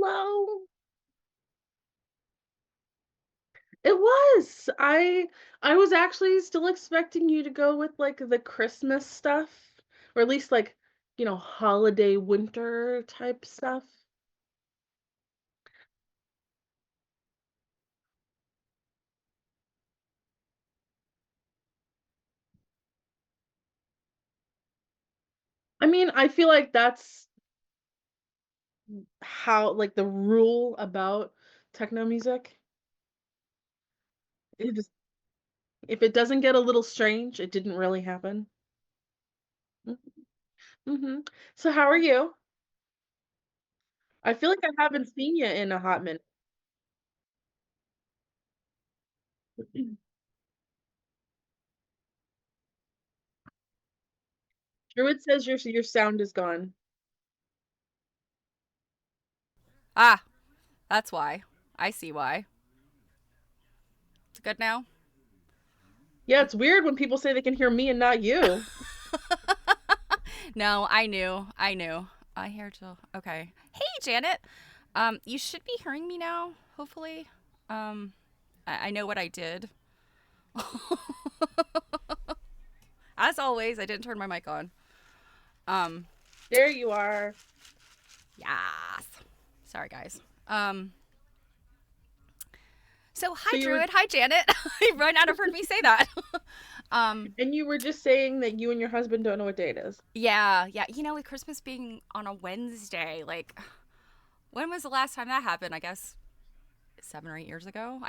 Hello. It was. I was actually still expecting you to go with like the Christmas stuff, or at least like, holiday winter type stuff. I mean, I feel like that's how like the rule about techno music. It just if it doesn't get a little strange, it didn't really happen. Mm-hmm. So how are you? I feel like I haven't seen you in a hot minute. Druid says your sound is gone. Ah, that's why. I see why. It's good now? Yeah, it's weird when people say they can hear me and not you. No, I knew. I knew. I hear till okay. Hey Janet. You should be hearing me now, hopefully. I know what I did. As always, I didn't turn my mic on. Um, There you are. yes. Sorry guys. So So hi you were Druid, hi Janet. You might not have heard me say that. um, and you were just saying that you and your husband don't know what date is. yeah. With Christmas being on a Wednesday, like when was the last time that happened? I guess 7 or 8 years ago.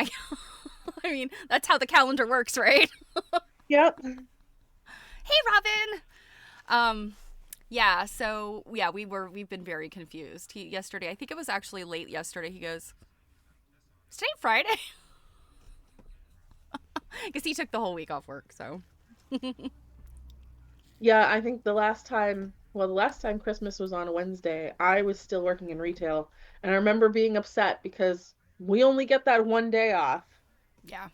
I mean, that's how the calendar works, right? Yep. Hey, Robin. Um, yeah. We've been very confused. He yesterday, I think it was actually late yesterday. He goes, "Is today Friday?" Because he took the whole week off work. So Yeah, I think the last time Christmas was on a Wednesday, I was still working in retail, and I remember being upset because we only get that one day off, yeah,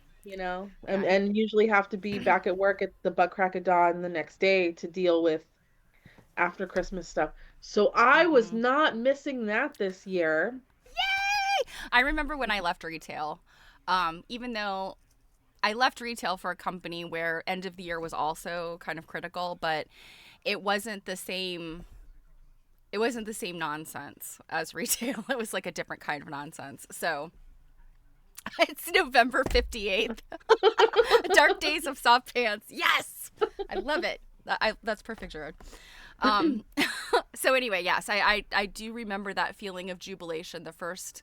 and yeah, usually have to be back at work at the butt crack of dawn the next day to deal with after Christmas stuff. So I was mm-hmm. not missing that this year. Yay! I remember when I left retail. Even though I left retail for a company where end of the year was also kind of critical, but it wasn't the same it wasn't the same nonsense as retail. It was like a different kind of nonsense. So it's November 58th. Dark Days of Soft Pants. Yes! I love it. That's perfect, Jared. Um, so anyway, yes, I do remember that feeling of jubilation the first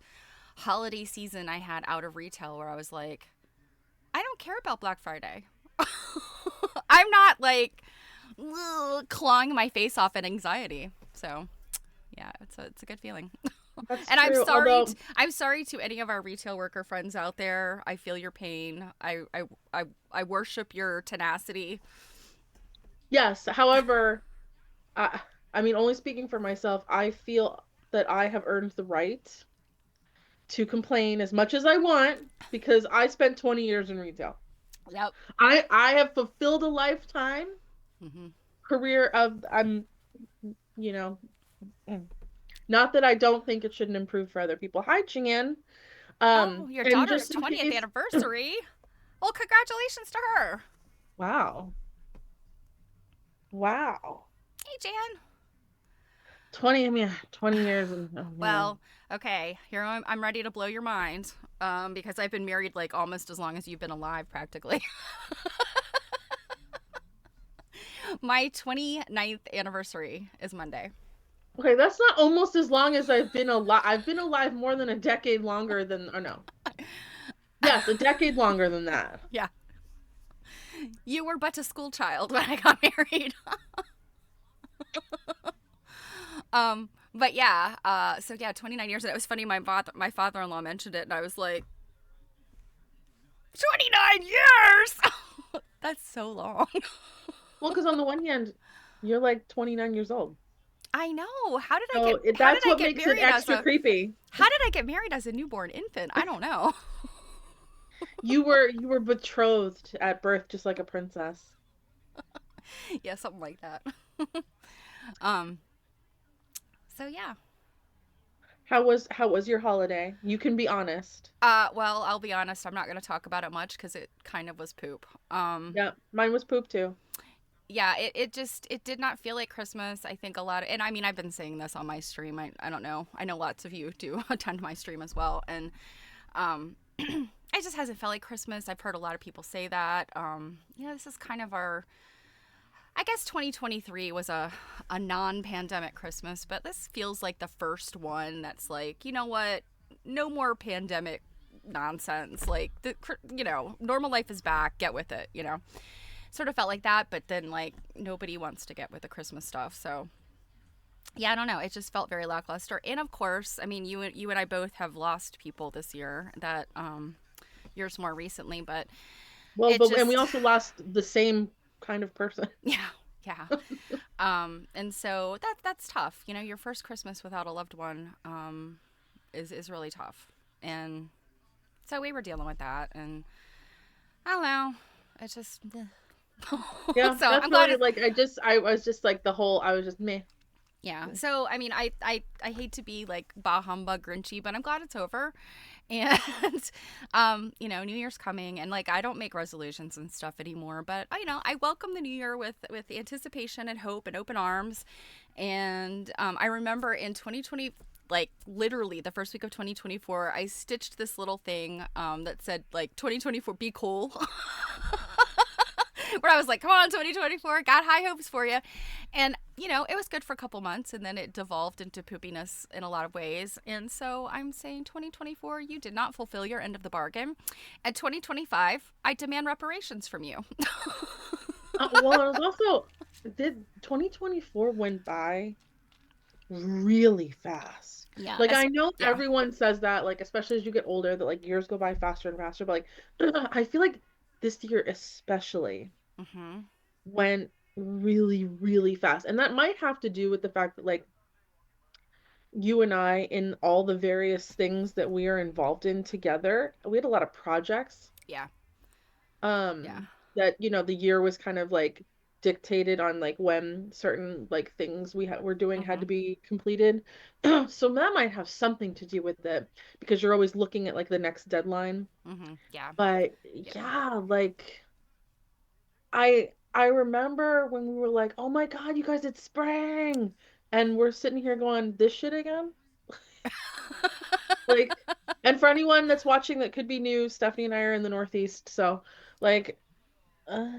holiday season I had out of retail where I was like, I don't care about Black Friday. I'm not like clawing my face off in anxiety. So yeah, it's a good feeling. That's And true. Although, I'm sorry to any of our retail worker friends out there. I feel your pain. I worship your tenacity. yes, however, I mean, only speaking for myself, I feel that I have earned the right to complain as much as I want because I spent 20 years in retail. Yep. I have fulfilled a lifetime Mm-hmm. career of you know, mm, not that I don't think it shouldn't improve for other people. Hi, Chan. Oh, your And daughter's just in 20th case, anniversary. Well, congratulations to her. wow. Wow. Hey, Jan. 20, I mean, 20 years and oh man. Well, okay, here I'm ready to blow your mind. Because I've been married like almost as long as you've been alive, practically. My 29th anniversary is Monday. Okay, that's not almost as long as I've been alive. I've been alive more than a decade longer than, or no. Yes, a decade longer than that. Yeah. You were but a school child when I got married. But yeah, so yeah, 29 years. And it was funny. My father-in-law mentioned it, and I was like, 29 years. That's so long. Well, because on the one hand, you're like 29 years old. I know. How did I So get? How did that's I what get makes it married as extra a? creepy. How did I get married as a newborn infant? I don't know. You were betrothed at birth just like a princess. Yeah, something like that. Um. So yeah. How was your holiday? You can be honest. Well, I'll be honest, I'm not going to talk about it much because it kind of was poop. Yeah, mine was poop too. Yeah, it just it did not feel like Christmas. I think a lot of, and I mean, I've been saying this on my stream. I don't know. I know lots of you do attend my stream as well, and it just hasn't felt like Christmas. I've heard a lot of people say that. This is kind of our. I guess 2023 was a non-pandemic Christmas, but this feels like the first one that's like, you know what? No more pandemic nonsense. Like normal life is back. Get with it. Sort of felt like that, but then like nobody wants to get with the Christmas stuff. So yeah, I don't know. It just felt very lackluster. And of course, I mean, you and I both have lost people this year. That yours more recently, but Well, it and we just also lost the same kind of person. yeah, yeah. And so that's tough. Your first Christmas without a loved one is really tough. And so we were dealing with that, and I don't know. It's just Yeah, so that's I'm glad really it's like I was just like I was just meh. yeah. So I mean, I hate to be like bah humbug Grinchy, but I'm glad it's over, and New Year's coming, and like I don't make resolutions and stuff anymore, but I welcome the new year with anticipation and hope and open arms, and I remember in 2020. Like literally the first week of 2024, I stitched this little thing that said like 2024 be cool. Where I was like, come on, 2024, got high hopes for you. And, it was good for a couple months, and then it devolved into poopiness in a lot of ways. And so I'm saying 2024, you did not fulfill your end of the bargain. And 2025, I demand reparations from you. Well, it was also did 2024 went by really fast. Yeah. Like I know Yeah. everyone says that, like especially as you get older, that like years go by faster and faster, but like I feel like this year especially Mm-hmm. went really, really fast. And that might have to do with the fact that like you and I in all the various things that we are involved in together, we had a lot of projects Yeah. Yeah. that the year was kind of like dictated on like when certain like things were doing had Mm-hmm. to be completed. So that might have something to do with it because you're always looking at like the next deadline. Mm-hmm. Yeah. But Yeah. yeah, like I remember when we were like, "Oh my God, you guys, it's spring." And we're sitting here going, "This shit again?" Like, and for anyone that's watching that could be new, Stephanie and I are in the Northeast, so like uh,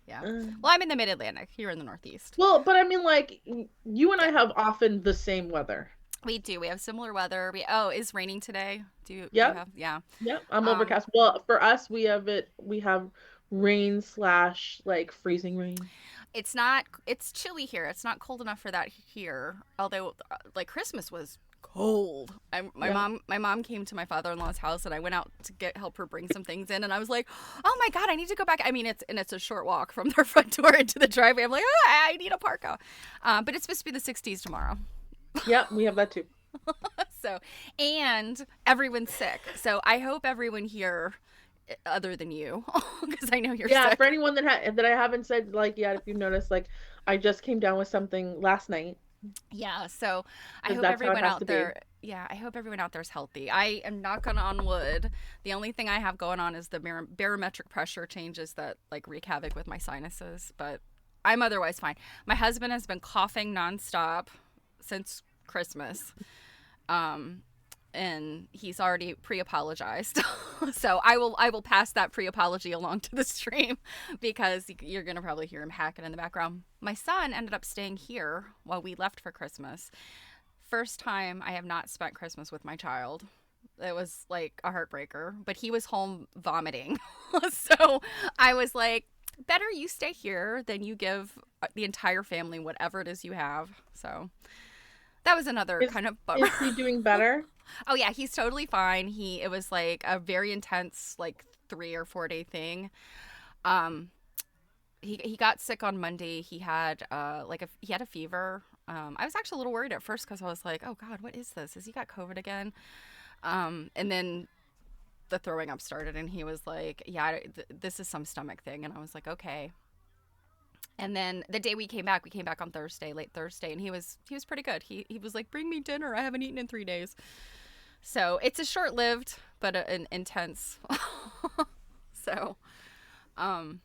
Yeah. uh. Well, I'm in the Mid Atlantic. You're in the Northeast. Well, but I mean, like, you and I Yeah. have often the same weather. We do. We have similar weather. Oh, is raining today? Do you Yep, have? Yeah. yep. I'm Um, overcast. Well, for us, we have rain slash like freezing rain. it's not. It's chilly here. It's not cold enough for that here. Although, like Christmas was cold. Yeah. My mom came to my father-in-law's house, and I went out to help her bring some things in, and I was like, oh my God, I need to go back. I mean, it's a short walk from their front door into the driveway. I'm like, I need a parka. But it's supposed to be the 60s tomorrow. Yep, we have that too. So, and everyone's sick. So I hope everyone here, other than you, because I know you're Yeah, for sick. anyone that I haven't said like yet, if you've noticed, like I just came down with something last night Yeah. So I because hope that's how it everyone has to out be. there. Yeah, I hope everyone out there is healthy. I am knocking on wood. The only thing I have going on is the barometric pressure changes that like wreak havoc with my sinuses, but I'm otherwise fine. My husband has been coughing nonstop since Christmas. Um, and he's already pre-apologized. So I will pass that pre-apology along to the stream because you're going to probably hear him hacking in the background. My son ended up staying here while we left for Christmas. First time I have not spent Christmas with my child. It was like a heartbreaker, but he was home vomiting. So I was like, better you stay here than you give the entire family whatever it is you have. So that was another Is kind of bummer. is he doing better? Oh yeah, he's totally fine. It was like a very intense like 3 or 4 day thing. Um he got sick on Monday. He had he had a fever. I was actually a little worried at first cuz I was like, "Oh god, what is this? Has he got COVID again?" And then the throwing up started and he was like, "Yeah, this is some stomach thing." And I was like, "Okay." And then the day we came back on Thursday, late Thursday, and he was pretty good. He was like, "Bring me dinner. I haven't eaten in 3 days." So it's a short lived but an intense. So, um,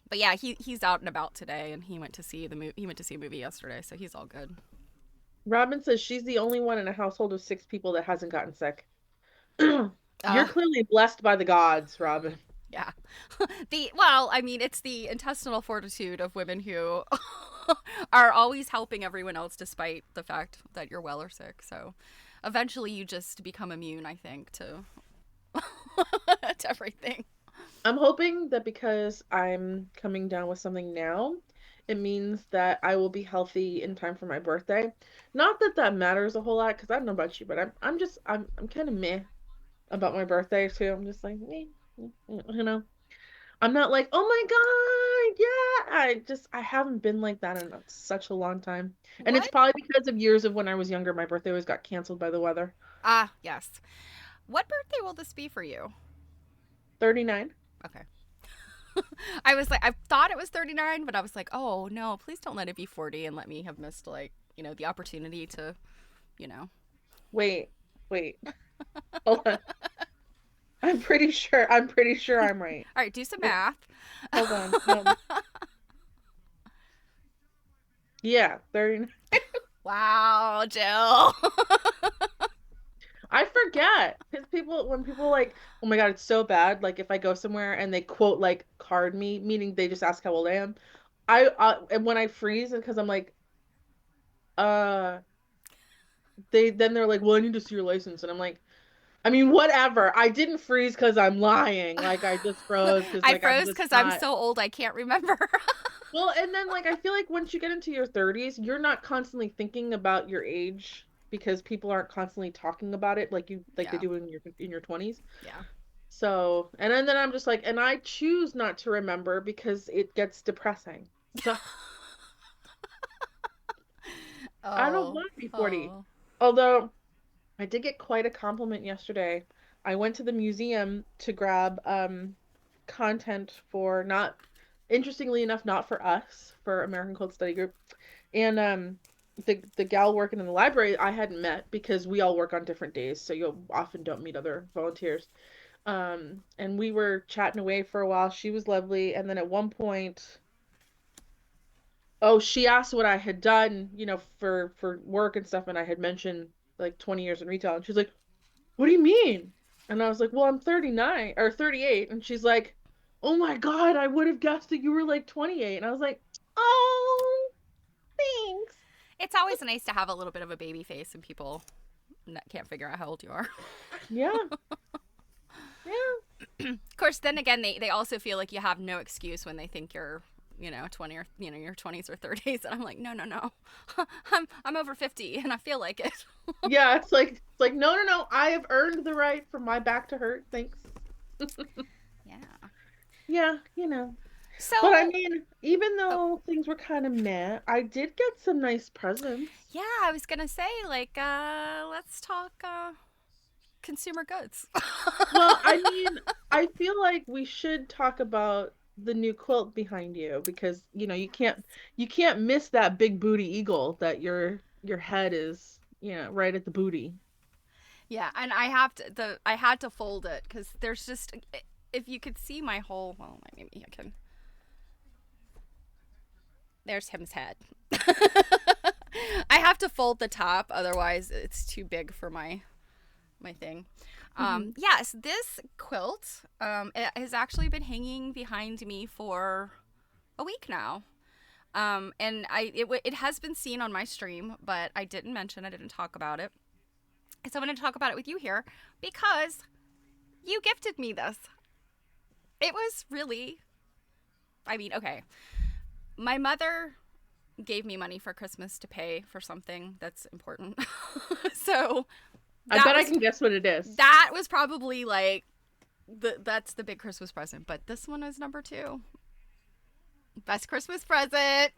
but yeah, he's out and about today, and he went to see the movie. He went to see a movie yesterday, so he's all good. Robin says she's the only one in a household of 6 people that hasn't gotten sick. Uh, You're clearly blessed by the gods, Robin. yeah. Well, I mean, it's the intestinal fortitude of women who are always helping everyone else despite the fact that you're well or sick. So eventually you just become immune, I think, to to everything. I'm hoping that because I'm coming down with something now, it means that I will be healthy in time for my birthday. Not that that matters a whole lot, because I don't know about you, but I'm kind of meh about my birthday too. I'm just like, meh, you know. I'm not like, oh my God, yeah. I haven't been like that in such a long time. And it's What? probably because of years of when I was younger, my birthday always got canceled by the weather. Ah, yes. What birthday will this be for you? 39. Okay. I was like, I thought it was 39, but I was like, oh no, please don't let it be 40 and let me have missed, like, the opportunity to, you know. Wait, wait. Hold on. I'm pretty sure I'm right. All right, do some Wait, math. hold on. Yeah, 39. Wow, Jill. I forget because when people like, oh my God, it's so bad. Like if I go somewhere and they quote like card me, meaning they just ask how old I am. And when I freeze because I'm like, uh, they're like, well, I need to see your license, and I'm like, I mean, whatever. I didn't freeze because I'm lying. Like I just froze because I like I'm froze just because I'm not. so old I can't remember. Well, and then like I feel like once you get into your 30s, you're not constantly thinking about your age because people aren't constantly talking about it like they Yeah, do in your 20s. yeah. So, and then I'm just like, and I choose not to remember because it gets depressing. So, I don't Oh, want to be 40. oh. Although I did get quite a compliment yesterday. I went to the museum to grab content for not interestingly enough, not for us, for American Cult Study Group. And the gal working in the library I hadn't met because we all work on different days, so you often don't meet other volunteers. And we were chatting away for a while. She was lovely, and then at one point, oh, she asked what I had done, for work and stuff, and I had mentioned like 20 years in retail, and she's like, "What do you mean?" And I was like, "Well, I'm 39 or 38." And she's like, "Oh my God, I would have guessed that you were like 28." And I was like, "Oh, thanks." It's always nice to have a little bit of a baby face and people can't figure out how old you are. Yeah, yeah, Of course, then again, they also feel like you have no excuse when they think you're 20 or your 20s or 30s, and I'm like, no, no, no. I'm over 50 and I feel like it. yeah. It's like no, no, no. I have earned the right for my back to hurt. Thanks. Yeah. Yeah, But I So, mean, even oh, though things were kind of meh, I did get some nice presents. yeah, I was gonna say, like, let's talk consumer goods. Well, I mean, I feel like we should talk about the new quilt behind you because, you can't miss that big booty eagle that your head is, right at the booty. Yeah, and I had to fold it because there's just, if you could see my whole, well, maybe I can. There's him's head. I have to fold the top, otherwise it's too big for my thing. Hmm. Yes, this quilt it has actually been hanging behind me for a week now. And it has been seen on my stream, but I didn't talk about it. So I'm going to talk about it with you here because you gifted me this. It was really, I mean, okay. My mother gave me money for Christmas to pay for something that's important. So I that bet I was can guess what it is. that was probably like that's the big Christmas present, but this one is number 2. Best Christmas present.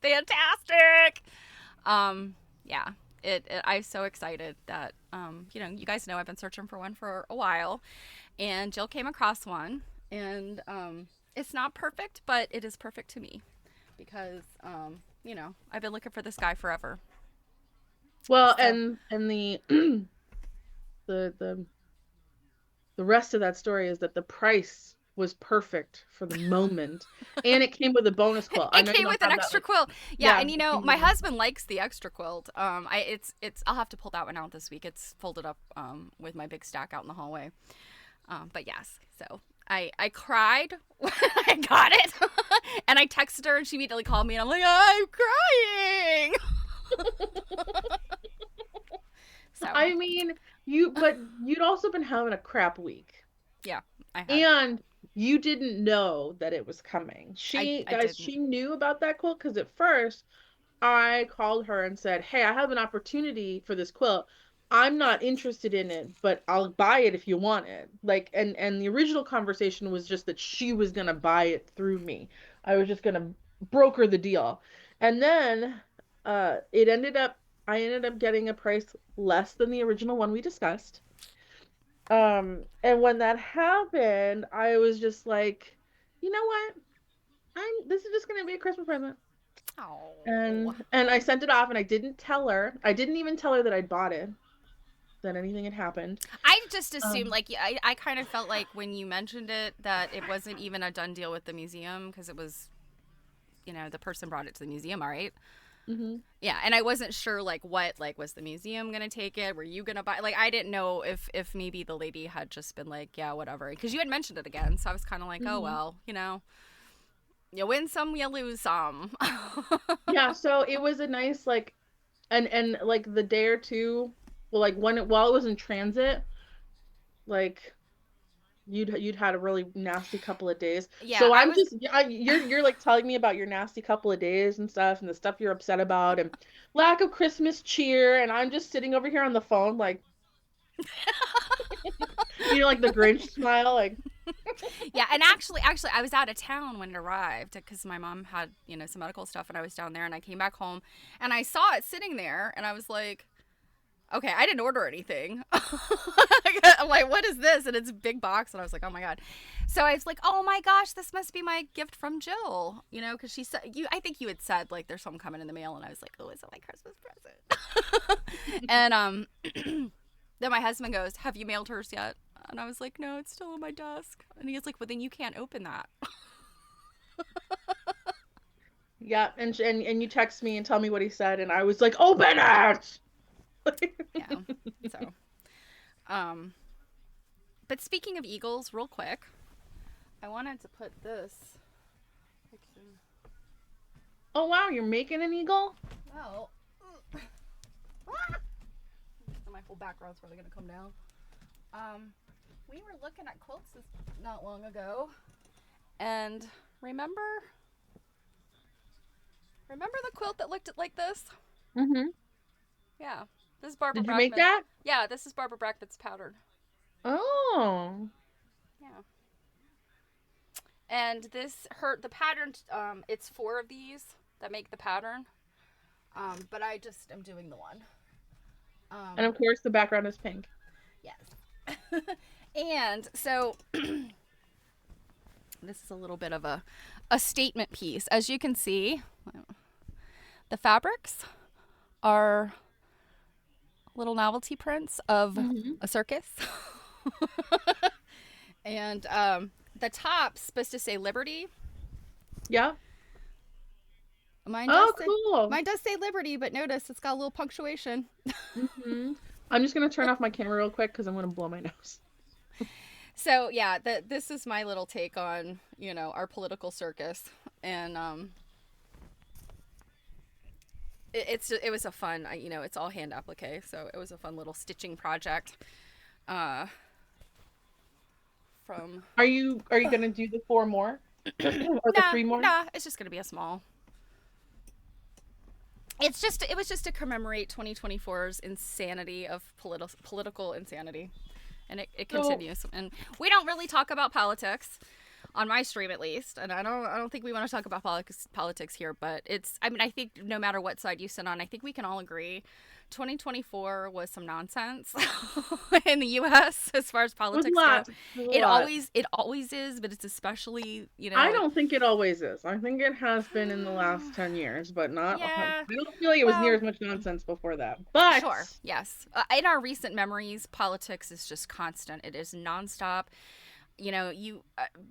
Fantastic. Yeah. I'm so excited that you guys know I've been searching for one for a while, and Jill came across one, and It's not perfect, but it is perfect to me because, I've been looking for this guy forever. Well, So and the the the rest of that story is that the price was perfect for the moment, and it came with a bonus quilt. I it know you came don't with an have that, extra like, quilt. Yeah, yeah, and it came my with a, husband likes the extra quilt. It's I'll have to pull that one out this week. It's folded up with my big stack out in the hallway. But yes, so I cried when I got it, and I texted her, and she immediately called me, and I'm like, I'm crying. So I mean, but you'd also been having a crap week. yeah, I had. And you didn't know that it was coming. I Guys, didn't. she knew about that quilt because at first I called her and said, "Hey, I have an opportunity for this quilt. I'm not interested in it, but I'll buy it if you want it." Like, and the original conversation was just that she was gonna buy it through me. I was just gonna broker the deal. And then it ended up I ended up getting a price less than the original one we discussed. And when that happened, I was just like, you know what? This is just gonna be a Christmas present. Oh. And I sent it off and I didn't tell her. I didn't even tell her that I'd bought it, that anything had happened. I just assumed, Um, like, I kind of felt like when you mentioned it that it wasn't even a done deal with the museum because it was, the person brought it to the museum, all right? mhm. Yeah, and I wasn't sure, like, like, was the museum gonna take it? Were you gonna buy? Like, I didn't know if maybe the lady had just been like, yeah, whatever, because you had mentioned it again, so I was kind of like, oh Mhm. well, you win some, you lose some. Yeah, so it was a nice like and like the day or two, well, like while it was in transit, like you'd had a really nasty couple of days. Yeah, So I I'm was. just you're like telling me about your nasty couple of days and stuff and the stuff you're upset about and lack of Christmas cheer, and I'm just sitting over here on the phone like like the Grinch smile like Yeah, and actually, I was out of town when it arrived because my mom had some medical stuff, and I was down there, and I came back home, and I saw it sitting there, and I was like, okay, I didn't order anything. I'm like, what is this? And it's a big box, and I was like, oh my god. So I was like, oh my gosh, this must be my gift from Jill, because she said I think you had said like there's something coming in the mail, and I was like, oh, is it my Christmas present? And then my husband goes, have you mailed hers yet? And I was like, no, it's still on my desk. And he's like, well, then you can't open that. yeah, and you text me and tell me what he said, and I was like, open it. Yeah. So, um, but speaking of eagles, real quick, I wanted to put this picture. Oh wow, you're making an eagle? Well, my whole background's probably gonna come down. Um, we were looking at quilts not long ago, and remember, remember the quilt that looked like this? Mm-hmm. Yeah, this is Barbara Did you make Brackman. that? Yeah, this is Barbara Brackman's pattern. Oh. Yeah, and the pattern. It's four of these that make the pattern. But I just am doing the one. And Um, of course the background is pink. yes. And so this is a little bit of a statement piece. As you can see, the fabrics are little novelty prints of Mm-hmm. a circus. And the top's supposed to say Liberty. Yeah. Mine does Oh, say cool. mine does say Liberty, but notice it's got a little punctuation. Mm-hmm. I'm just gonna turn off my camera real quick because I'm gonna blow my nose. So yeah, this is my little take on our political circus, and it was a fun it's all hand applique, so it was a fun little stitching project. Uh, from Are you gonna do the four more or the nah three more? nah, it's just gonna be a small. It was just to commemorate 2024's insanity of political insanity, and it So continues. And we don't really talk about politics. on my stream at least. And I don't think we want to talk about politics here, but it's, I mean, I think no matter what side you sit on, I think we can all agree 2024 was some nonsense in the US as far as It was a politics go. lot. It was a lot. It always is, but it's especially, I it, don't think it always is. I think it has been in the last 10 years, but not. I yeah. don't feel like it was near Well, as much nonsense before that. But sure. Yes. In our recent memories, politics is just constant. It is nonstop.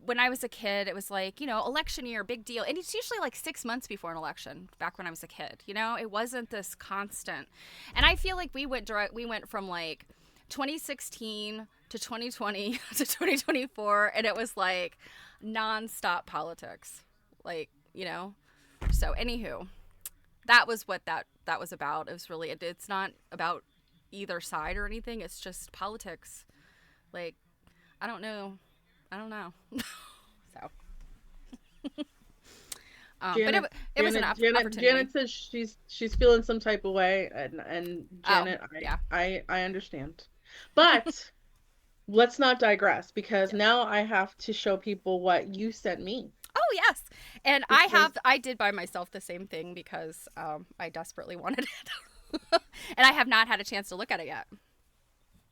When I was a kid, it was like, election year, big deal. And it's usually like 6 months before an election back when I was a kid. It wasn't this constant. And I feel like we went from like 2016 to 2020 to 2024, and it was like nonstop politics. Like, so anywho, that was what that was about. It was really, it's not about either side or anything. It's just politics. Like, I don't know. I don't know. So, but Janet, it was an opportunity. Janet says she's feeling some type of way, and Oh, Janet, yeah. I understand, but let's not digress because Yep. now I have to show people what you sent me Oh, yes. And because I did buy myself the same thing because I desperately wanted it. And I have not had a chance to look at it yet.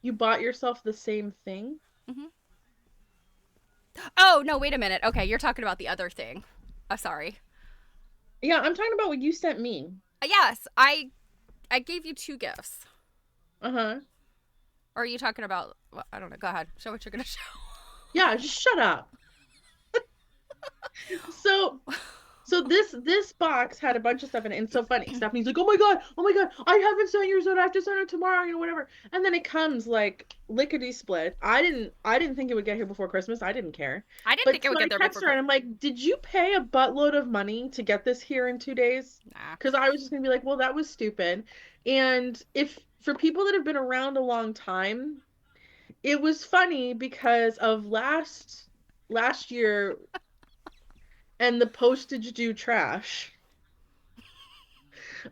you bought yourself the same thing. Hmm. Oh, no, wait a minute. Okay, you're talking about the other thing. Sorry. Yeah, I'm talking about what you sent me. Yes, I gave you two gifts. Uh-huh. Or are you talking about, well, I don't know. Go ahead. Show what you're going to show. Yeah, just shut up. So So this box had a bunch of stuff in it, and it's so funny. Stephanie's like, oh my god, I haven't sent yours, so I have to send it tomorrow, whatever. And then it comes like lickety split. I didn't think it would get here before Christmas. I didn't care. I didn't But think it so would I get there text before her and Christmas. I'm like, did you pay a buttload of money to get this here in 2 days? Nah. Because I was just gonna be like, well, that was stupid. And if for people that have been around a long time, it was funny because of last year and the postage due trash.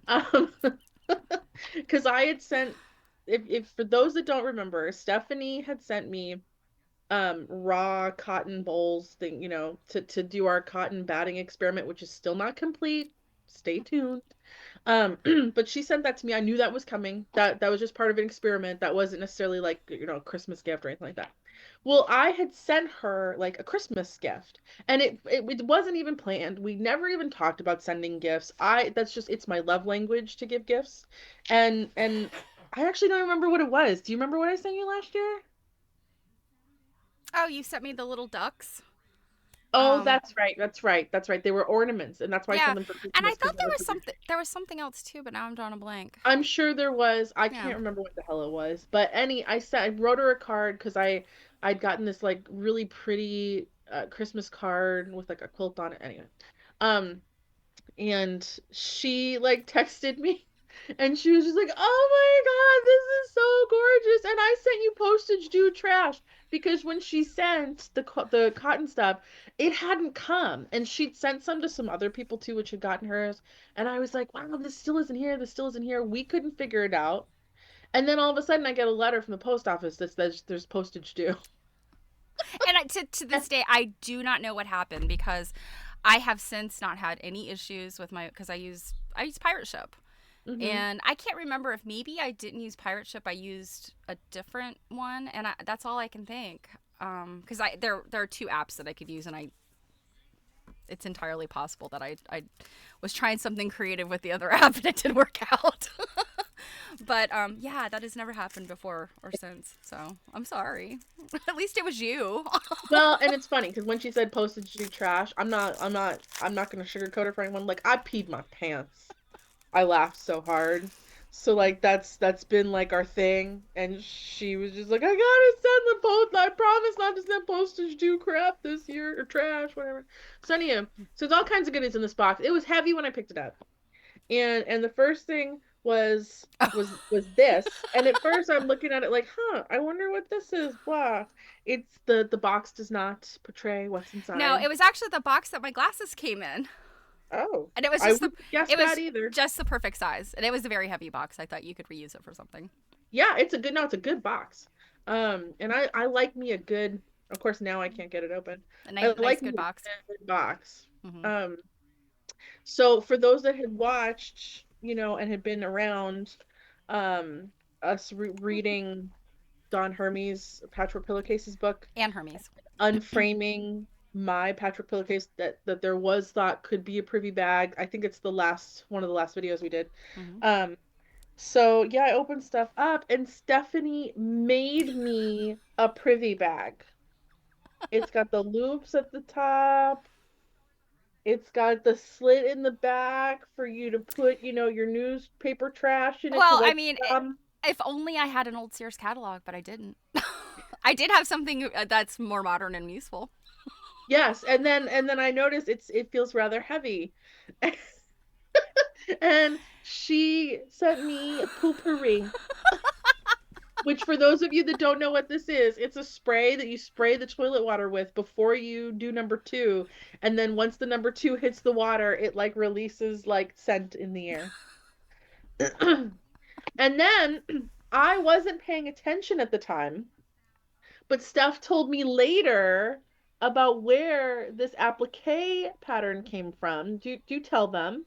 Um, because I had sent, if for those that don't remember, Stephanie had sent me raw cotton bowls thing, to do our cotton batting experiment, which is still not complete. Stay tuned. But she sent that to me. I knew that was coming. That was just part of an experiment. That wasn't necessarily like, a Christmas gift or anything like that. Well, I had sent her like a Christmas gift, and it wasn't even planned. We never even talked about sending gifts. That's just it's my love language to give gifts. And I actually don't remember what it was. Do you remember what I sent you last year? Oh, you sent me the little ducks. Oh, Um, that's right. That's right. That's right. They were ornaments, and that's why I yeah, sent them for and I Christmas because thought that was there was something else too, but now I'm drawing a blank. I'm sure there was. I Yeah. can't remember what the hell it was, but I wrote her a card because I'd gotten this like really pretty Christmas card with like a quilt on it. Anyway, um, and she like texted me, and she was just like, "Oh my God, this is so gorgeous!" And I sent you postage due trash because when she sent the cotton stuff, it hadn't come, and she'd sent some to some other people too, which had gotten hers. And I was like, "Wow, this still isn't here. This still isn't here." We couldn't figure it out, and then all of a sudden, I get a letter from the post office that says there's postage due. And to this day, I do not know what happened because I have since not had any issues with my because I use Pirate Ship. Hmm. And I can't remember if maybe I didn't use Pirate Ship. I used a different one, and that's all I can think. Because there are two apps that I could use, and it's entirely possible that I was trying something creative with the other app and it didn't work out. But yeah, that has never happened before or since. So I'm sorry. At least it was you. Well, and it's funny because when she said postage due trash, I'm not gonna sugarcoat it for anyone. Like I peed my pants. I laughed so hard. So like that's been like our thing, and she was just like, I gotta send the post. I promise not to send postage due crap this year or trash, whatever. So anyhow, so there's all kinds of goodies in this box. It was heavy when I picked it up, and the first thing was this, and at first I'm looking at it like, I wonder what this is. Blah. It's the box does not portray what's No, inside. it was actually the box that my glasses came in. Oh, And it was I just wouldn't guess it that was either. just the perfect size. And it was a very heavy box. I thought you could reuse it for something. Yeah, it's a good no, it's a good box. And I like me a good. Of course, now I can't get it open. A I nice like good the box. box. Hmm. Um, so for those that had watched, and had been around, um, us reading Don Hermes' Patchwork Pillowcases book, And Hermes. unframing my Patchwork Pillowcase that there was thought could be a privy bag. I think it's the last one of the last videos we did. Hmm. Um, so yeah, I opened stuff up and Stephanie made me a privy bag. It's got the loops at the top. It's got the slit in the back for you to put, your newspaper trash in it to Well, I wipe mean, your bum. if only I had an old Sears catalog, but I didn't. I did have something that's more modern and useful. Yes, and then I noticed it feels rather heavy. And she sent me poopery, which for those of you that don't know what this is, it's a spray that you spray the toilet water with before you do number two. And then once the number two hits the water, it like releases like scent in the air. And then I wasn't paying attention at the time, but Steph told me later about where this applique pattern came from. Do tell them.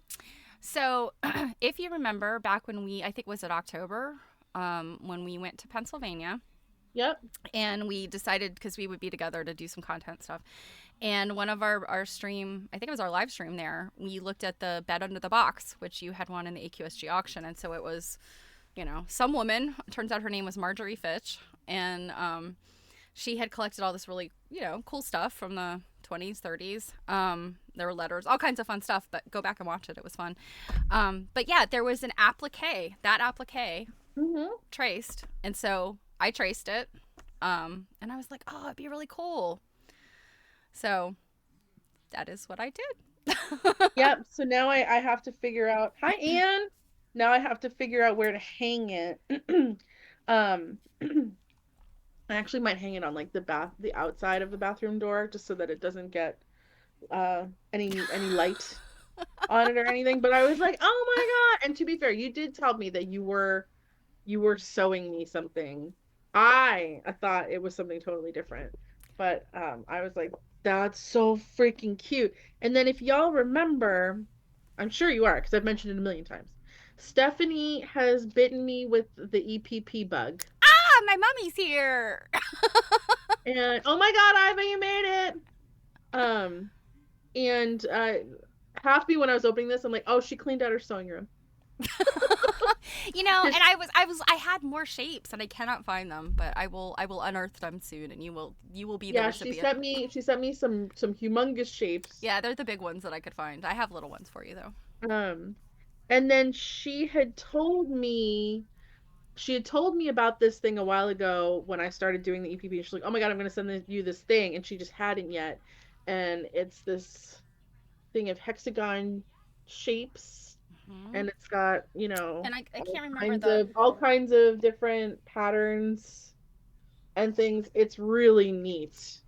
So, if you remember back when I think was it October, when we went to Pennsylvania Yep. and we decided because we would be together to do some content stuff. And one of our stream, I think it was our live stream there, we looked at the bed under the box, which you had won in the AQSG auction. And so it was, some woman, turns out her name was Marjorie Fitch. And she had collected all this really, cool stuff from the 20s, 30s. There were letters, all kinds of fun stuff, but go back and watch it. It was fun. But yeah, there was an applique, that applique Hmm. traced. And so I traced it. And I was like, oh, it'd be really cool. So that is what I did. Yep. So now I have to figure out. Hi, Anne. Now I have to figure out where to hang it. Um, I actually might hang it on like the outside of the bathroom door, just so that it doesn't get uh any light on it or anything. But I was like, oh my God. And to be fair, you did tell me that you were sewing me something. I thought it was something totally different. But I was like, that's so freaking cute. And then if y'all remember, I'm sure you are, because I've mentioned it a million times. Stephanie has bitten me with the EPP bug. Ah, my mummy's here. And oh my God, Iva, you made it. Um, and half me when I was opening this, I'm like, oh, she cleaned out her sewing room. And I had more shapes and I cannot find them, but I will unearth them soon and you will be the Yeah, she recipient. sent me she sent me some humongous shapes. Yeah, they're the big ones that I could find. I have little ones for you though. Um, and then she had told me about this thing a while ago when I started doing the EPP. She's like, "Oh my God, I'm going to send you this thing," and she just hadn't yet. And it's this thing of hexagon shapes, Hmm. and it's got, And I all can't remember kinds the of all kinds of different patterns and things. It's really neat.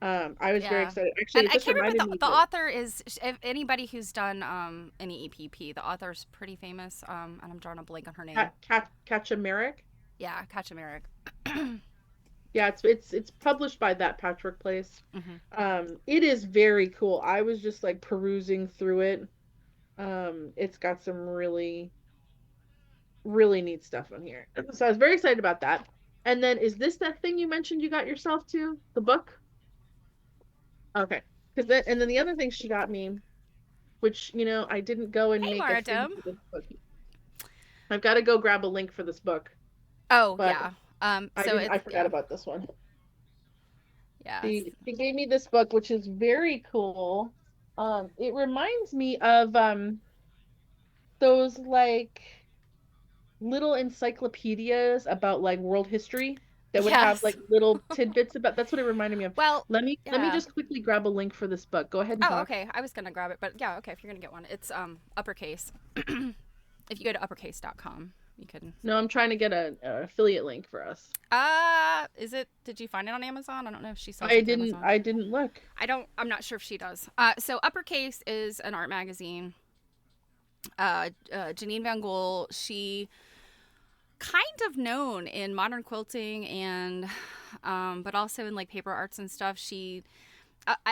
I was very yeah. excited. Actually, And it I just can't remember reminded me the that author is if anybody who's done any EPP. The author's pretty famous. And I'm drawing a blank on her name. Katchameric. Yeah, Kaczmarek. Yeah, it's published by that Patchwork Place. Hmm. It is very cool. I was just like perusing through it. It's got some really, really neat stuff on here. So I was very excited about that. And then is this that thing you mentioned you got yourself to? The book? Okay. And then the other thing she got me, which, I didn't go and Hey, make a thing Maradome. for this book. I've got to go grab a link for this book, Oh but yeah. I So didn't it's I forgot yeah. about this one. Yes. She gave me this book, which is very cool. It reminds me of those like little encyclopedias about like world history that would have Yes. like little tidbits about. That's what it reminded me of. Well, Let me yeah. just quickly grab a link for this book. Go ahead and Oh, talk. okay. I was gonna grab it, but yeah, okay. If you're gonna get one, it's uppercase. If you go to uppercase.com, you can. No, I'm trying to get a affiliate link for us. Is it? Did you find it on Amazon? I don't know if she sells I it through didn't Amazon. I didn't look. I'm not sure if she does. So uppercase is an art magazine. Janine Van Gool. She kind of known in modern quilting and but also in like paper arts and stuff.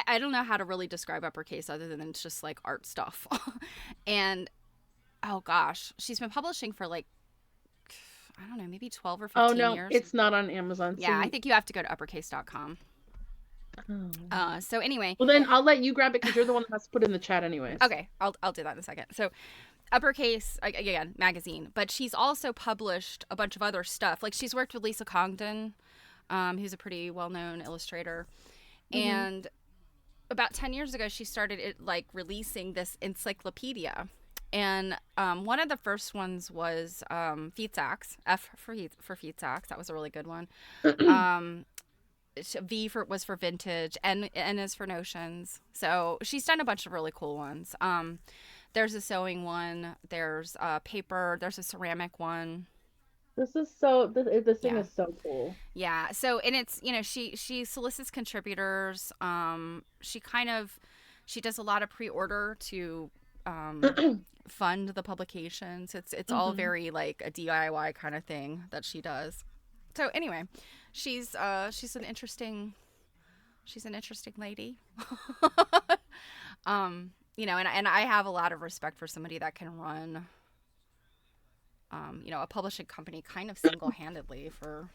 I don't know how to really describe Uppercase other than it's just like art stuff. And oh gosh, she's been publishing for like, I don't know, maybe 12 or Oh 15 no, years. it's not on Amazon. So Yeah, I think you have to go to uppercase.com. oh. So anyway, Well, then I'll let you grab it because you're the one that has to put it in the chat anyways. okay, I'll do that in a second. So Uppercase, again, magazine, but she's also published a bunch of other stuff. Like she's worked with Lisa Congdon, who's a pretty well-known illustrator, Mm-hmm. and about 10 years ago she started like releasing this encyclopedia. And one of the first ones was feet sacks, F for feet sacks. That was a really good one. um, V for was for vintage, and N is for notions. So she's done a bunch of really cool ones. There's a sewing one, there's paper, there's a ceramic one. This thing Yeah. is so cool. Yeah. So, and it's, she solicits contributors. She does a lot of pre-order to fund the publications. It's all Hmm. very like a DIY kind of thing that she does. So anyway, she's an interesting lady. And I have a lot of respect for somebody that can run a publishing company kind of single-handedly for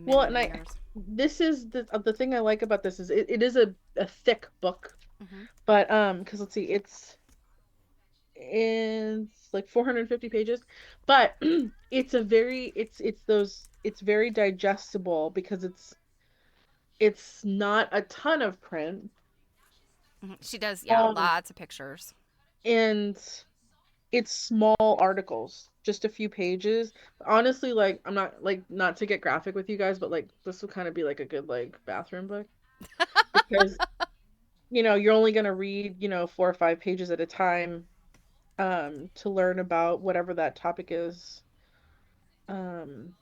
Well, many, and many years. this is the thing I like about this is it is a thick book, Hmm. but because let's see, it's like 450 pages, but it's very digestible because it's not a ton of print. Hmm. She does, yeah, Um, lots of pictures. and it's small articles, just a few pages. Honestly, like I'm not like not to get graphic with you guys, but like this would kind of be like a good like bathroom book because you're only going to read, 4 or 5 pages at a time to learn about whatever that topic is. Um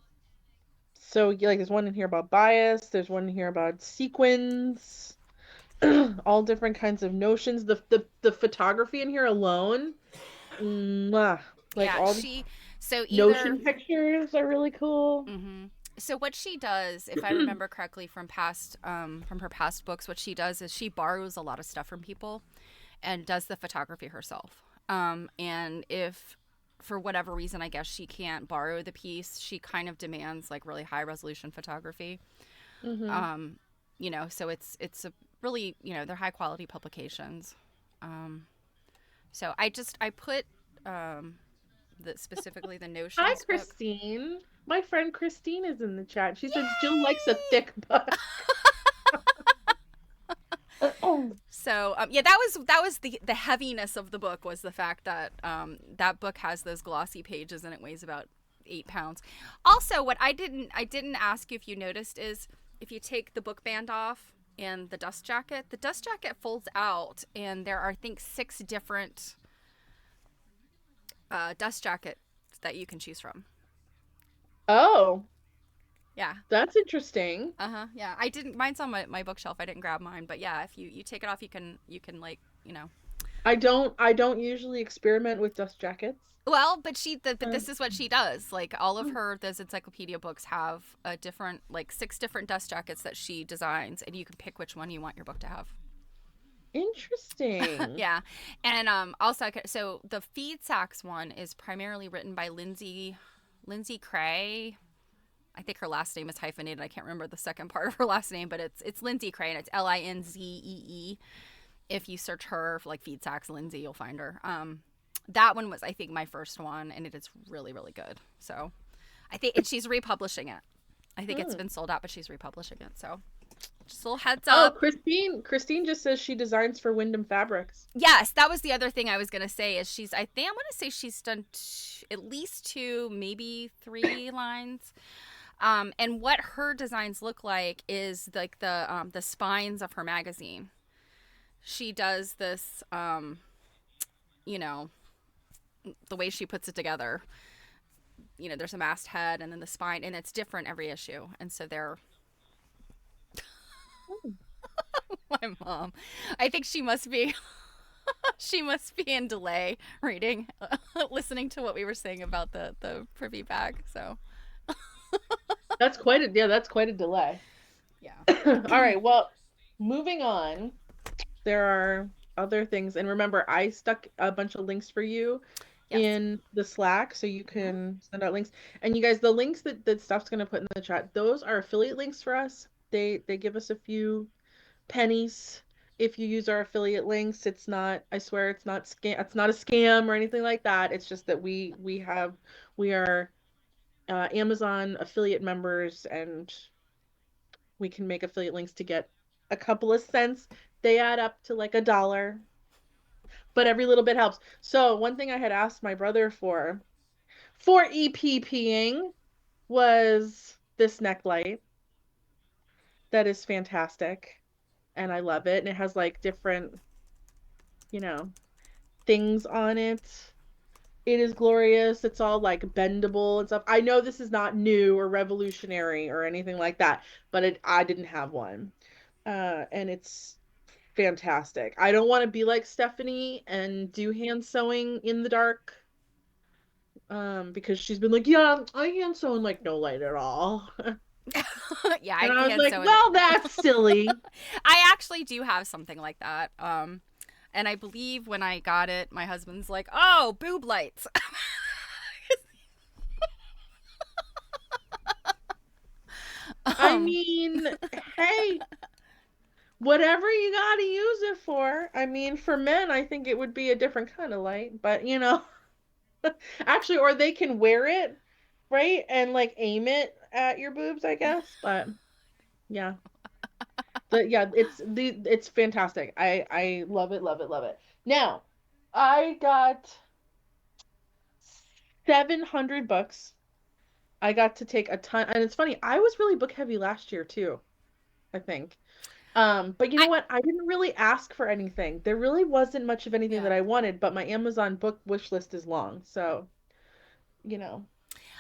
so like there's one in here about bias, there's one in here about sequins, all different kinds of notions. The photography in here alone, mwah, like Yeah, all these so either, notion pictures are really cool. hmm so what she does, if I remember correctly from her past books, what she does is she borrows a lot of stuff from people and does the photography herself. And if for whatever reason, I guess she can't borrow the piece, she kind of demands like really high resolution photography. Hmm. Um, so it's a really, they're high quality publications. Um, so I put specifically the Hi, notions book. Christine. My friend Christine is in the chat. She said Jill likes a thick book. So yeah, that was the heaviness of the book, was the fact that that book has those glossy pages and it weighs about 8 pounds. Also, what I didn't ask you if you noticed is if you take the book band off and the dust jacket folds out, and there are, I think, 6 different dust jackets that you can choose from. Oh, Yeah. that's interesting. Uh-huh. Yeah. I didn't Mine's on my bookshelf. I didn't grab mine, but yeah, if you take it off, you can like, I don't usually experiment with dust jackets. well, but Um, this is what she does. Like all of those encyclopedia books have a different, like 6 different dust jackets that she designs, and you can pick which one you want your book to have. Interesting. Yeah. And also, so the feed sacks one is primarily written by Lindsay Cray. I think her last name is hyphenated. I can't remember the second part of her last name, but it's Lindsay Cray, and it's Linzee. If you search her for like feed sacks Lindsay, you'll find her. That one was, I think, my first one, and it is really, really good. So I think, and she's republishing it. I think it's Hmm. been sold out, but she's republishing it. So just a little heads Oh, up. Christine just says she designs for Wyndham Fabrics. Yes, that was the other thing I was gonna say. Is I think I'm gonna say she's done at least 2, maybe 3 lines. And what her designs look like is like the spines of her magazine. She does this, you know, the way she puts it together. There's a masthead and then the spine, and it's different every issue. And so they're Hmm. my mom. I think she must be she must be in delay reading, listening to what we were saying about the privy bag. So That's quite a yeah, that's quite a delay. Yeah. All right, well, moving on. There are other things, and remember, I stuck a bunch of links for you Yes. in the Slack so you Mhm. can send out links. And you guys, the links that Steph's gonna put in the chat, those are affiliate links for us. They give us a few pennies if you use our affiliate links. It's not, I swear it's not a scam or anything like that. It's just that we are Amazon affiliate members, and we can make affiliate links to get a couple of cents. They add up to like $1, but every little bit helps. So one thing I had asked my brother for EPPing was this neck light that is fantastic, and I love it. And it has like different, you know, things on it. It is glorious. It's all like bendable and stuff. I know this is not new or revolutionary or anything like that, but I didn't have one. And it's fantastic. I don't want to be like Stephanie and do hand sewing in the dark. Because she's been like, yeah, I hand sew in like no light at all. Yeah, And I I was hand like, sew in the. well, that's silly. I actually do have something like that. And I believe when I got it, my husband's like, "Oh, boob lights." I um, mean, hey, whatever you gotta use it for. I mean, for men, I think it would be a different kind of light, but actually, or they can wear it, right? And like aim it at your boobs, I guess. But yeah. It's fantastic. I love it, love it, love it. Now, I got 700 books. I got to take a ton, and it's funny, I was really book heavy last year too, I think. But you know I what? I didn't really ask for anything. There really wasn't much of anything yeah. that I wanted, but my Amazon book wish list is long. So, you know.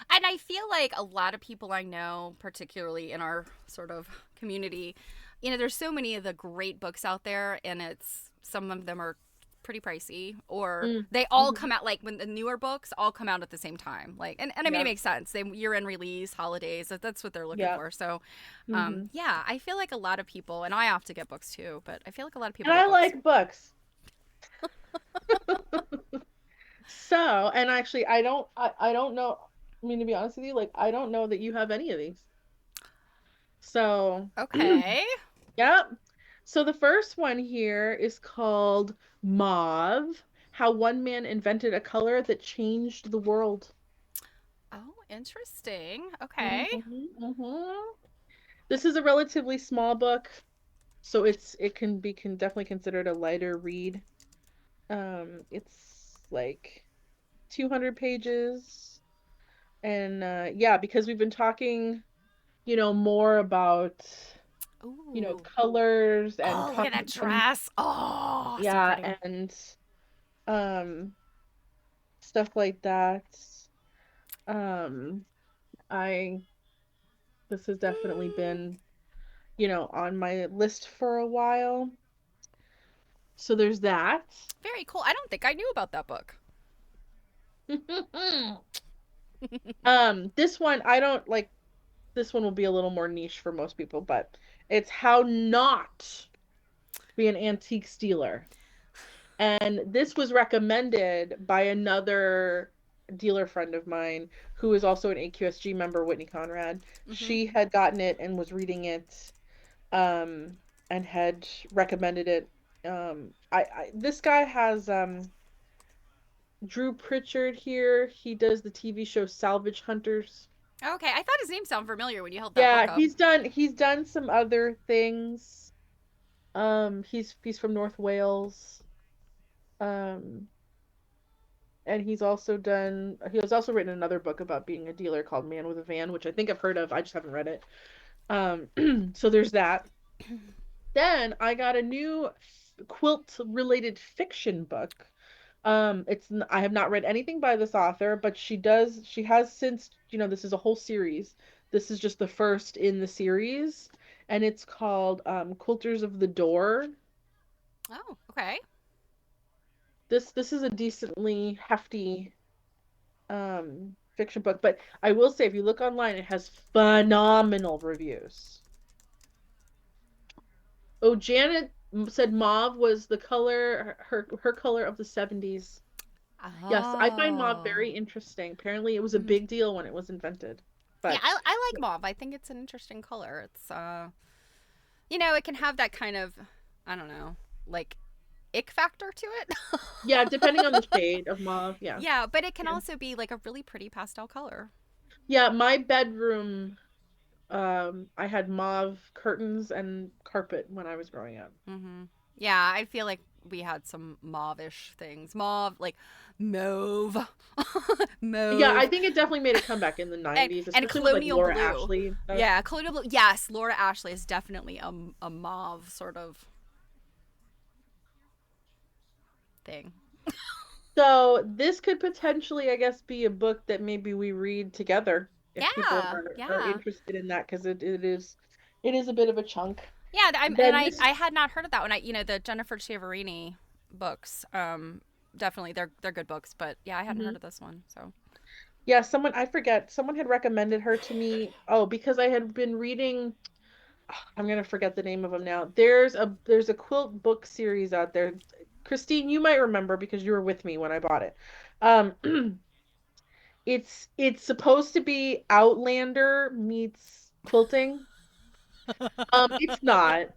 And I feel like a lot of people I know, particularly in our sort of community, there's so many of the great books out there, and it's some of them are pretty pricey, or Mm, they all hmm come out like when the newer books all come out at the same time. Like, and I mean, it Yeah. makes sense. They year end release, holidays, that's what they're looking Yeah. for. So, hmm yeah, I feel like a lot of people, and I have to get books too, but I feel like a lot of people And get I books. like books. So, and actually, I don't know. I mean, to be honest with you, like, I don't know that you have any of these. So, Okay. yep. So the first one here is called Mauve, How One Man Invented a Color That Changed the World. Oh, interesting. Okay. Hmm This is a relatively small book, so it can definitely considered a lighter read. It's like 200 pages. And yeah, because we've been talking, more about, Ooh. colors and Oh, look at that and dress. Oh, so yeah, pretty. and um stuff like that. Um I This has definitely Mm, been, on my list for a while. So there's that. very cool. I don't think I knew about that book. This one I don't like. This one will be a little more niche for most people, but it's How Not Be an Antique Stealer. And this was recommended by another dealer friend of mine who is also an AQSG member, Whitney Conrad. Mm-hmm. She had gotten it and was reading it, and had recommended it. This guy has Drew Pritchard here. He does the TV show Salvage Hunters. Okay, I thought his name sounded familiar when you held that book Yeah, up. he's done some other things. He's from North Wales. Um, and he has also written another book about being a dealer called Man with a Van, which I think I've heard of. I just haven't read it. So there's that. Then I got a new quilt related fiction book. I have not read anything by this author, but she has since, this is a whole series. This is just the first in the series, and it's called Quilters of the Door. Oh, okay. This is a decently hefty. fiction book, but I will say if you look online, it has phenomenal reviews. Oh, Janet said mauve was the color, her color of the 70s. Yes, I find mauve Oh. very interesting. Apparently, it was a Mhm. big deal when it was invented. Yeah, But I like mauve. I think it's an interesting color. It's you know, it can have that kind of, I don't know, like ick factor to it. yeah, depending on the shade of mauve, yeah. Yeah, but it can Yeah, also be like a really pretty pastel color. yeah, my bedroom, I had mauve curtains and carpet when I was growing up. Mm-hmm. Yeah, I feel like we had some mauve-ish things. Mauve, like mauve, Yeah, I mauve, think it definitely made a comeback in the and 90s, and especially with like colonial Laura blue. Ashley and stuff. Yeah, colonial blue. Yes, Laura Ashley is definitely a mauve sort of thing. So this could potentially, I guess, be a book that maybe we read together if people Yeah, are yeah, interested in that because it is a bit of a chunk. yeah. And Then this I had not heard of that one. I, you know, the Jennifer Chiaverini books. Definitely they're good books, but yeah, I hadn't heard mhm. of this one. So Yeah, someone I forget, someone had recommended her to me. Oh, because I had been reading I'm gonna forget the name of them now. There's a quilt book series out there. Christine, you might remember because you were with me when I bought it. Um, it's supposed to be Outlander meets quilting. It's not.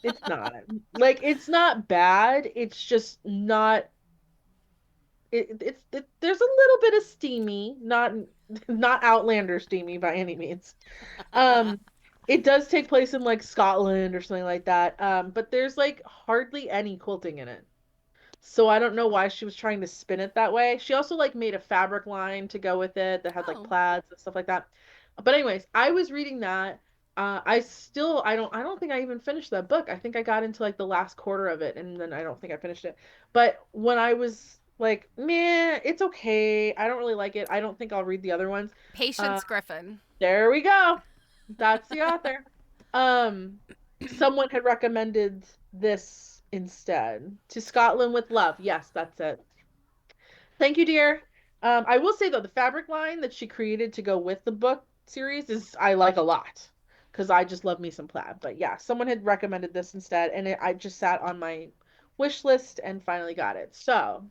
It's not. Like it's not bad. It's just not. There's a little bit of steamy, not Outlander steamy by any means. Um, it does take place in like Scotland or something like that. But there's like hardly any quilting in it. So I don't know why she was trying to spin it that way. She also like made a fabric line to go with it that had like oh, plaids and stuff like that. But anyways, I was reading that. I don't think I even finished that book. I think I got into like the last quarter of it and then I don't think I finished it. But when I was like, meh, it's okay. I don't really like it. I don't think I'll read the other ones. Uh, Patience Griffin. there we go. That's the author. Um, Someone had recommended this instead. To Scotland with Love. Yes, that's it. Thank you, dear. I will say though, the fabric line that she created to go with the book series is I like a lot because I just love me some plaid. But yeah, someone had recommended this instead, and I just sat on my wish list and finally got it. So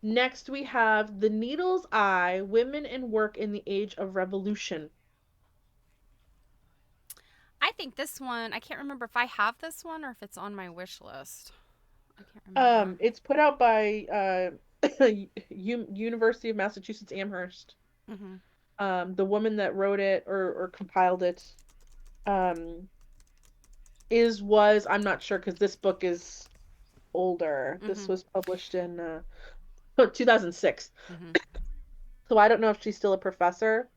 next we have The Needle's Eye: Women and Work in the Age of Revolution. I think this one. I can't remember if I have this one or if it's on my wish list. I can't remember. It's put out by University of Massachusetts Amherst. Mm-hmm. The woman that wrote it or compiled it um is was I'm not sure because this book is older. This Mm-hmm. was published in 2006. Mm-hmm. So I don't know if she's still a professor,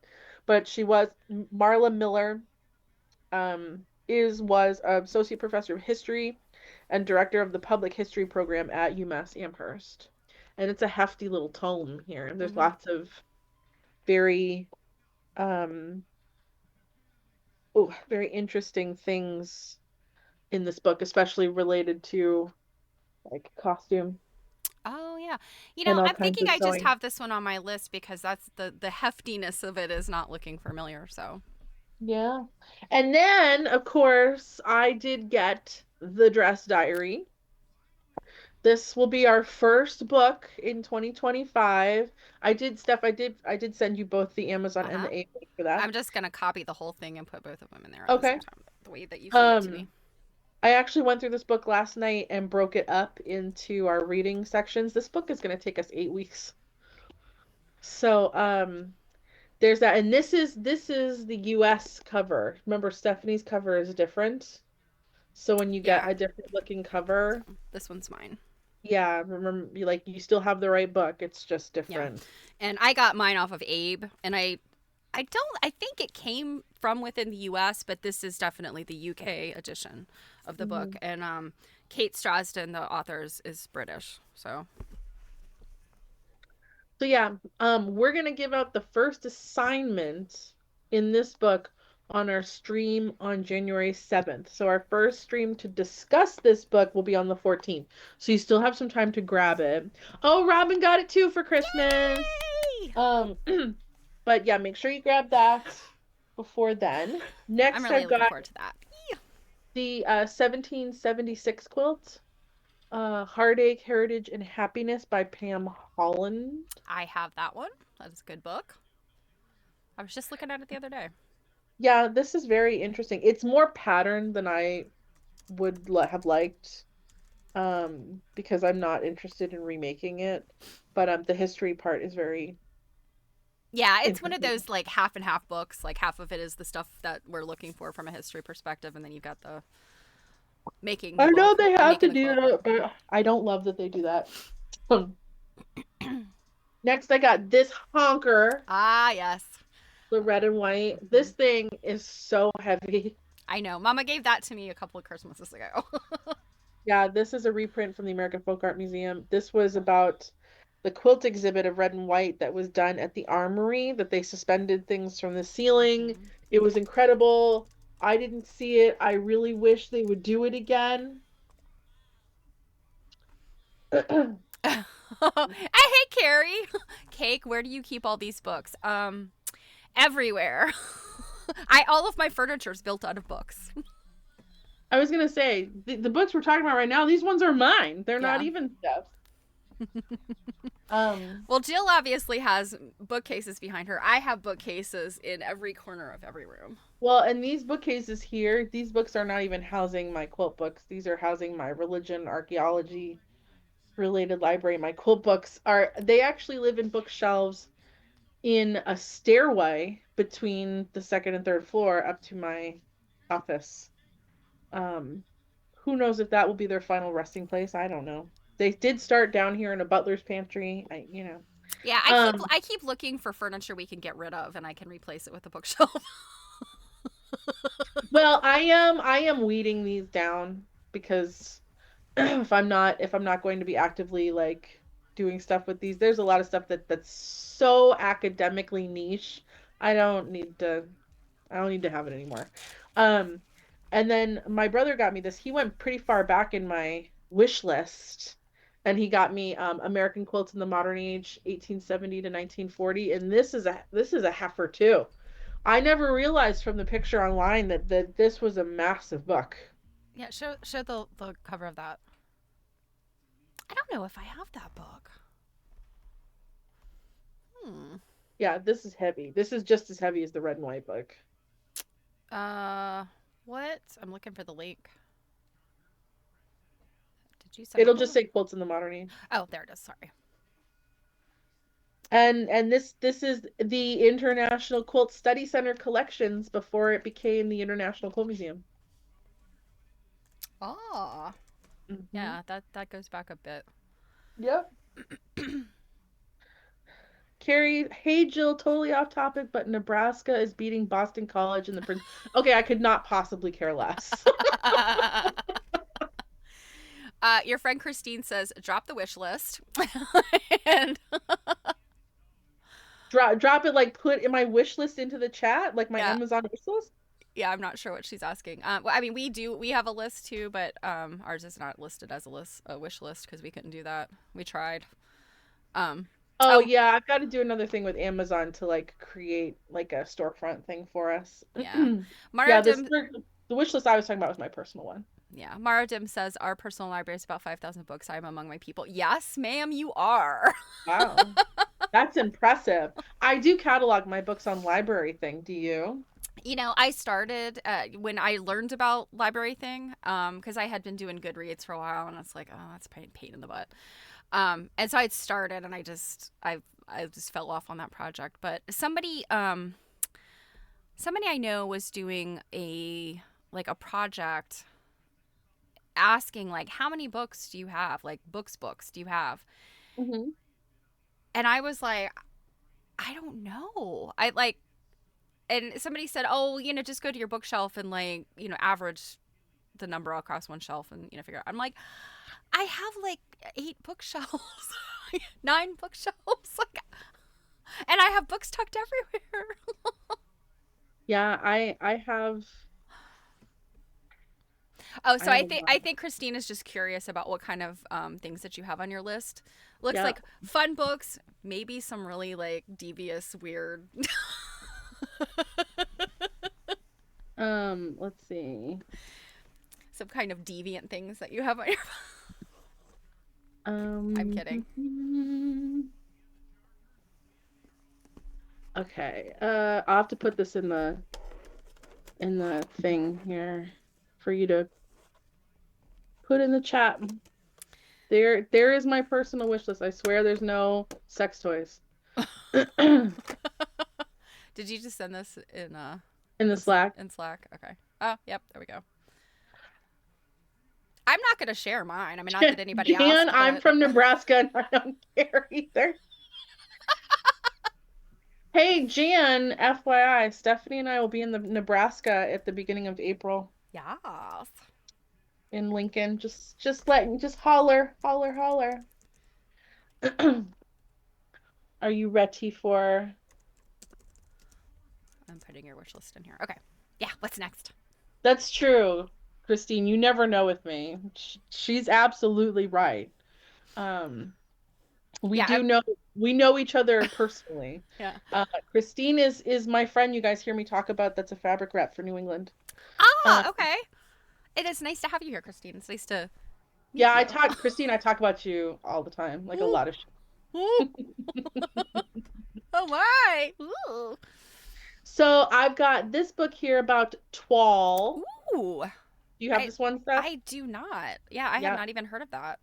but she was Marla Miller is was associate professor of history and director of the public history program at UMass Amherst. And it's a hefty little tome here. There's Mm-hmm. lots of very um oh, very interesting things in this book, especially related to like costume Oh yeah. You know, and all I'm kinds thinking of I just sewing. have this one on my list because that's the heftiness of it is not looking familiar. So Yeah. And then, of course, I did get The Dress Diary. This will be our first book in 2025. I did send you both the Amazon uh and huh. the A for that. I'm just gonna copy the whole thing and put both of them in there at the same Okay. time. The way that you sent it to me. Um, I actually went through this book last night and broke it up into our reading sections. This book is going to take us 8 weeks. So, there's that. And this is the US cover. Remember, Stephanie's cover is different. So when you get Yeah. a different looking So cover, this one's mine. yeah, remember you still have the right book. It's just Yeah. different. And I got mine off of Abe, and I don't. I think it came from within the U.S., but this is definitely the UK edition of the book. Mhm. And Kate Strasden, the author, is British. So So yeah, we're gonna give out the first assignment in this book on our stream on January 7th. So our first stream to discuss this book will be on the 14th. So you still have some time to grab it. Oh, Robin got it too for Christmas. yay! Um, But yeah, make sure you grab that before then. I'm Next, really I've looking got forward to that. the 1776 quilt, Heartache, Heritage, and Happiness by Pam Holland. I have that one. That is a good book. I was just looking at it the other day. Yeah, this is very interesting. It's more patterned than I would have liked, because I'm not interested in remaking it. But the history part is very Yeah, it's one of interesting. those like half and half books. Like half of it is the stuff that we're looking for from a history perspective, and then you've got the making the I know book they or have making to the do quilt. that, but I don't love that they do that. Next, I got this honker, Ah, yes. the red and white. Hmm. This thing is so heavy. I know. Mama gave that to me a couple of Christmases ago. Yeah, this is a reprint from the American Folk Art Museum. This was about the quilt exhibit of red and white that was done at the Armory, that they suspended things from the ceiling. Mhm. It was incredible. I didn't see it. I really wish they would do it again. I hate Carrie. Cake, where do you keep all these books? Everywhere. I all of my furniture is built out of books. I was gonna say the books we're talking about right now, these ones are mine. They're not Yeah. even stuff. Um, Well, Jill obviously has bookcases behind her. I have bookcases in every corner of every room. well, and these bookcases here, these books are not even housing my quilt books. These are housing my religion, archaeology related library. My quilt books are, they actually live in bookshelves in a stairway between the second and third floor up to my office. Um, who knows if that will be their final resting place? I don't know. They did start down here in a butler's pantry. Yeah, I keep Um, I keep looking for furniture we can get rid of and I can replace it with a bookshelf. well, I am weeding these down because if I'm not going to be actively like doing stuff with these, there's a lot of stuff that's so academically niche. I don't need to I don't need to have it anymore. Um, and then my brother got me this. He went pretty far back in my wish list, and he got me American Quilts in the Modern Age, 1870 to 1940. And this is a heifer too. I never realized from the picture online that this was a massive book. Yeah, show the cover of that. I don't know if I have that book. Hmm. Yeah, this is heavy. This is just as heavy as the red and white book. Uh, what? I'm looking for the link. Did you send It'll it to just me? say Quilts in the Modern Age. Oh, there it is. Sorry. And this is the International Quilt Study Center collections before it became the International Quilt Museum. Oh, Hmm. yeah. That goes back a bit. Yep. Carrie, hey Jill, totally off topic, but Nebraska is beating Boston College in the Prince. Okay, I could not possibly care less. Your friend Christine says, drop the wish list. And Drop it, like put in my wish list into the chat, like my yeah, Amazon wish list. yeah, I'm not sure what she's asking. Well, I mean, we have a list too, but ours is not listed as a wish list because we couldn't do that. We tried. Um, Oh oh yeah, I've got to do another thing with Amazon to like create like a storefront thing for us. yeah, Yeah, Mara this Dim. the wish list I was talking about was my personal one. Yeah, Mara Dim says our personal library is about 5,000 books. I am among my people. Yes, ma'am, you are. Wow. That's impressive. I do catalog my books on library thing. Do you? You know, I started when I learned about library thing because I had been doing Goodreads for a while, and it's like, oh, that's pain in the butt. And so I started, and I just fell off on that project. But somebody I know was doing a project asking like how many books do you have, like books do you have, Hmm. and I was like, I don't know. I like, and somebody said, oh, just go to your bookshelf and like average the number across one shelf and figure out. I'm like, I have like 8 bookshelves, 9 bookshelves, like, and I have books tucked everywhere. Yeah, I have. Oh, I so have I a think lot. I think Christine is just curious about what kind of things that you have on your list. Looks Yeah. like fun books, maybe some really like devious, weird, Let's see. some kind of deviant things that you have on your. I'm Um, kidding. okay. I'll have to put this in the thing here for you to put in the chat. There is my personal wish list. I swear there's no sex toys. In Did you just send this in the this Slack. in Slack? Okay. Oh, yep. There we go. I'm not gonna share mine. I mean, not that anybody Jan, asked, I'm but from Nebraska and I don't care either. Hey, Jan, FYI, Stephanie and I will be in the Nebraska at the beginning of April yes. in Lincoln. Just holler, holler, holler. Are you ready for? I'm putting your wish list in here. Okay. Yeah. What's next? That's true, Christine. You never know with me. She's absolutely right. Um, we Yeah. do know we know each other personally. Yeah. Christine is my friend you guys hear me talk about that's a fabric rep for New England. Uh, Ah. Okay. It is nice to have you here, Christine. It's nice to meet yeah, you. Christine, I talk about you all the time, like a Ooh. lot of Ooh. shit. Oh my. Ooh. So I've got this book here about Twall. Ooh. Do you have I this one, Steph? I do not. Yeah, I had Yeah. not even heard of that.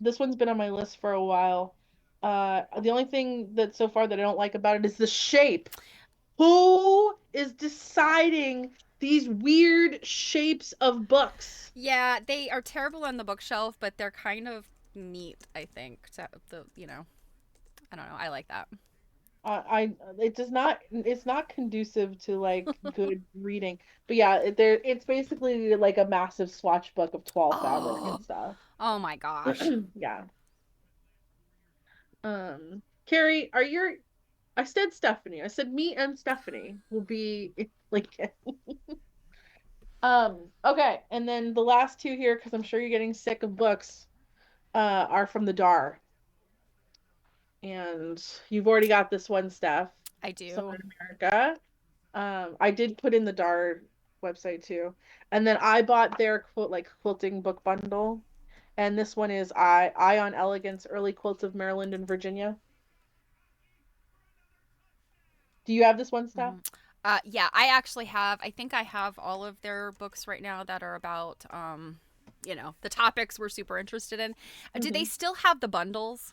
This one's been on my list for a while. The only thing that so far that I don't like about it is the shape. Who is deciding these weird shapes of books? Yeah, they are terrible on the bookshelf, but they're kind of neat, I think. So I don't know. I like that. It does not, it's not conducive to like good reading. But yeah, it's basically like a massive swatch book of twill fabric Oh. and stuff. Oh my gosh. Yeah. Carrie, I said Stephanie. I said me and Stephanie will be like okay, and then the last two here, because I'm sure you're getting sick of books, are from the DAR. And you've already got this one, Steph. I Summer do. in America. I did put in the DAR website too. And then I bought their quilting book bundle. And this one is Ion Elegance Early Quilts of Maryland and Virginia. Do you have this one, Steph? Mhm. Yeah, I actually have. I think I have all of their books right now that are about, the topics we're super interested in. Do they Hmm. still have the bundles?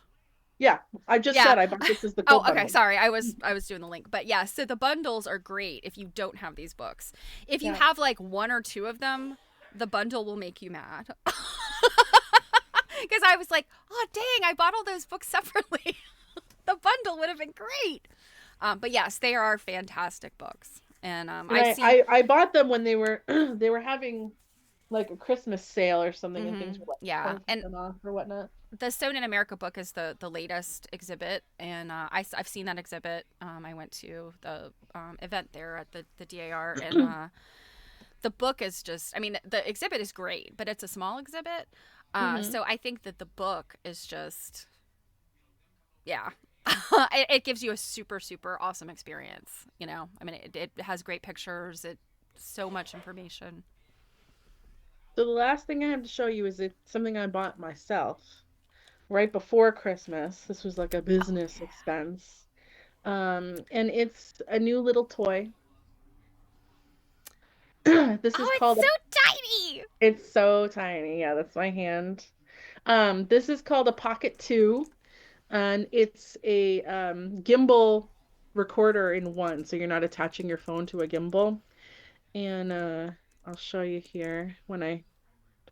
Yeah, I just Yeah. said I bought this as the Oh, quilt okay. bundle. Sorry, I was doing the link, but yeah. So the bundles are great if you don't have these books. If you Yeah. have like one or two of them, the bundle will make you mad. Because I was like, oh dang, I bought all those books separately. The bundle would have been great. But yes, they are fantastic books, and And I've seen. I bought them when they were they were having like a Christmas sale or something and things were like Yeah, and 20% off or whatnot. the Sewn in America book is the latest exhibit, and I've seen that exhibit. I went to the event there at the DAR, and the book is just. I mean, the exhibit is great, but it's a small exhibit. Hmm. So I think that the book is just, yeah. It gives you a super super awesome experience. I mean, it has great pictures. It so much information. So the last thing I have to show you is something I bought myself right before Christmas. This was like a Oh business yeah. expense. And it's a new little toy. This is Oh, it's called so tiny. it's so tiny. Yeah, that's my hand. This is called a Pocket 2, and it's a gimbal recorder in one, so you're not attaching your phone to a gimbal. And I'll show you here when I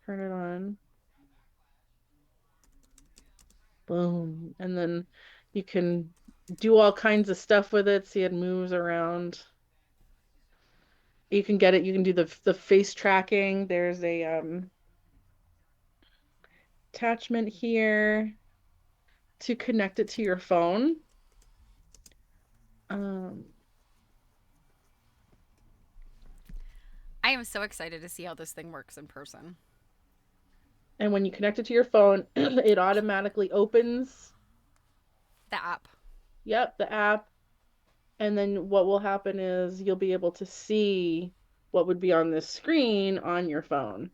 turn it on. Boom. And then you can do all kinds of stuff with it. See, it moves around. You can do the face tracking. There's a attachment here to connect it to your phone. Um, I am so excited to see how this thing works in person. And when you connect it to your phone, it automatically opens, The app. yep, the app. And then what will happen is you'll be able to see what would be on this screen on your phone.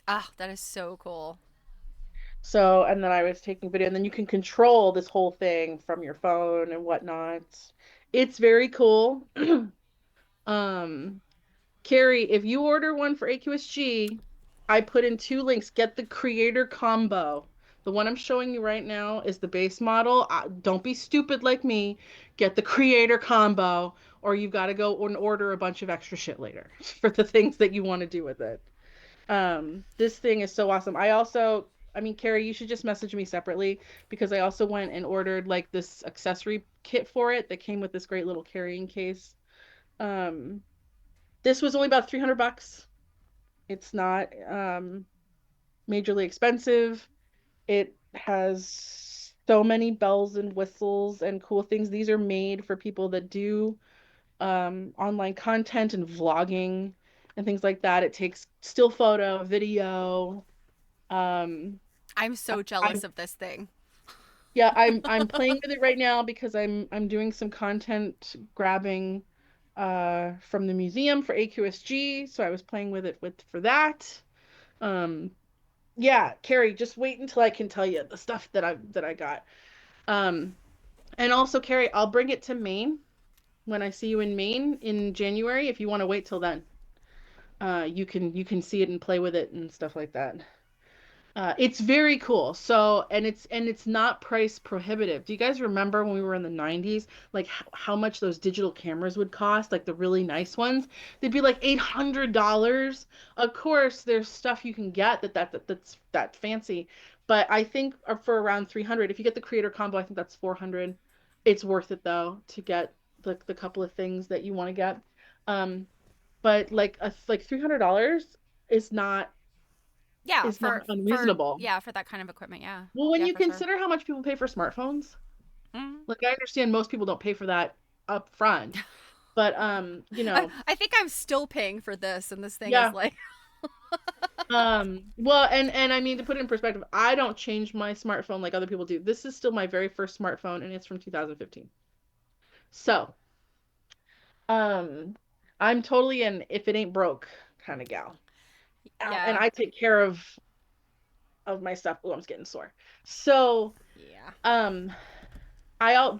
Ah, that is so cool. So, and then I was taking video, and then you can control this whole thing from your phone and whatnot. It's very cool. Um, Carrie, if you order one for AQSG, I put in two links. Get the creator combo. The one I'm showing you right now is the base model. Don't be stupid like me. Get the creator combo, or you've got to go and order a bunch of extra shit later for the things that you want to do with it. This thing is so awesome. I mean, Carrie, you should just message me separately because I also went and ordered like this accessory kit for it that came with this great little carrying case. Um, this was only about 300 bucks. It's not majorly expensive. It has so many bells and whistles and cool things. These are made for people that do online content and vlogging and things like that. It takes still photo, video. Um, I'm so I, jealous of this thing. yeah, I'm playing with it right now because I'm doing some content grabbing from the museum for AQSG, so I was playing with it for that. Um, yeah, Carrie, just wait until I can tell you the stuff that I got. Um, and also, Carrie, I'll bring it to Maine when I see you in Maine in January if you want to wait till then. You can see it and play with it and stuff like that. It's very cool. So, and it's not price prohibitive. Do you guys remember when we were in the 90s, like how much those digital cameras would cost, like the really nice ones? They'd be like $800. Of course, there's stuff you can get that's that fancy, but I think for around 300, if you get the creator combo, I think that's 400. It's worth it though to get the couple of things that you want to get. Um, but like $300 is not Yeah, is not for unreasonable. yeah, for that kind of equipment. Yeah. Well, when Yeah, you for sure. consider how much people pay for smartphones, Mm. like I understand most people don't pay for that up front, but I think I'm still paying for this, and this thing is yeah. like, Well, and I mean to put it in perspective, I don't change my smartphone like other people do. This is still my very first smartphone and it's from 2015. So, um, I'm totally an if it ain't broke kind of gal. And yeah, I take care of my stuff. Oh, I'm getting sore. So, yeah. um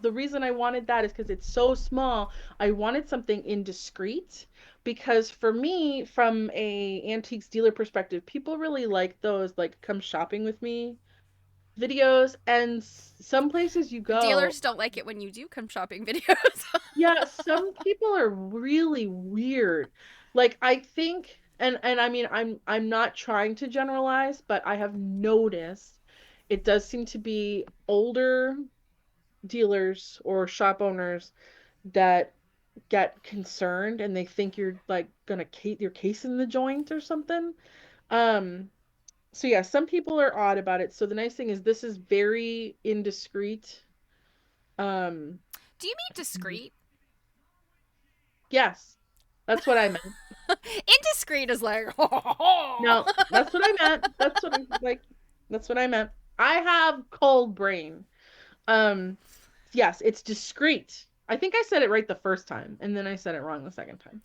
the reason I wanted that is because it's so small. I wanted something indiscreet because for me, from a antiques dealer perspective, people really like those like come shopping with me videos. And some places you go, Dealers don't like it when you do come shopping videos. yeah, some people are really weird. Like I think, and I mean, I'm not trying to generalize, but I have noticed it does seem to be older dealers or shop owners that get concerned and they think you're like gonna case your case in the joint or something. Um, so yeah, some people are odd about it. So the nice thing is this is very indiscreet. Um, Do you mean discreet? yes, that's what I meant. Indiscreet is like, No, that's what I meant. That's what I meant. I have cold brain. Um, yes, it's discreet. I think I said it right the first time, and then I said it wrong the second time.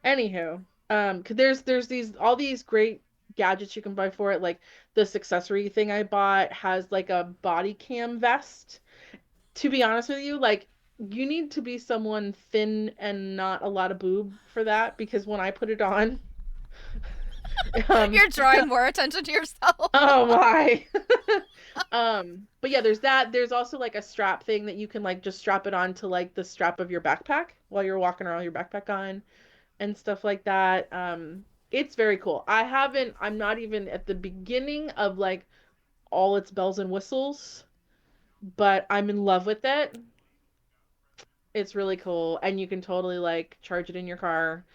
Anywho, 'cause there's these all these great gadgets you can buy for it. Like this accessory thing I bought has like a body cam vest. To be honest with you, like you need to be someone thin and not a lot of boob for that because when I put it on, you're it's drawing more attention to yourself. oh my. But yeah, there's that. There's also like a strap thing that you can like just strap it on to like the strap of your backpack while you're walking around with your backpack on and stuff like that. It's very cool. I'm not even at the beginning of like all its bells and whistles, but I'm in love with it. It's really cool. And you can totally like charge it in your car.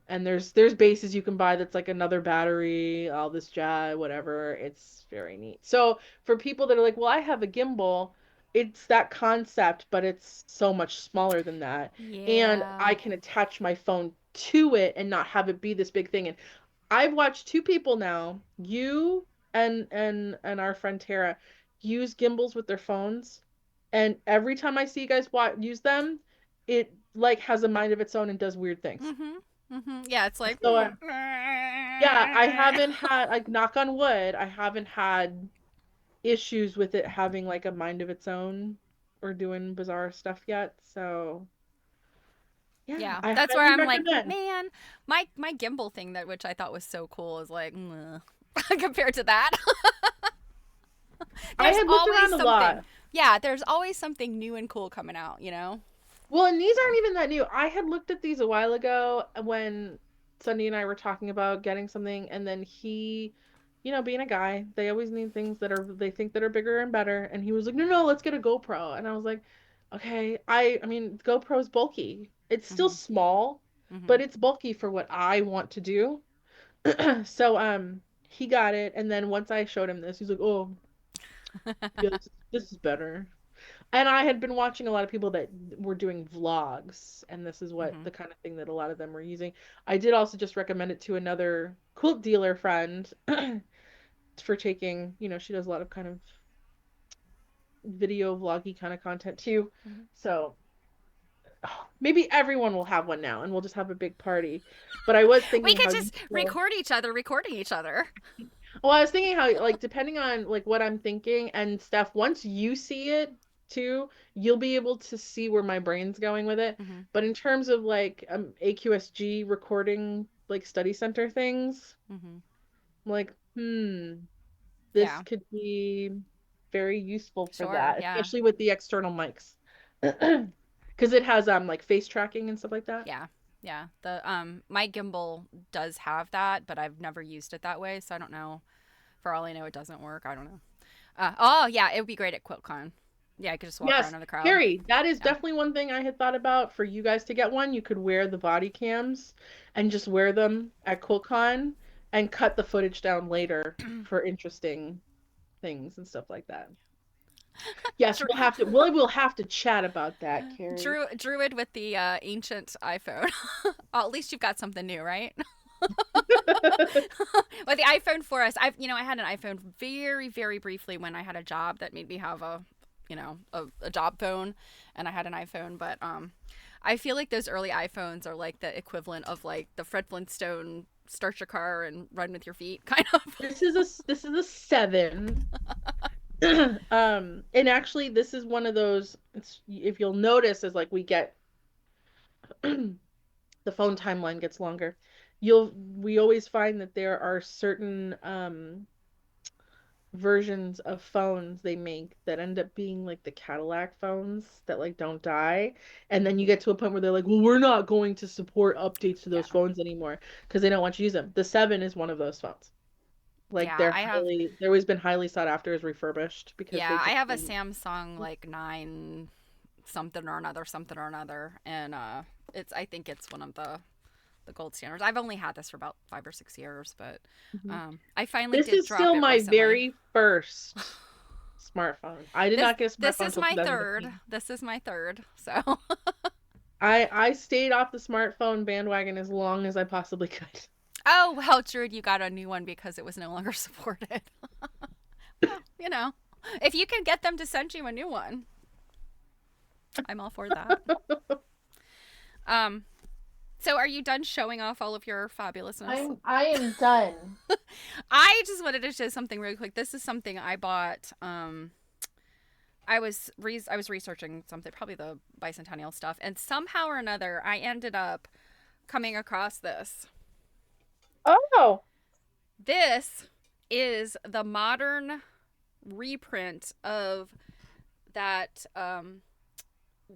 And there's bases you can buy that's like another battery, all this jazz, whatever. It's very neat. So for people that are like, well, I have a gimbal, it's that concept, but it's so much smaller than that. And Yeah. I can attach my phone to it and not have it be this big thing. And I've watched two people now, you and our friend Tara, use gimbals with their phones, and every time I see you guys use them, it like has a mind of its own and does weird things. Mhm. Mhm. Yeah, it's like So yeah, I haven't had, like, knock on wood, I haven't had issues with it having like a mind of its own or doing bizarre stuff yet. So yeah, Yeah, I that's where highly I'm like, recommend. man, my gimbal thing that which I thought was so cool is like compared to that. I There's had looked always around a something. lot. Yeah, there's always something new and cool coming out, you know? Well, and these So, aren't even that new. I had looked at these a while ago when Sunday and I were talking about getting something, and then he, being a guy, they always need things that are they think that are bigger and better, and he was like, "No, no, let's get a GoPro." And I was like, "Okay, I mean, GoPro's bulky. It's still mhm. small, but Mhm. it's bulky for what I want to do." So he got it, and then once I showed him this, he's like, "Oh, yeah, this is better." And I had been watching a lot of people that were doing vlogs, and this is what Mhm. the kind of thing that a lot of them were using. I did also just recommend it to another quilt dealer friend for taking, she does a lot of kind of video vloggy kind of content too. Mhm. So maybe everyone will have one now and we'll just have a big party. But I was We thinking could how just useful. record each other recording each other. Well, I was thinking how, like, depending on like what I'm thinking and stuff, once you see it too, you'll be able to see where my brain's going with it. Mhm. But in terms of like AQSG recording, like study center things, Mhm. I'm like, this Yeah. could be very useful for Sure. that, Yeah. especially with the external mics. Because it has like face tracking and stuff like that. Yeah. Yeah. The my gimbal does have that, but I've never used it that way, so I don't know. For all I know, it doesn't work. I don't know. Oh yeah, it would be great at QuiltCon. Yeah, I could just walk around Yes, in the crowd. Carrie, that is Yeah. definitely one thing I had thought about for you guys to get one. You could wear the body cams and just wear them at QuiltCon and cut the footage down later for interesting things and stuff like that. Yes, Dru- we'll have to chat about that, Carrie. Druid with the ancient iPhone. Oh, at least you've got something new, right? With the iPhone 4S, I had an iPhone very, very briefly when I had a job that made me have a job phone, and I had an iPhone. But I feel like those early iPhones are like the equivalent of like the Fred Flintstone start your car and run with your feet kind of. This is a 7. And actually this is one of those, if you'll notice, as like the phone timeline gets longer. We always find that there are certain versions of phones they make that end up being like the Cadillac phones that like don't die. And then you get to a point where they're like, well, we're not going to support updates to those Yeah, phones anymore because they don't want you to use them. The 7 is one of those phones. Like yeah. I have they're always been highly sought after as refurbished because they yeah I just have a Samsung like 9 something or another, and I think it's one of the gold standards. I've only had this for about 5 or 6 years, but Mhm. I finally This did is drop still it my recently. very first smartphone. I did This not get a this smartphone is until my third. 2015. This is my third. So I stayed off the smartphone bandwagon as long as I possibly could. oh well, Druid, you got a new one because it was no longer supported. Well, if you can get them to send you a new one, I'm all for that. Um, so are you done showing off all of your fabulousness? I am done. I just wanted to show something really quick. This is something I bought. I was researching something, probably the bicentennial stuff, and somehow or another, I ended up coming across this. Oh, This is the modern reprint of that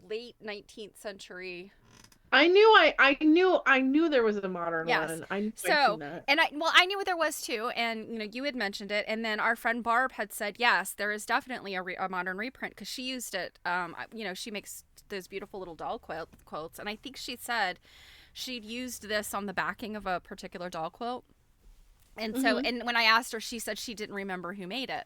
late 19th century. I knew there was a modern Yes. one. I knew I'd seen So, that. and I knew there was too, and you had mentioned it, and then our friend Barb had said, yes, there is definitely a modern reprint because she used it. She makes those beautiful little doll quilts, and I think she said she'd used this on the backing of a particular doll quilt. And so, Hmm. and when I asked her, she said she didn't remember who made it.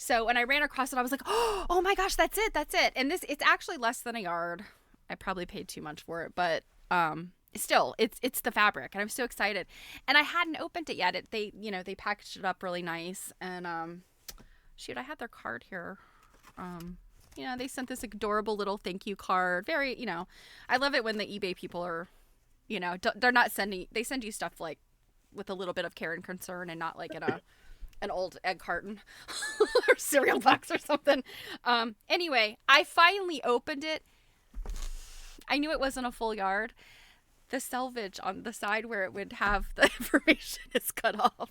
So when I ran across it, I was like, oh my gosh, that's it, that's it. And it's actually less than a yard. I probably paid too much for it, but still, it's the fabric, and I'm so excited. And I hadn't opened it yet. They packaged it up really nice, and shoot, I had their card here. Um, they sent this adorable little thank you card. Very, I love it when the eBay people are, they're not sending. They send you stuff like with a little bit of care and concern, and not like in an old egg carton or cereal box or something. Anyway, I finally opened it. I knew it wasn't a full yard. The selvage on the side where it would have the information is cut off.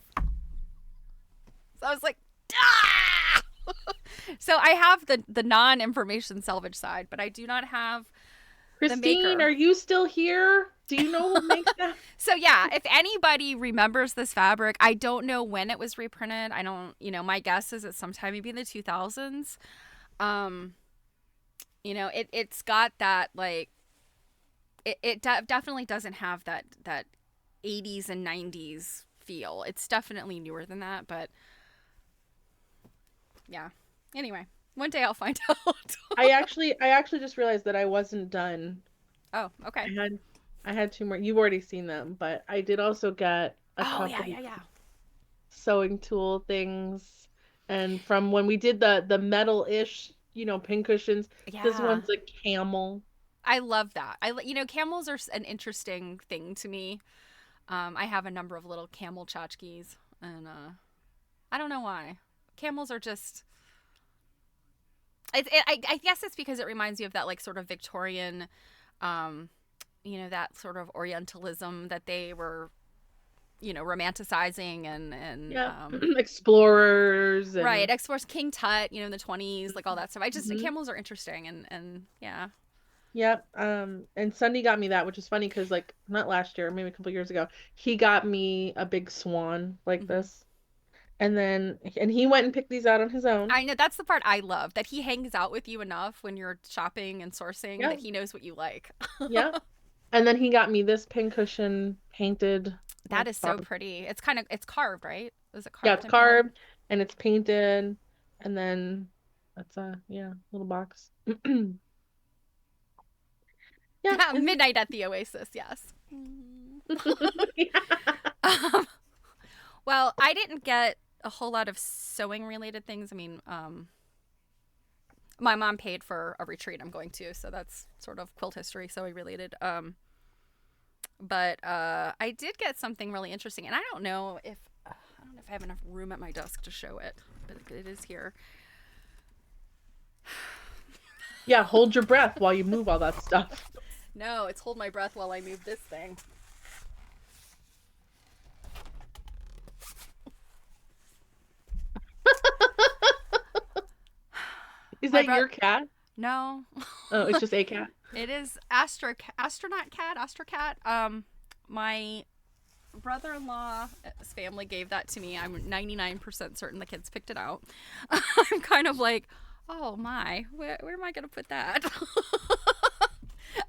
So I was like, ah! So I have the non-information salvage side, but I do not have the Christine, maker. are you still here? Do you know who makes that? So yeah, if anybody remembers this fabric, I don't know when it was reprinted. I don't, my guess is it's sometime maybe in the 2000s. Um, it's got that like definitely doesn't have that 80s and 90s feel. It's definitely newer than that, but yeah. Anyway, one day I'll find out. I actually just realized that I wasn't done. Oh, okay. I had two more. You've already seen them, but I did also get a Oh, yeah, couple yeah, yeah. sewing tool things. And from when we did the metal-ish, pin cushions, this Yeah. one's a camel. I love that. Camels are an interesting thing to me. I have a number of little camel tchotchkes, and I don't know why. Camels are just. I guess it's because it reminds you of that like sort of Victorian, um, that sort of Orientalism that they were, romanticizing and Yeah. Explorers right, and explores King Tut, in the 20s, like all that stuff. Mhm. Camels are interesting and yeah. Yep. And Sunday got me that, which is funny because like not last year, maybe a couple years ago, he got me a big swan like Hmm. this. And he went and picked these out on his own. I know that's the part I love, that he hangs out with you enough when you're shopping and sourcing Yeah. that he knows what you like. Yeah. And then he got me this pincushion painted That like is so pretty. It's carved, right? Is it yeah, carved it's and painted? carved and it's painted and then that's a yeah, little box. Yeah, Midnight at the Oasis, yes. yeah. Um, well, I didn't get a whole lot of sewing related things. I mean, my mom paid for a retreat I'm going to, so that's sort of quilt history sewing related. But I did get something really interesting, and I don't know if I have enough room at my desk to show it, but it is here. Yeah, hold your breath while you move all that stuff. No, it's hold my breath while I move this thing. Is My that breath. your cat? No, Oh, it's just a cat. it is astronaut cat, astrocat. My brother-in-law's family gave that to me. I'm 99% certain the kids picked it out. I'm kind of like, oh my, where am I gonna put that?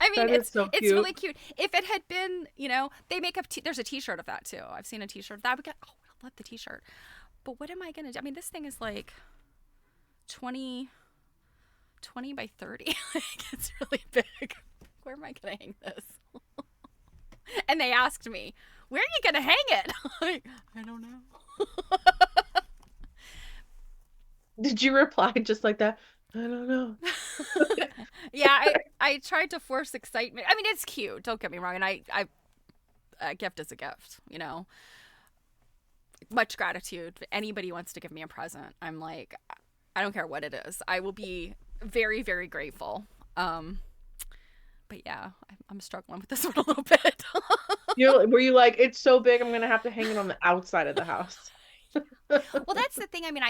I mean, That is so it's cute. really cute. If it had been, they make up. There's a T-shirt of that too. I've seen a T-shirt of that. Oh, I love the T-shirt. But what am I gonna do? I mean, this thing is like 20 by 30. Like, it's really big. Where am I gonna hang this? And they asked me, "Where are you gonna hang it?" Like, I don't know. Did you reply just like that? I don't know. Yeah, I tried to force excitement. I mean, it's cute. Don't get me wrong, and I a gift is a gift. Much gratitude. If anybody wants to give me a present, I'm like, I don't care what it is. I will be very very grateful. But yeah, I'm struggling with this one a little bit. Were you like, it's so big, I'm gonna have to hang it on the outside of the house? Well, that's the thing. I mean,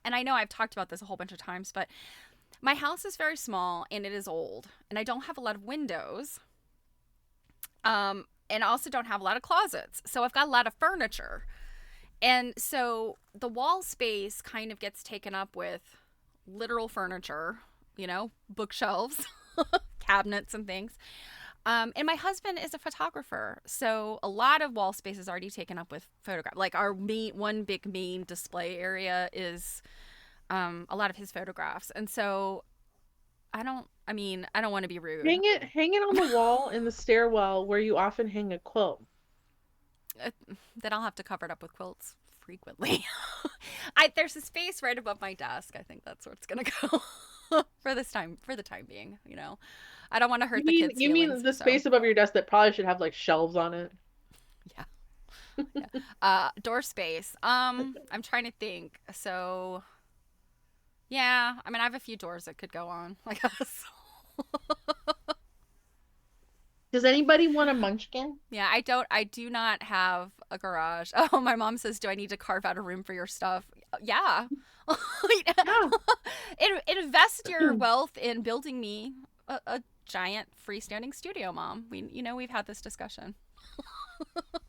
and I know I've talked about this a whole bunch of times, but my house is very small and it is old, and I don't have a lot of windows. And I also don't have a lot of closets, so I've got a lot of furniture, and so the wall space kind of gets taken up with literal furniture, bookshelves, cabinets, and things. And my husband is a photographer, so a lot of wall space is already taken up with photograph. Like our one big main display area is a lot of his photographs, and so I don't. I mean, I don't want to be rude. Hang it on the wall in the stairwell where you often hang a quilt. uh, then I'll have to cover it up with quilts frequently. I there's a space right above my desk. I think that's where it's gonna go for this time, for the time being. You know, I don't want to hurt the kids' You mean feelings. the So space above your desk that probably should have like shelves on it? yeah, yeah. Door space. I'm trying to think. So yeah, I mean, I have a few doors that could go on, I guess. Does anybody want a munchkin? Yeah, I do not have a garage. Oh, my mom says, "Do I need to carve out a room for your stuff?" Yeah. Yeah. Invest your wealth in building me a giant freestanding studio, Mom. We've had this discussion.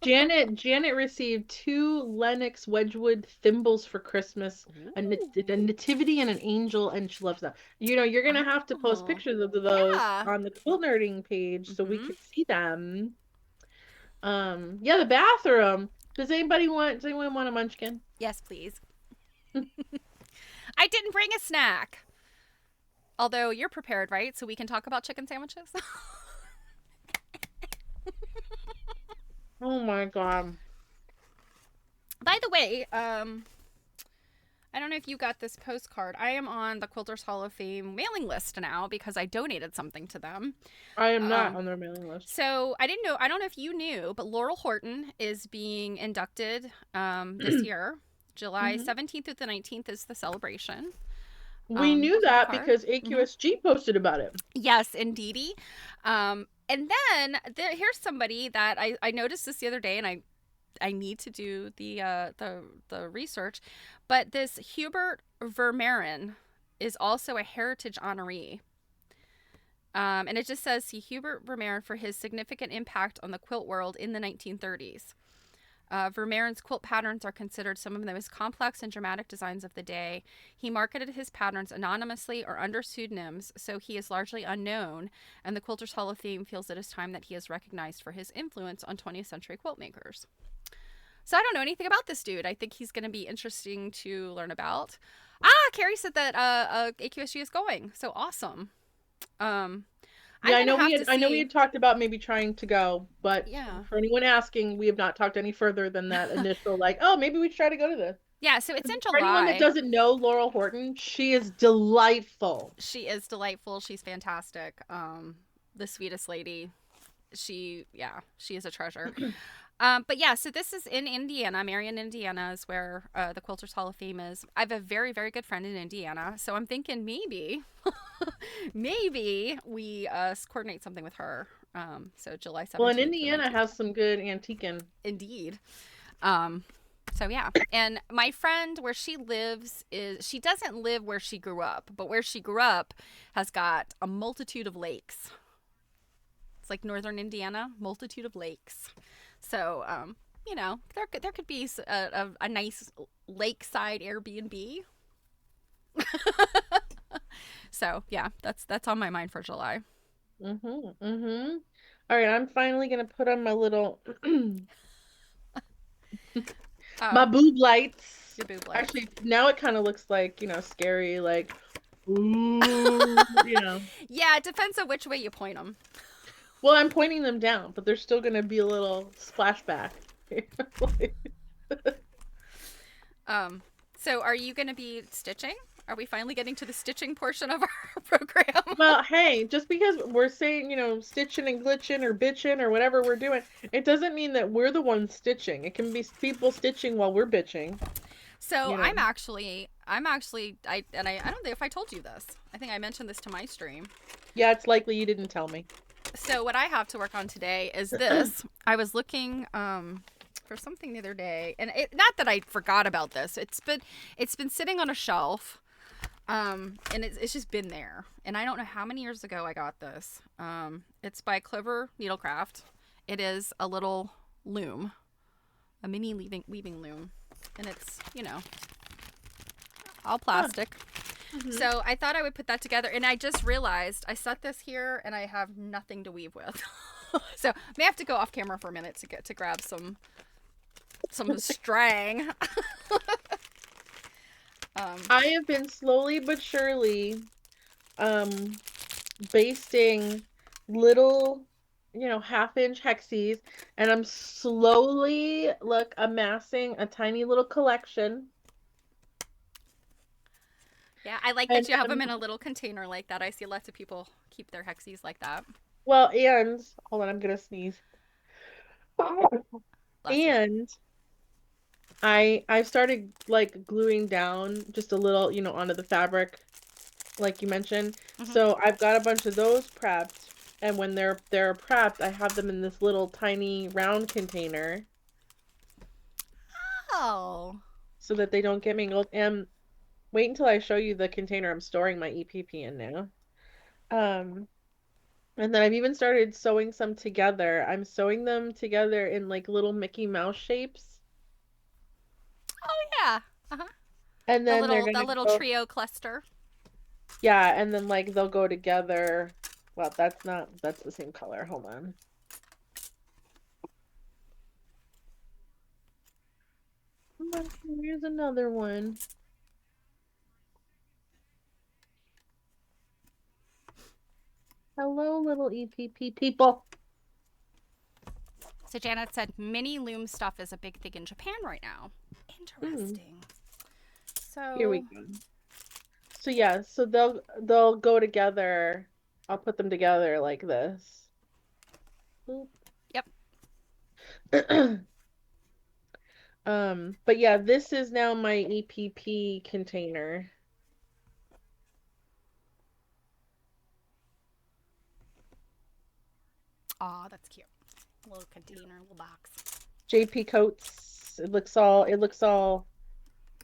Janet received two Lennox Wedgwood thimbles for Christmas, a Ooh. nativity and an angel, and she loves them. You're gonna have to post Oh, pictures of those yeah. on the Quilt Nerding page so we Mm-hmm. can see them. Yeah, the bathroom. Does anyone want a munchkin? Yes, please. I didn't bring a snack. Although you're prepared, right? So we can talk about chicken sandwiches. Oh my God. By the way, I don't know if you got this postcard. I am on the Quilters Hall of Fame mailing list now because I donated something to them. I am not Um, on their mailing list. so I didn't know. I don't know if you knew, but Laurel Horton is being inducted this year. July Hmm. 17th through the 19th is the celebration. We knew On the that card. because Hmm. AQSG posted about it. Yes, indeedy. And then here's somebody that I noticed this the other day, and I need to do the research, but this Hubert Vermeeren is also a heritage honoree. And it just says see Hubert Vermeeren for his significant impact on the quilt world in the 1930s. Vermeeren's quilt patterns are considered some of the most complex and dramatic designs of the day. He marketed his patterns anonymously or under pseudonyms, so he is largely unknown, and the Quilters Hall of Fame feels it is time that he is recognized for his influence on 20th century quilt makers. So I don't know anything about this dude. I think he's going to be interesting to learn about. Carrie said that AQSG is going. So awesome. Um, Yeah, I'm going to have to I know we see. had talked about maybe trying to go, but Yeah. for anyone asking, we have not talked any further than that initial like, oh, maybe we should try to go to this. Yeah, so it's in For anyone that July. doesn't know Laurel Horton, she is delightful. She is delightful. She's fantastic. The sweetest lady. She is a treasure. But yeah, so this is in Indiana. Marion, Indiana is where the Quilters Hall of Fame is. I have a very, very good friend in Indiana, so I'm thinking maybe we coordinate something with her. So July Well, and 17th to Indiana 19th. has some good antiquing. Indeed. Um, so yeah, and my friend where she lives is she doesn't live where she grew up, but where she grew up has got a multitude of lakes. It's like northern Indiana, multitude of lakes. So there could be a nice lakeside Airbnb. So yeah, that's on my mind for July. Mm-hmm. Mm-hmm. All right, I'm finally gonna put on my little my Oh, boob lights. your boob lights. Actually, now it kind of looks like, scary, like, ooh, Yeah, it depends on which way you point them. Well, I'm pointing them down, but there's still gonna be a little splashback. Um, so are you going to be stitching? Are we finally getting to the stitching portion of our program? Well, hey, just because we're saying, stitching and glitching or bitching or whatever we're doing, it doesn't mean that we're the ones stitching. It can be people stitching while we're bitching, So you know. I don't know if I told you this. I think I mentioned this to my stream. Yeah, it's likely you didn't tell me. So what I have to work on today is this. I was looking for something the other day, and not that I forgot about this. It's been sitting on a shelf, and it's just been there. And I don't know how many years ago I got this. It's by Clover Needlecraft. It is a little loom, a mini weaving loom, and it's all plastic. Mm-hmm. So I thought I would put that together, and I just realized I set this here, and I have nothing to weave with. So may have to go off camera for a minute to grab some string. I have been slowly but surely um basting little, half-inch hexies, and I'm slowly look amassing a tiny little collection. Yeah, I like And that you have them in a little container like that. I see lots of people keep their hexies like that. well, and hold on, I'm gonna sneeze. Bless you. And I've started like gluing down just a little, onto the fabric, like you mentioned. Hmm. So I've got a bunch of those prepped, and when they're prepped, I have them in this little tiny round container Oh. so that they don't get mangled. And wait until I show you the container I'm storing my EPP in now. Um, and then I've even started sewing some together. I'm sewing them together in like little Mickey Mouse shapes. Oh yeah. Uh-huh. And The then they're little gonna the little go, trio cluster. yeah, and then like they'll go together. Well, that's the same color. Hold on. Here's another one. Hello, little EPP people. So Janet said mini loom stuff is a big thing in Japan right now. Mm, Interesting. here we So go. So yeah, so they'll go together. I'll put them together like this. Boop. yep. But yeah, this is now my EPP container. Aw, that's cute. A little container, a little box. JP Coats. It looks all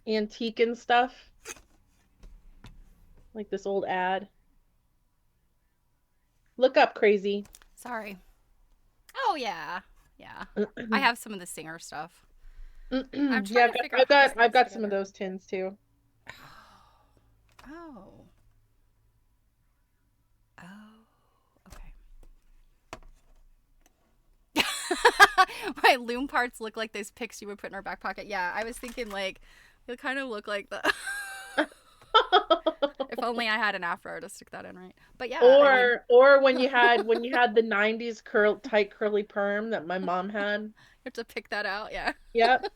antique and stuff, like this old ad. Look up crazy. Sorry. Oh yeah. Yeah. I have some of the singer stuff. I'm Yeah, trying to figure out how this I've goes got some of together. those tins too. Oh. Oh. Okay. My loom parts look like those pics you would put in our back pocket. Yeah, I was thinking like they kind of look like the. If only I had an afro to stick that in right. But yeah, I mean, Or when you you had the 90s tight curly perm that my mom had. have to pick that out. Yeah. Yep.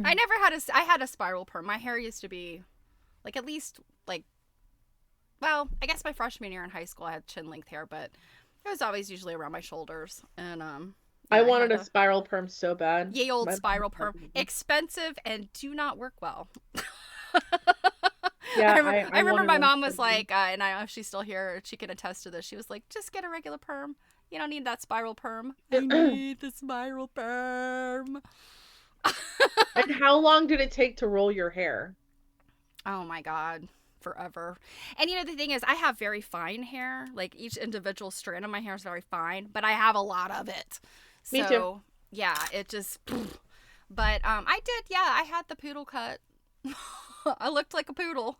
I never had a. I had a spiral perm. My hair used to be like at least like. Well, I guess my freshman year in high school I had chin length hair, but it was always usually around my shoulders. And I yeah, I wanted had a the spiral perm so bad. yay old My spiral perm, expensive and do not work well. Yeah, I I remember wanted my one mom so was bad. like, and I don't know if she's still here, she can attest to this. She was like, just get a regular perm. You don't need that spiral perm. I need the spiral perm. And how long did it take to roll your hair? Oh my God. Forever. And the thing is, I have very fine hair. Like each individual strand of my hair is very fine, but I have a lot of it. Me too. So yeah, it just. But I did. Yeah, I had the poodle cut. I looked like a poodle.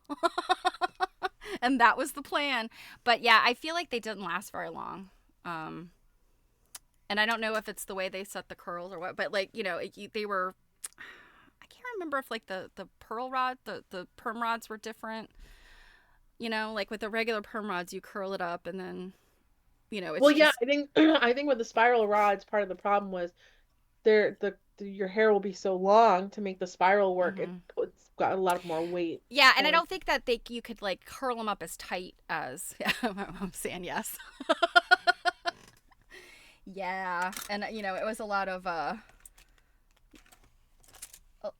And that was the plan. But yeah, I feel like they didn't last very long. Um, and I don't know if it's the way they set the curls or what, but like they were. I can't remember if like the pearl rod, the perm rods were different. Like with the regular perm rods, you curl it up and then Well, it's yeah, just. I think I think with the spiral rods, part of the problem was your hair will be so long to make the spiral work. Mm-hmm. It's got a lot more weight Yeah, and I pulling. don't think that you could like curl them up as tight as. Yeah, I'm saying yes. Yeah, and it was a lot of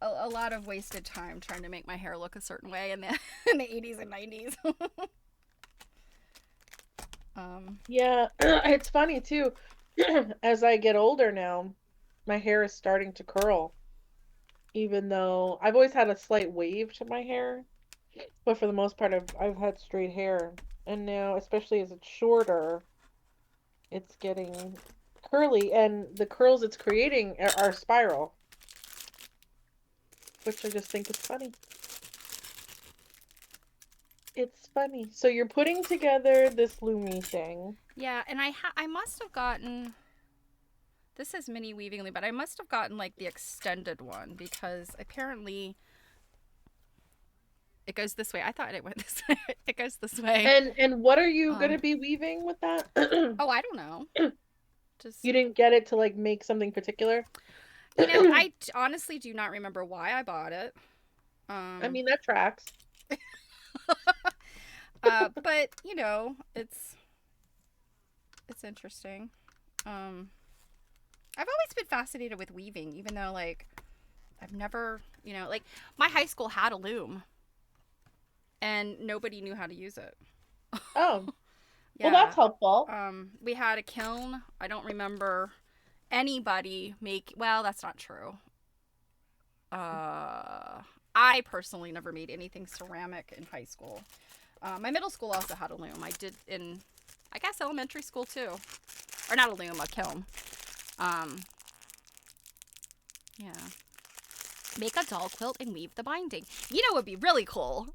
a lot of wasted time trying to make my hair look a certain way in the in the 80s and 90s. um, Yeah, it's funny too. As I get older now, my hair is starting to curl, even though I've always had a slight wave to my hair, but for the most part, I've had straight hair, and now, especially as it's shorter, it's getting curly, and the curls it's creating are spiral, which I just think is funny. funny. So you're putting together this Lumi thing. Yeah, and I must have gotten, this is mini weavingly, but I must have gotten like the extended one because apparently it goes this way. I thought it went this way. It goes this way. And what are you Um, gonna be weaving with that? oh, I don't know. Just, You didn't get it to like make something particular? I honestly do not remember why I bought it. I Um, mean, that tracks. but it's interesting. Um, I've always been fascinated with weaving, even though like I've never, like my high school had a loom and nobody knew how to use it. Oh, well, Yeah. that's helpful. We had a kiln. I don't remember anybody make. Well, that's not true. I personally never made anything ceramic in high school. My middle school also had a loom. I did in, I guess, elementary school too, or not a loom, a kiln. Um, yeah. Make a doll quilt and weave the binding. You know what would be really cool?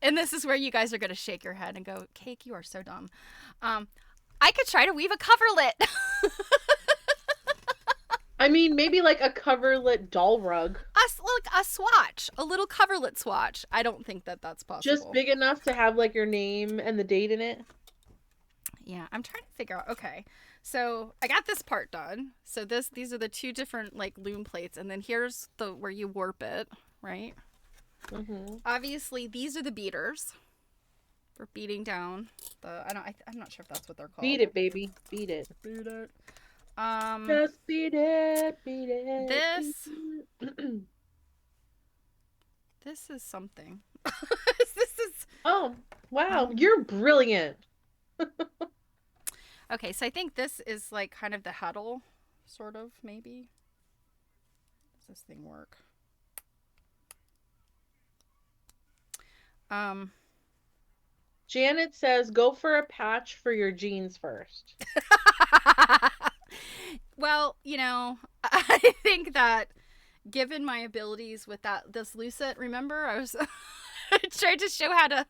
And this is where you guys are going to shake your head and go, Cake, you are so dumb. I could try to weave a coverlet. I mean, maybe like a coverlet doll rug. Like a swatch, a little coverlet swatch. I don't think that that's Just possible. big enough to have like your name and the date in it. Yeah, I'm trying to figure out. Okay, so I got this part done. So these are the two different like loom plates, and then here's the where you warp it, right? Mm-hmm. Obviously, these are the beaters for beating down the. I'm not sure if that's what they're called. Beat it, baby. Beat it. Beat it. Just beat it. Beat it. This Beat it. this is something. This is Oh, wow. You're brilliant. okay. So I think this is like kind of the huddle, sort of maybe. Does this thing work? Janet says, go for a patch for your jeans first. Well, I think that given my abilities with this lucet, remember I was I tried to show how to.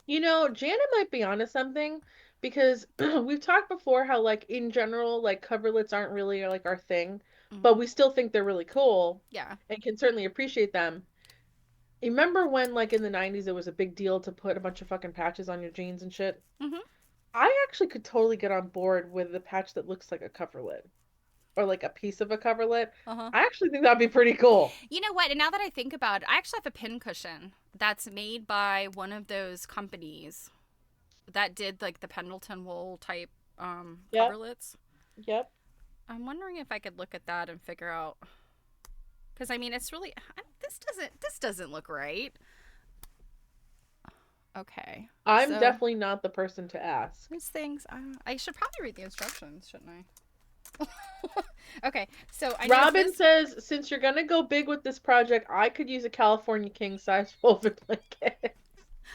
Janet might be onto something because we've talked before how, like, in general, like, coverlets aren't really like our thing, but we still think they're really cool Yeah. and can certainly appreciate them. Remember when, like, in the 90s, it was a big deal to put a bunch of fucking patches on your jeans and shit? Mm-hmm. I actually could totally get on board with the patch that looks like a coverlet or like a piece of a coverlet. Uh-huh. I actually think that'd be pretty cool. You know what? And now that I think about it, I actually have a pin cushion that's made by one of those companies that did like the Pendleton wool type Yep, coverlets. yep. I'm wondering if I could look at that and figure out, because I mean it's really this doesn't look right. Okay, I'm so definitely not the person to ask. these things I should probably read the instructions, shouldn't I? Okay, so I know Robin says, since you're gonna go big with this project, I could use a California king size woven blanket.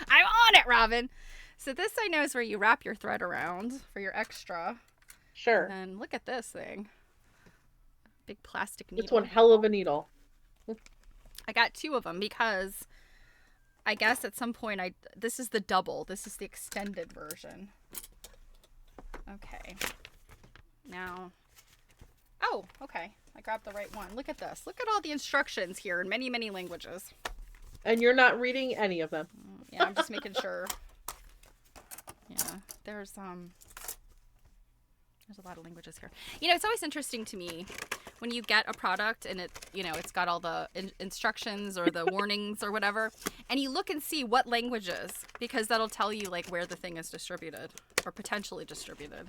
I'm on it, Robin. So this I know is where you wrap your thread around for your extra. Sure. And then look at this thing. Big plastic needle. It's one hell of a needle. I got two of them because I guess at some point this is the double. This is the extended version. Okay. Now. Oh, okay. I grabbed the right one. Look at this. Look at all the instructions here in many, many languages. And you're not reading any of them. Yeah, I'm just making sure. Yeah. There's a lot of languages here. It's always interesting to me when you get a product and it's got all the instructions or the warnings or whatever, and you look and see what languages, because that'll tell you like where the thing is distributed or potentially distributed.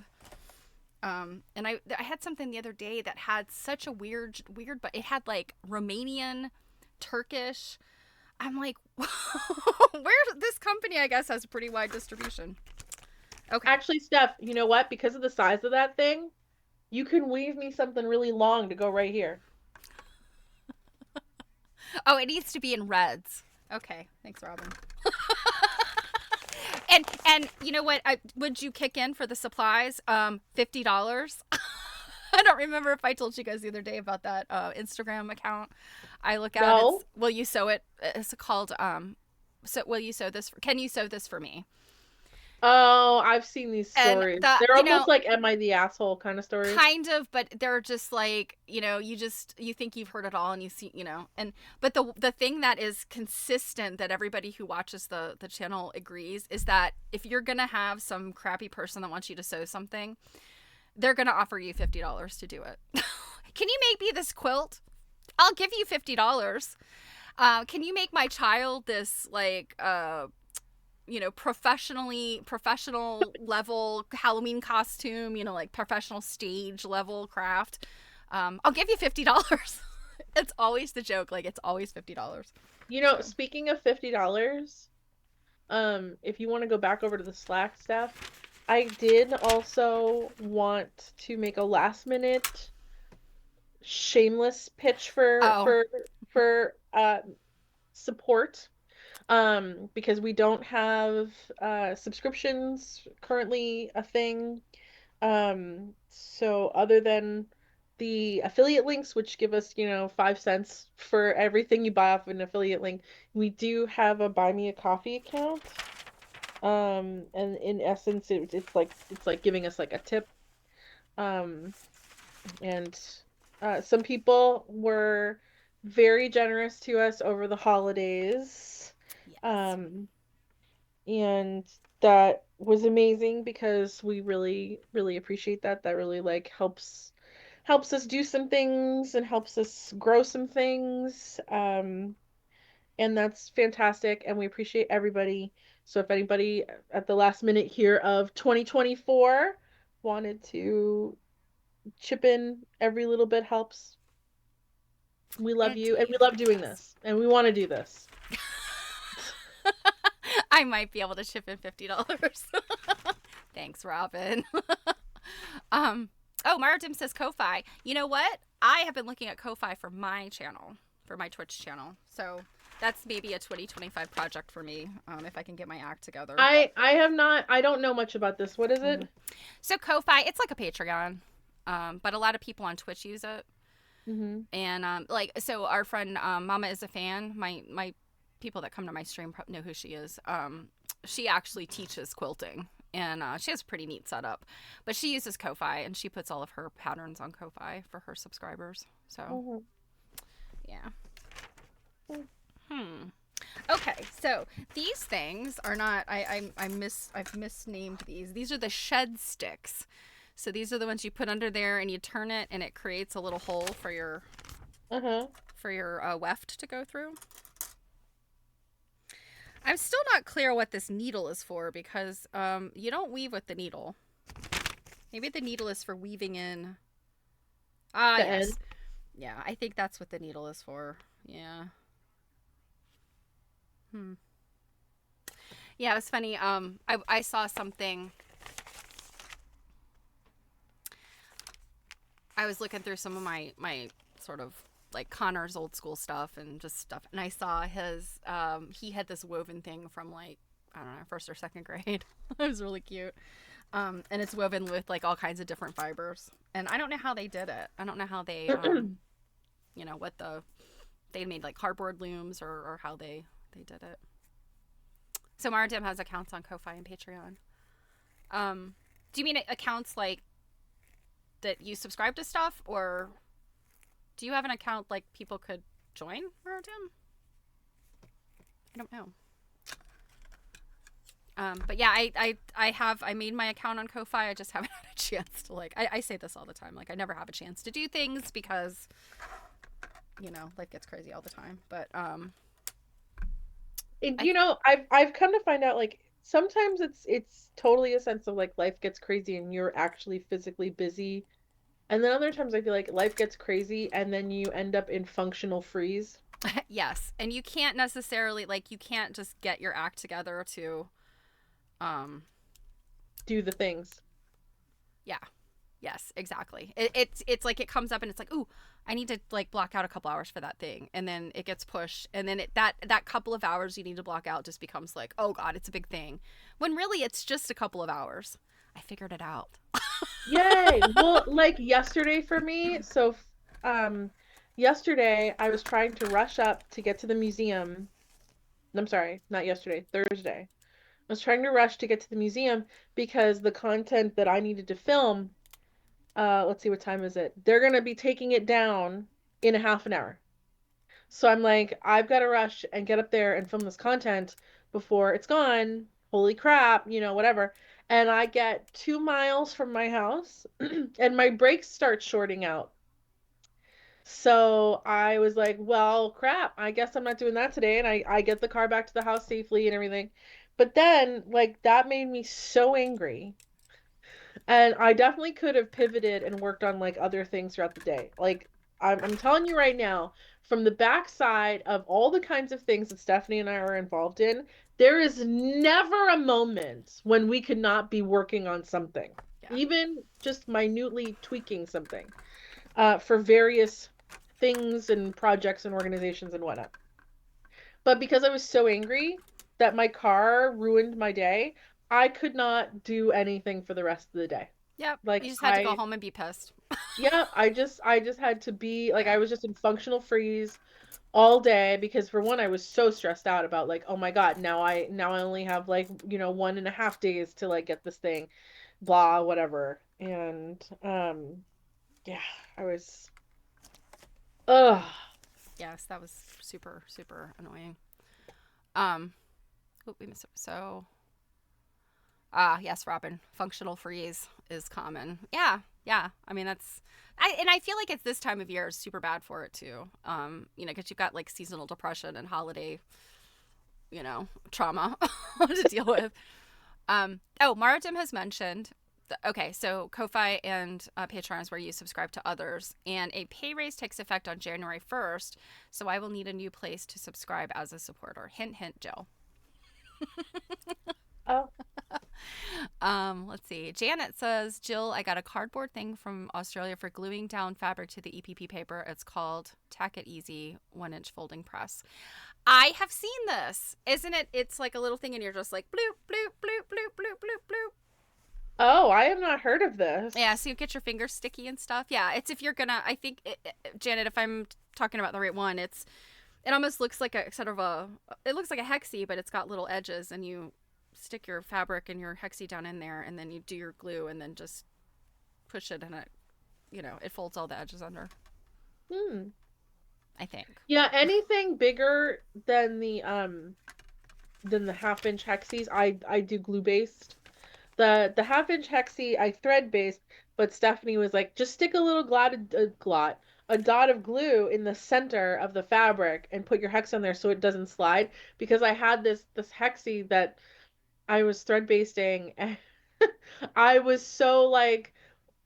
And I had something the other day that had such a weird, but it had like Romanian, Turkish. I'm like, this company, I guess, has a pretty wide distribution. Okay. Actually, Steph, you know what? Because of the size of that thing, you can weave me something really long to go right here. Oh, it needs to be in reds. Okay. Thanks, Robin. And you know what? Would you kick in for the supplies? $50? And don't remember if I told you guys the other day about that Instagram account I look at. It's No. Will You Sew It? It's called so Will You Sew This? Can you sew this for me? Oh, I've seen these And stories. They're almost like "Am I the asshole" kind of stories. kind of, but they're just like, you think you've heard it all, and you see, and but the thing that is consistent, that everybody who watches the channel agrees, is that if you're gonna have some crappy person that wants you to sew something, they're gonna offer you $50 to do it. Can you make me this quilt? I'll give you $50. Can you make my child this, like, professional level Halloween costume, like professional stage level craft? I'll give you $50. It's always the joke, like it's always $50. So Speaking of $50, if you want to go back over to the Slack stuff, I did also want to make a last minute shameless pitch for oh for for support, because we don't have subscriptions currently a thing. So other than the affiliate links, which give us, 5 cents for everything you buy off an affiliate link, we do have a buy me a coffee account. And in essence, it's like giving us like a tip. Um, and some people were very generous to us over the holidays. yes. Um, and that was amazing because we really, really appreciate that. That really like helps us do some things and helps us grow some things. And that's fantastic, and we appreciate everybody. So if anybody at the last minute here of 2024 wanted to chip in, every little bit helps. We love you, and we Indeed, love it doing does. this, and we want to do this. I might be able to chip in $50. Thanks, Robin. um oh, Mara Dim says Ko-Fi. You know what, I have been looking at Ko-Fi for my channel, for my Twitch channel, so that's maybe a 2025 project for me, if I can get my act together. I have not, I don't know much about this. What is Mm-hmm. it? So Ko-Fi, it's like a Patreon, but a lot of people on Twitch use it. Mm-hmm. And like, so our friend, Mama is a fan. My people that come to my stream know who she is. She actually teaches quilting, and she has a pretty neat setup. But she uses Ko-Fi, and she puts all of her patterns on Ko-Fi for her subscribers. So Mm-hmm. yeah. Hmm. Okay, so these things are not. I've misnamed these. These are the shed sticks. So these are the ones you put under there, and you turn it, and it creates a little hole for your Uh-huh. weft to go through. I'm still not clear what this needle is for, because you don't weave with the needle. Maybe the needle is for weaving in. Ah, The end. yes. Yeah, I think that's what the needle is for. Yeah. Hmm. Yeah, it was funny. I saw something. I was looking through some of my sort of like Connor's old school stuff and just stuff, and I saw his. He had this woven thing from, like, I don't know, first or second grade. It was really cute. And it's woven with like all kinds of different fibers, and I don't know how they did it. I don't know how they what they made, like cardboard looms, or how they did it. So Maradim has accounts on Ko-Fi and Patreon. Do you mean accounts like that you subscribe to stuff, or do you have an account like people could join Maradim? I don't know. But yeah, I made my account on Ko-Fi. I just haven't had a chance to, like, I say this all the time. Like, I never have a chance to do things because, life gets crazy all the time. But I I've come to find out, like, sometimes it's totally a sense of like life gets crazy and you're actually physically busy. And then other times I feel like life gets crazy and then you end up in functional freeze. yes, and you can't necessarily, like, you can't just get your act together to um Do the things. yeah. Yes, exactly. It's like it comes up and it's like, ooh, I need to, like, block out a couple hours for that thing, and then it gets pushed, and then that couple of hours you need to block out just becomes like, oh god, it's a big thing, when really it's just a couple of hours. I figured it out. Yay. Well, like yesterday for me, so um yesterday I was trying to rush up to get to the museum. I'm sorry, not yesterday, Thursday. I was trying to rush to get to the museum because the content that I needed to film, let's see, what time is it? They're gonna be taking it down in a half an hour. So I'm like, I've got to rush and get up there and film this content before it's gone. Holy crap, whatever. And I get 2 miles from my house and my brakes start shorting out. So I was like, well, crap, I guess I'm not doing that today. And I get the car back to the house safely and everything. But then, like, that made me so angry. And I definitely could have pivoted and worked on like other things throughout the day. Like I'm telling you right now, from the backside of all the kinds of things that Stephanie and I are involved in, there is never a moment when we could not be working on something, Yeah. even just minutely tweaking something, for various things and projects and organizations and whatnot. But because I was so angry that my car ruined my day, I could not do anything for the rest of the day. Yep. Like You just had to go I home and be pissed. Yeah, I just had to be like Yeah. I was just in functional freeze all day because for one I was so stressed out about like, oh my God, now I only have like, 1.5 days to like get this thing, blah, whatever. And yeah, I was ugh. Yes, that was super, super annoying. Um, oop, we missed it. So, yes, Robin, functional freeze is common. Yeah, yeah. I mean, I feel like it's this time of year is super bad for it too. Because you've got like seasonal depression and holiday, trauma to deal with. Maradim has mentioned. Okay, so Ko-fi and Patreon is where you subscribe to others, and a pay raise takes effect on January 1st. So I will need a new place to subscribe as a supporter. Hint, hint, Jill. Oh, Let's see. Janet says, Jill, I got a cardboard thing from Australia for gluing down fabric to the EPP paper. It's called Tack It Easy 1-inch folding press. I have seen this. Isn't it? It's like a little thing, and you're just like bloop, bloop, bloop, bloop, bloop, bloop, bloop. oh, I have not heard of Yeah, this. so you get your fingers sticky and stuff. Yeah, it's if you're gonna. I think, Janet, if I'm talking about the right one, it almost looks like a sort of a. It looks like a hexie, but it's got little edges, and you stick your fabric and your hexie down in there, and then you do your glue, and then just push it, and it folds all the edges under. Hmm. I think. Yeah, anything bigger than the half-inch hexies, I do glue based. The half-inch hexie I thread based, but Stephanie was like, just stick a little a dot of glue in the center of the fabric and put your hex on there so it doesn't slide. Because I had this hexie that I was thread basting, and I was so like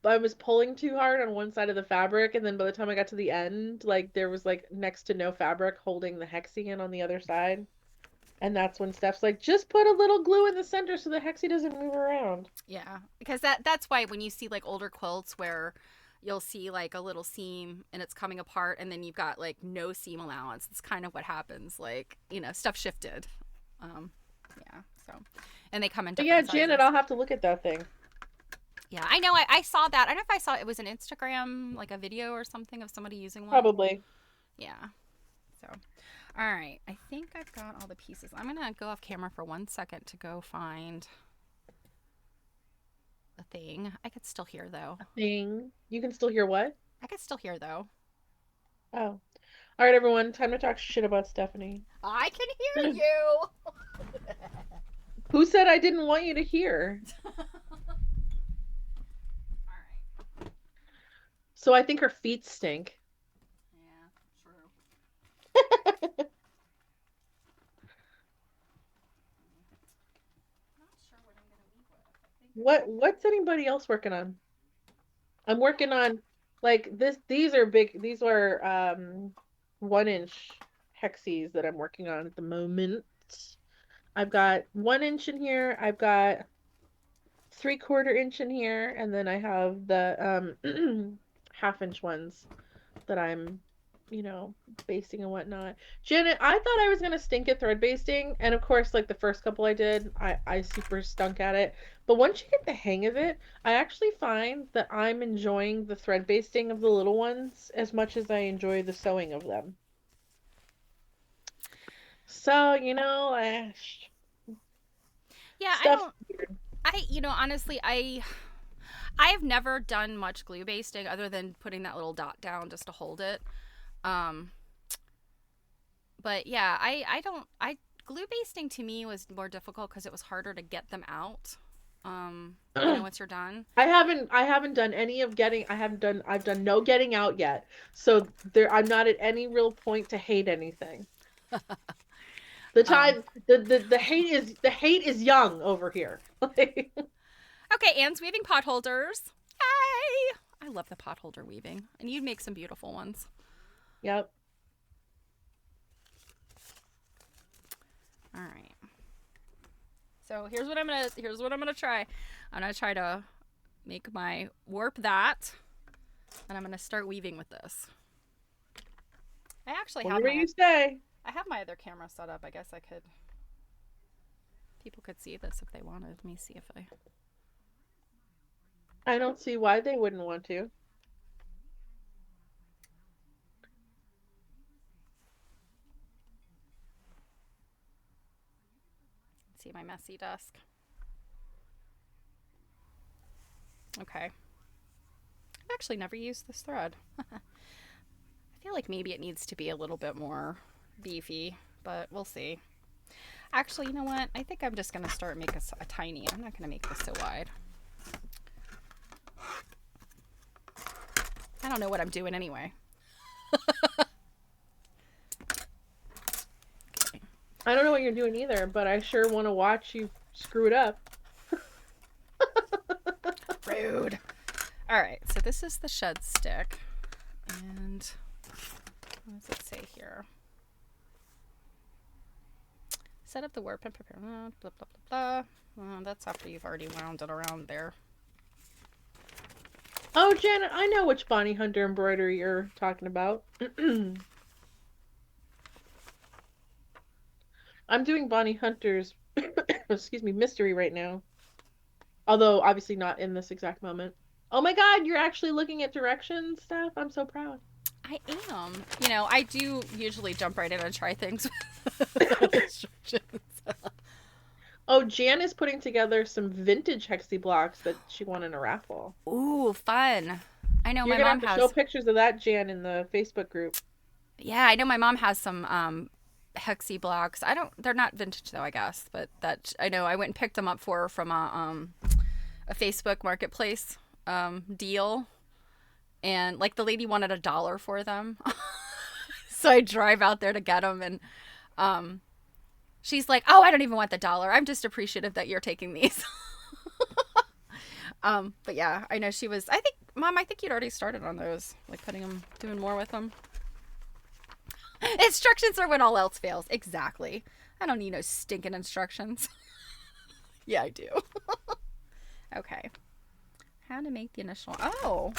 I was pulling too hard on one side of the fabric, and then by the time I got to the end, like there was like next to no fabric holding the hexie in on the other side. And that's when Steph's like, just put a little glue in the center so the hexie doesn't move around. Yeah, because that's why when you see like older quilts where you'll see like a little seam and it's coming apart, and then you've got like no seam allowance. It's kind of what happens. Like stuff shifted. Um, yeah. So, and they come in But yeah, different Janet, sizes. I'll have to look at that thing. Yeah, I know. I saw that. I don't know if I saw it was an Instagram, like a video or something of somebody using one. Probably. Yeah. So, all right. I think I've got all the pieces. I'm gonna go off camera for 1 second to go find a thing. I could still hear though. Thing. You can still hear what? I could still hear though. Oh. All right, everyone. Time to talk shit about Stephanie. I can hear you. Who said I didn't want you to hear? All right. So I think her feet stink. Yeah, true. Not sure what I'm gonna leave with. I think I What's anybody else working on? I'm working on like this these are 1-inch hexies that I'm working on at the moment. I've got 1 inch in here, I've got 3/4 inch in here, and then I have the half-inch ones that I'm you know, basting and whatnot. Janet, I thought I was gonna stink at thread basting, and of course, like the first couple I did, I super stunk at it. But once you get the hang of it, I actually find that I'm enjoying the thread basting of the little ones as much as I enjoy the sewing of them. So, Yeah, I stuff's don't. weird. Honestly, I have never done much glue basting other than putting that little dot down just to hold it. Um, but yeah, I don't I glue basting to me was more difficult because it was harder to get them out. Once you're done. I haven't done any of getting I've done no getting out yet. So there I'm not at any real point to hate anything. The Um, time the hate is young over here. Like, okay, Anne's weaving pot holders. Yay! I love the pot holder weaving, and you make some beautiful ones. yep. All right. So here's what I'm gonna try. I'm gonna try to make my warp that, and I'm gonna start weaving with this. I actually have Whatever my you say. I have my other camera set up. I guess I could people could see this if they wanted. Let me see if I I don't see why they wouldn't want to. see my messy desk. Okay. I've actually never used this thread. I feel like maybe it needs to be a little bit more beefy, but we'll see. Actually, you know what? I think I'm just going to start make a tiny. I'm not going to make this so wide. I don't know what I'm doing anyway. Okay. I don't know what you're doing either, but I sure want to watch you screw it up. Rude. All right, so this is the shed stick. And what does it say here? Set up the warp and prepare. Blah, blah, blah, blah. Well, that's after you've already wound it around there. Oh, Janet, I know which Bonnie Hunter embroidery you're talking about. I'm doing Bonnie Hunter's, excuse me, mystery right now. Although obviously not in this exact moment. Oh my God, you're actually looking at directions stuff. I'm so proud. I am. I do usually jump right in and try things without instructions. Oh, Jan is putting together some vintage Hexy blocks that she won in a raffle. Ooh, fun. I know You're my gonna mom have to show has. pictures of that, Jan, in the Facebook group. Yeah, I know my mom has some hexy blocks. I don't. They're not vintage though, I guess. But that I know I went and picked them up for her from a Facebook marketplace deal, and like the lady wanted $1 for them, so I drive out there to get them, and she's like, "Oh, I don't even want the dollar. I'm just appreciative that you're taking these." But yeah, I know she was. I think, Mom, I think you'd already started on those, like putting them, doing more with them. Instructions are when all else fails. Exactly. I don't need no stinking instructions. Yeah, I do. Okay. How to make the initial. Oh.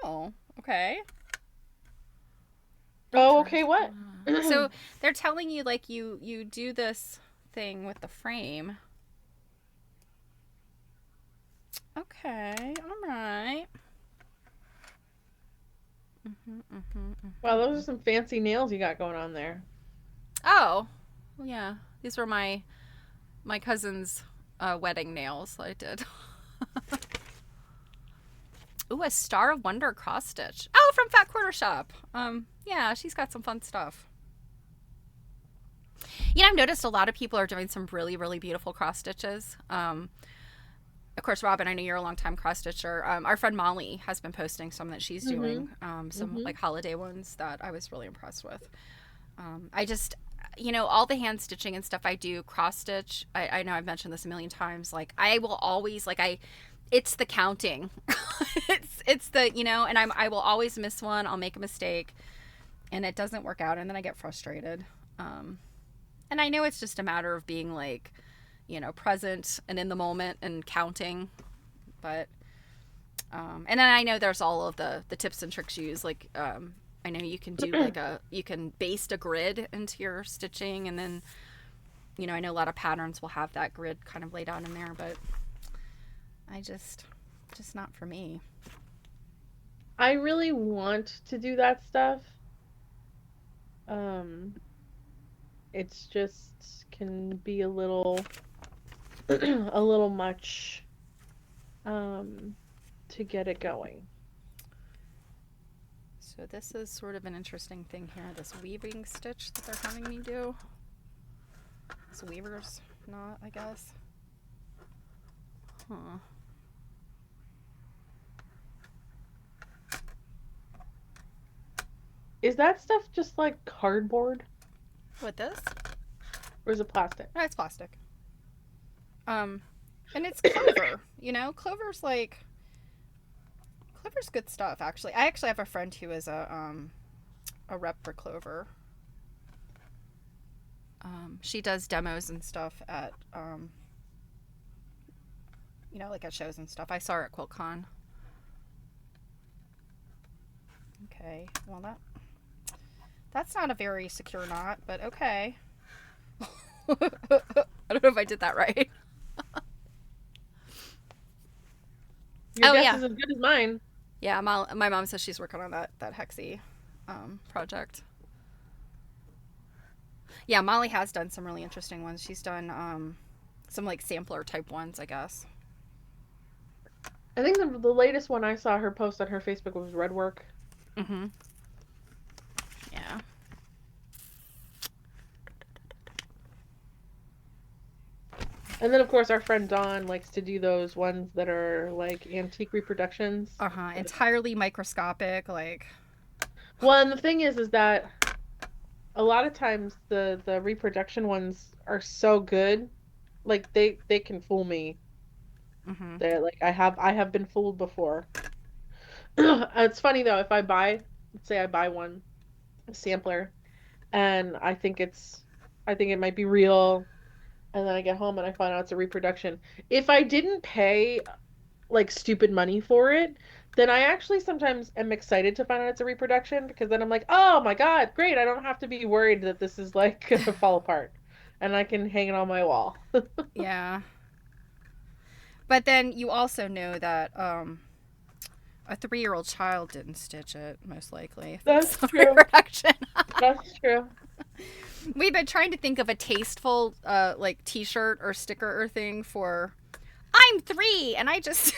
Oh. Okay. Oh, okay, what? So they're telling you like you do this thing with the frame. Okay. All right. Wow, those are some fancy nails you got going on there. Oh. Well, yeah. These were my cousin's wedding nails I did. Ooh, a Star of Wonder cross stitch. Oh, from Fat Quarter Shop. Yeah, she's got some fun stuff. I've noticed a lot of people are doing some really, really beautiful cross stitches. Of course, Robin, I know you're a long time cross stitcher. Our friend Molly has been posting some that she's doing, some like holiday ones that I was really impressed with. I just, all the hand stitching and stuff I do, cross stitch. I know I've mentioned this a million times. Like I will always it's the counting. it's the and I will always miss one. I'll make a mistake, and it doesn't work out, and then I get frustrated. And I know it's just a matter of being like, present and in the moment and counting, but and then I know there's all of the tips and tricks you use, like I know you can do like you can baste a grid into your stitching, and then, I know a lot of patterns will have that grid kind of laid out in there, but I just not for me. I really want to do that stuff. Um, it's just can be a little a little much um to get it going. So this is sort of an interesting thing here, this weaving stitch that they're having me do. This weaver's knot, I guess. Huh. Is that stuff just like cardboard What, this? or is it plastic? Oh, it's plastic. And it's clover, Clover's good stuff, actually. I actually have a friend who is a rep for Clover. She does demos and stuff at like at shows and stuff. I saw her at QuiltCon. Okay, well that's not a very secure knot, but okay. I don't know if I did that right. Your Oh guess yeah, is as good as mine. yeah. My mom says she's working on that hexy project. Yeah, Molly has done some really interesting ones. She's done some like sampler type ones, I guess. I think the latest one I saw her post on her Facebook was red work. Mm-hmm. Yeah. And then of course our friend Dawn likes to do those ones that are like antique reproductions. Uh-huh. Entirely microscopic, like. Well, and the thing is that a lot of times the reproduction ones are so good, like they can fool me. Mm-hmm. They're like I have been fooled before. It's funny though, if I buy, let's say I buy one a sampler and I think it might be real, and then I get home and I find out it's a reproduction. If I didn't pay like stupid money for it, then I actually sometimes am excited to find out it's a reproduction because then I'm like, oh my God, great. I don't have to be worried that this is like gonna fall apart. And I can hang it on my wall. Yeah. But then you also know that a 3-year-old child didn't stitch it, most likely, if That's it's a true. reproduction. That's true. We've been trying to think of a tasteful like t-shirt or sticker or thing for I'm 3 and I just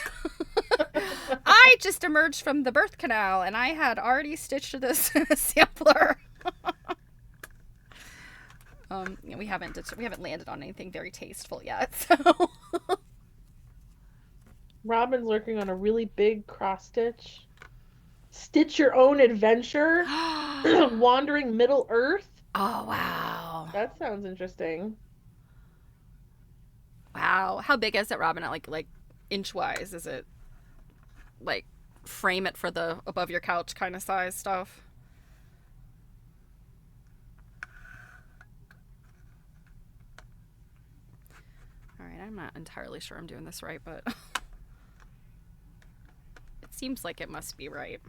I just emerged from the birth canal and I had already stitched this sampler. We haven't landed on anything very tasteful yet. So Robin's working on a really big cross stitch. Stitch your own adventure. Wandering Middle Earth. Oh wow. That sounds interesting. Wow. How big is it, Robin? At like inch wise? Is it like frame it for the above your couch kind of size stuff? All right, I'm not entirely sure I'm doing this right, but it seems like it must be right.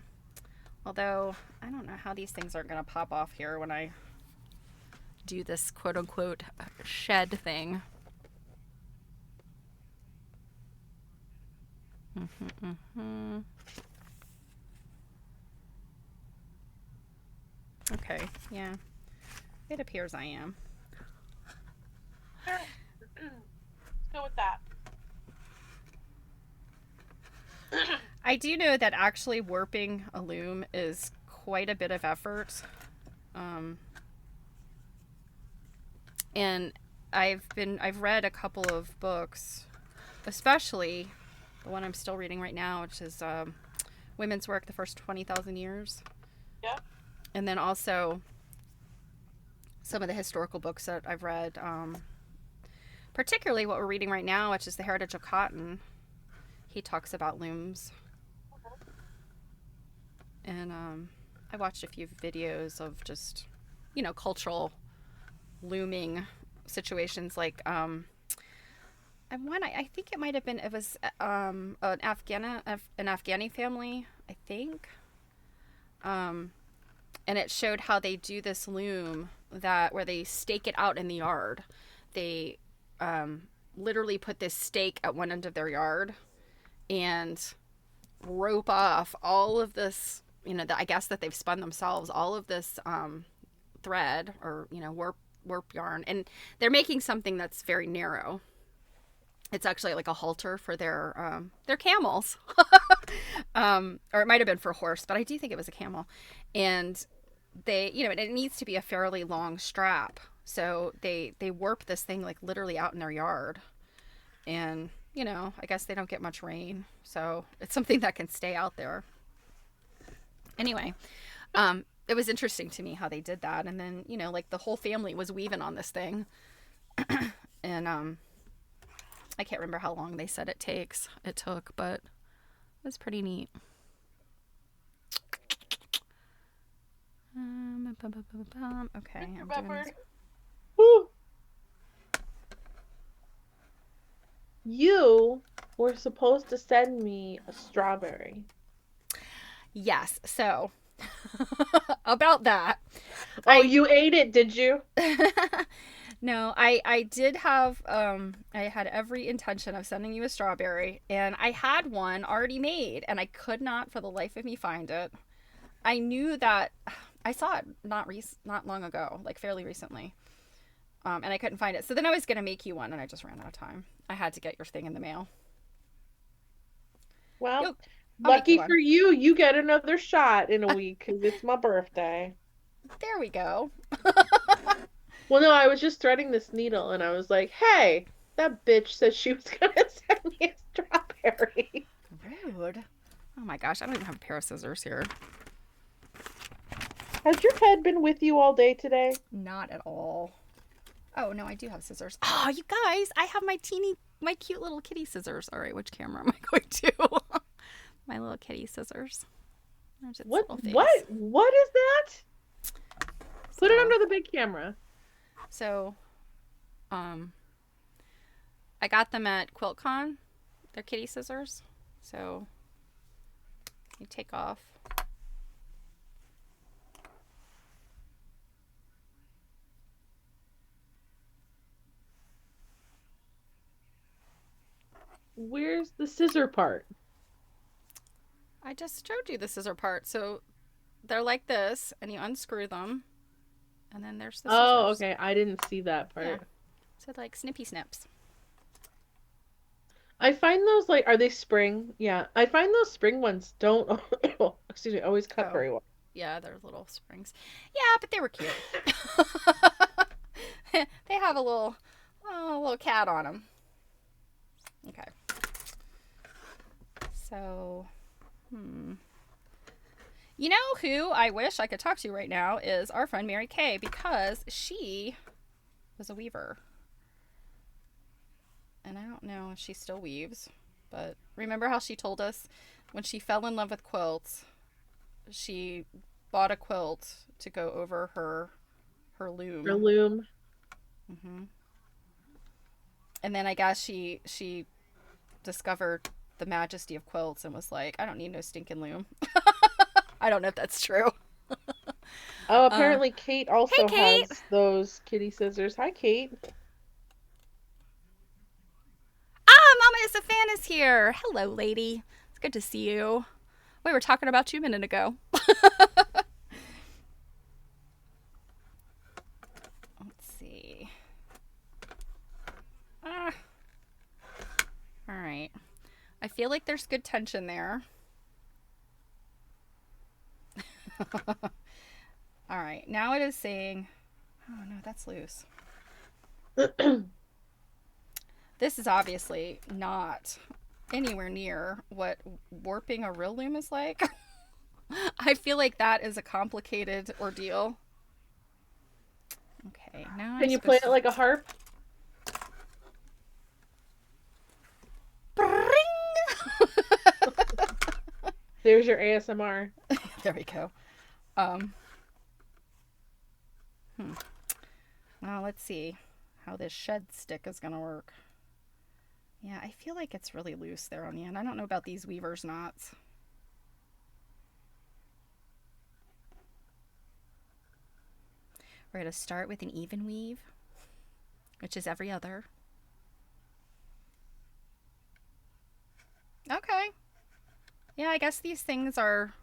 Although, I don't know how these things are going to pop off here when I do this quote unquote shed thing. Mm-hmm, mm-hmm. Okay, yeah. It appears I am. Let's go with that. I do know that actually warping a loom is quite a bit of effort. And I've read a couple of books, especially the one I'm still reading right now, which is Women's Work, the First 20,000 Years. Yeah. And then also some of the historical books that I've read, particularly what we're reading right now, which is The Heritage of Cotton. He talks about looms. And I watched a few videos of just, cultural looming situations. Like, I think it might have been, it was an Afghani family, I think. and it showed how they do this loom that where they stake it out in the yard. They literally put this stake at one end of their yard and rope off all of this, I guess that they've spun themselves, all of this thread or, warp yarn. And they're making something that's very narrow. It's actually like a halter for their camels. Or it might have been for a horse, but I do think it was a camel. And it needs to be a fairly long strap. So they warp this thing like literally out in their yard. And, I guess they don't get much rain. So it's something that can stay out there. Anyway, it was interesting to me how they did that. And then, like the whole family was weaving on this thing. And I can't remember how long they said it took, but it was pretty neat. Okay, I'm doing this. Woo. You were supposed to send me a strawberry. Yes, so about that. Oh, you ate it, did you? No, I did have I had every intention of sending you a strawberry, and I had one already made, and I could not for the life of me find it. I knew that I saw it not long ago, like fairly recently. And I couldn't find it. So then I was going to make you one, and I just ran out of time. I had to get your thing in the mail. Well, I'll make you lucky for one. you, you get another shot in a week because it's my birthday. There we go. Well, no, I was just threading this needle and I was like, hey, that bitch said she was gonna send me a strawberry. Rude. Oh my gosh, I don't even have a pair of scissors here. Has your head been with you all day today? Not at all. Oh, no, I do have scissors. Oh, you guys, I have my cute little kitty scissors. All right, which camera am I going to? My little kitty scissors. There's its What little face. what is that? Put it So, under the big camera. so, I got them at QuiltCon. They're kitty scissors. So, you take off. Where's the scissor part? I just showed you the scissor part. So, they're like this, and you unscrew them, and then there's the Oh, scissors. okay. I didn't see that Yeah. part. So, like snippy snips. I find those like, are they spring? Yeah. I find those spring ones don't, excuse me, always cut Oh, very well. yeah, they're little springs. Yeah, but they were cute. They have a little cat on them. Okay. So, you know who I wish I could talk to right now is our friend Mary Kay, because she was a weaver. And I don't know if she still weaves, but remember how she told us when she fell in love with quilts, she bought a quilt to go over her Or loom. loom. And then I guess she discovered the majesty of quilts and was like, I don't need no stinking loom. I don't know if that's true. Oh, Uh, apparently Kate hey, also Kate. has those kitty scissors. Hi, Kate. Ah, Mama Isafan is here. Hello, lady. It's good to see you. We were talking about you a minute ago. Let's see. Ah, all right. I feel like there's good tension there. All right. Now it is saying, oh no, that's loose. This is obviously not anywhere near what warping a real loom is like. I feel like that is a complicated ordeal. Okay, now I'm Can you play supposed it to. like a harp? There's your ASMR. There we go. Um. Well, let's see how this shed stick is gonna work. Yeah, I feel like it's really loose there on the end. I don't know about these weaver's knots. We're going to start with an even weave, which is every other. Okay. Yeah, I guess these things are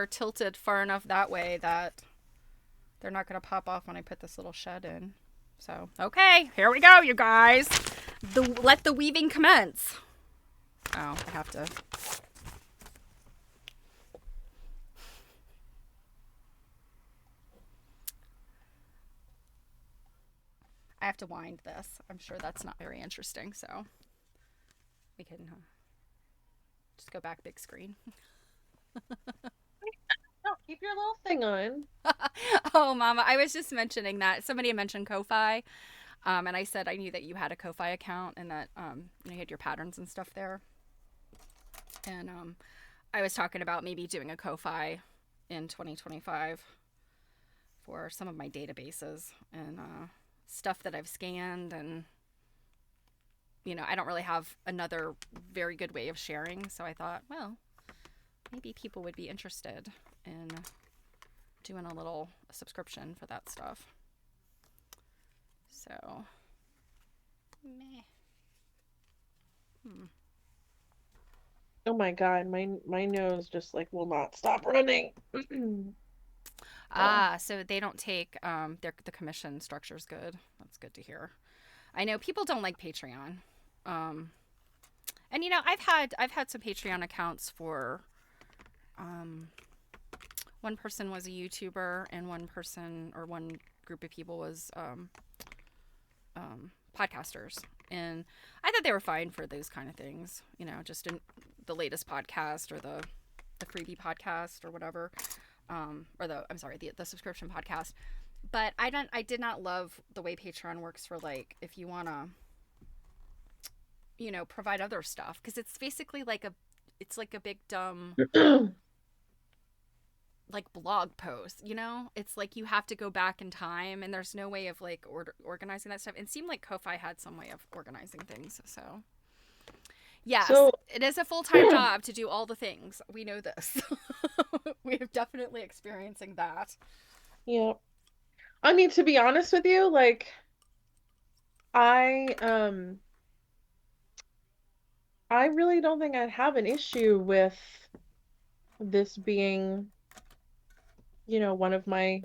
tilted far enough that way that they're not going to pop off when I put this little shed in. So, okay, here we go, you guys. Let the weaving commence. Oh, I have to. I have to wind this. I'm sure that's not very interesting, so we can just go back big screen. No, keep your little thing on. Oh, Mama, I was just mentioning that somebody mentioned Ko-fi, and I said I knew that you had a Ko-fi account and that you had your patterns and stuff there. And I was talking about maybe doing a Ko-fi in 2025 for some of my databases and stuff that I've scanned. And, I don't really have another very good way of sharing. So I thought, well, maybe people would be interested in doing a little subscription for that stuff. So, meh. Oh my God, my nose just like will not stop running. Oh. So they don't take the commission structure's good. That's good to hear. I know people don't like Patreon. Um, and I've had some Patreon accounts for one person was a YouTuber and one person or one group of people was podcasters. And I thought they were fine for those kind of things, just in the latest podcast or the freebie podcast or whatever. Or the subscription podcast. But I did not love the way Patreon works for, like, if you want to, provide other stuff, because it's basically it's like a big dumb like blog post, it's like you have to go back in time and there's no way of like organizing that stuff. It seemed like Ko-fi had some way of organizing things. So yes, So, it is a full-time job to do all the things. We know this. We are definitely experiencing that. yeah. I mean, to be honest with you, like I I really don't think I'd have an issue with this being, one of my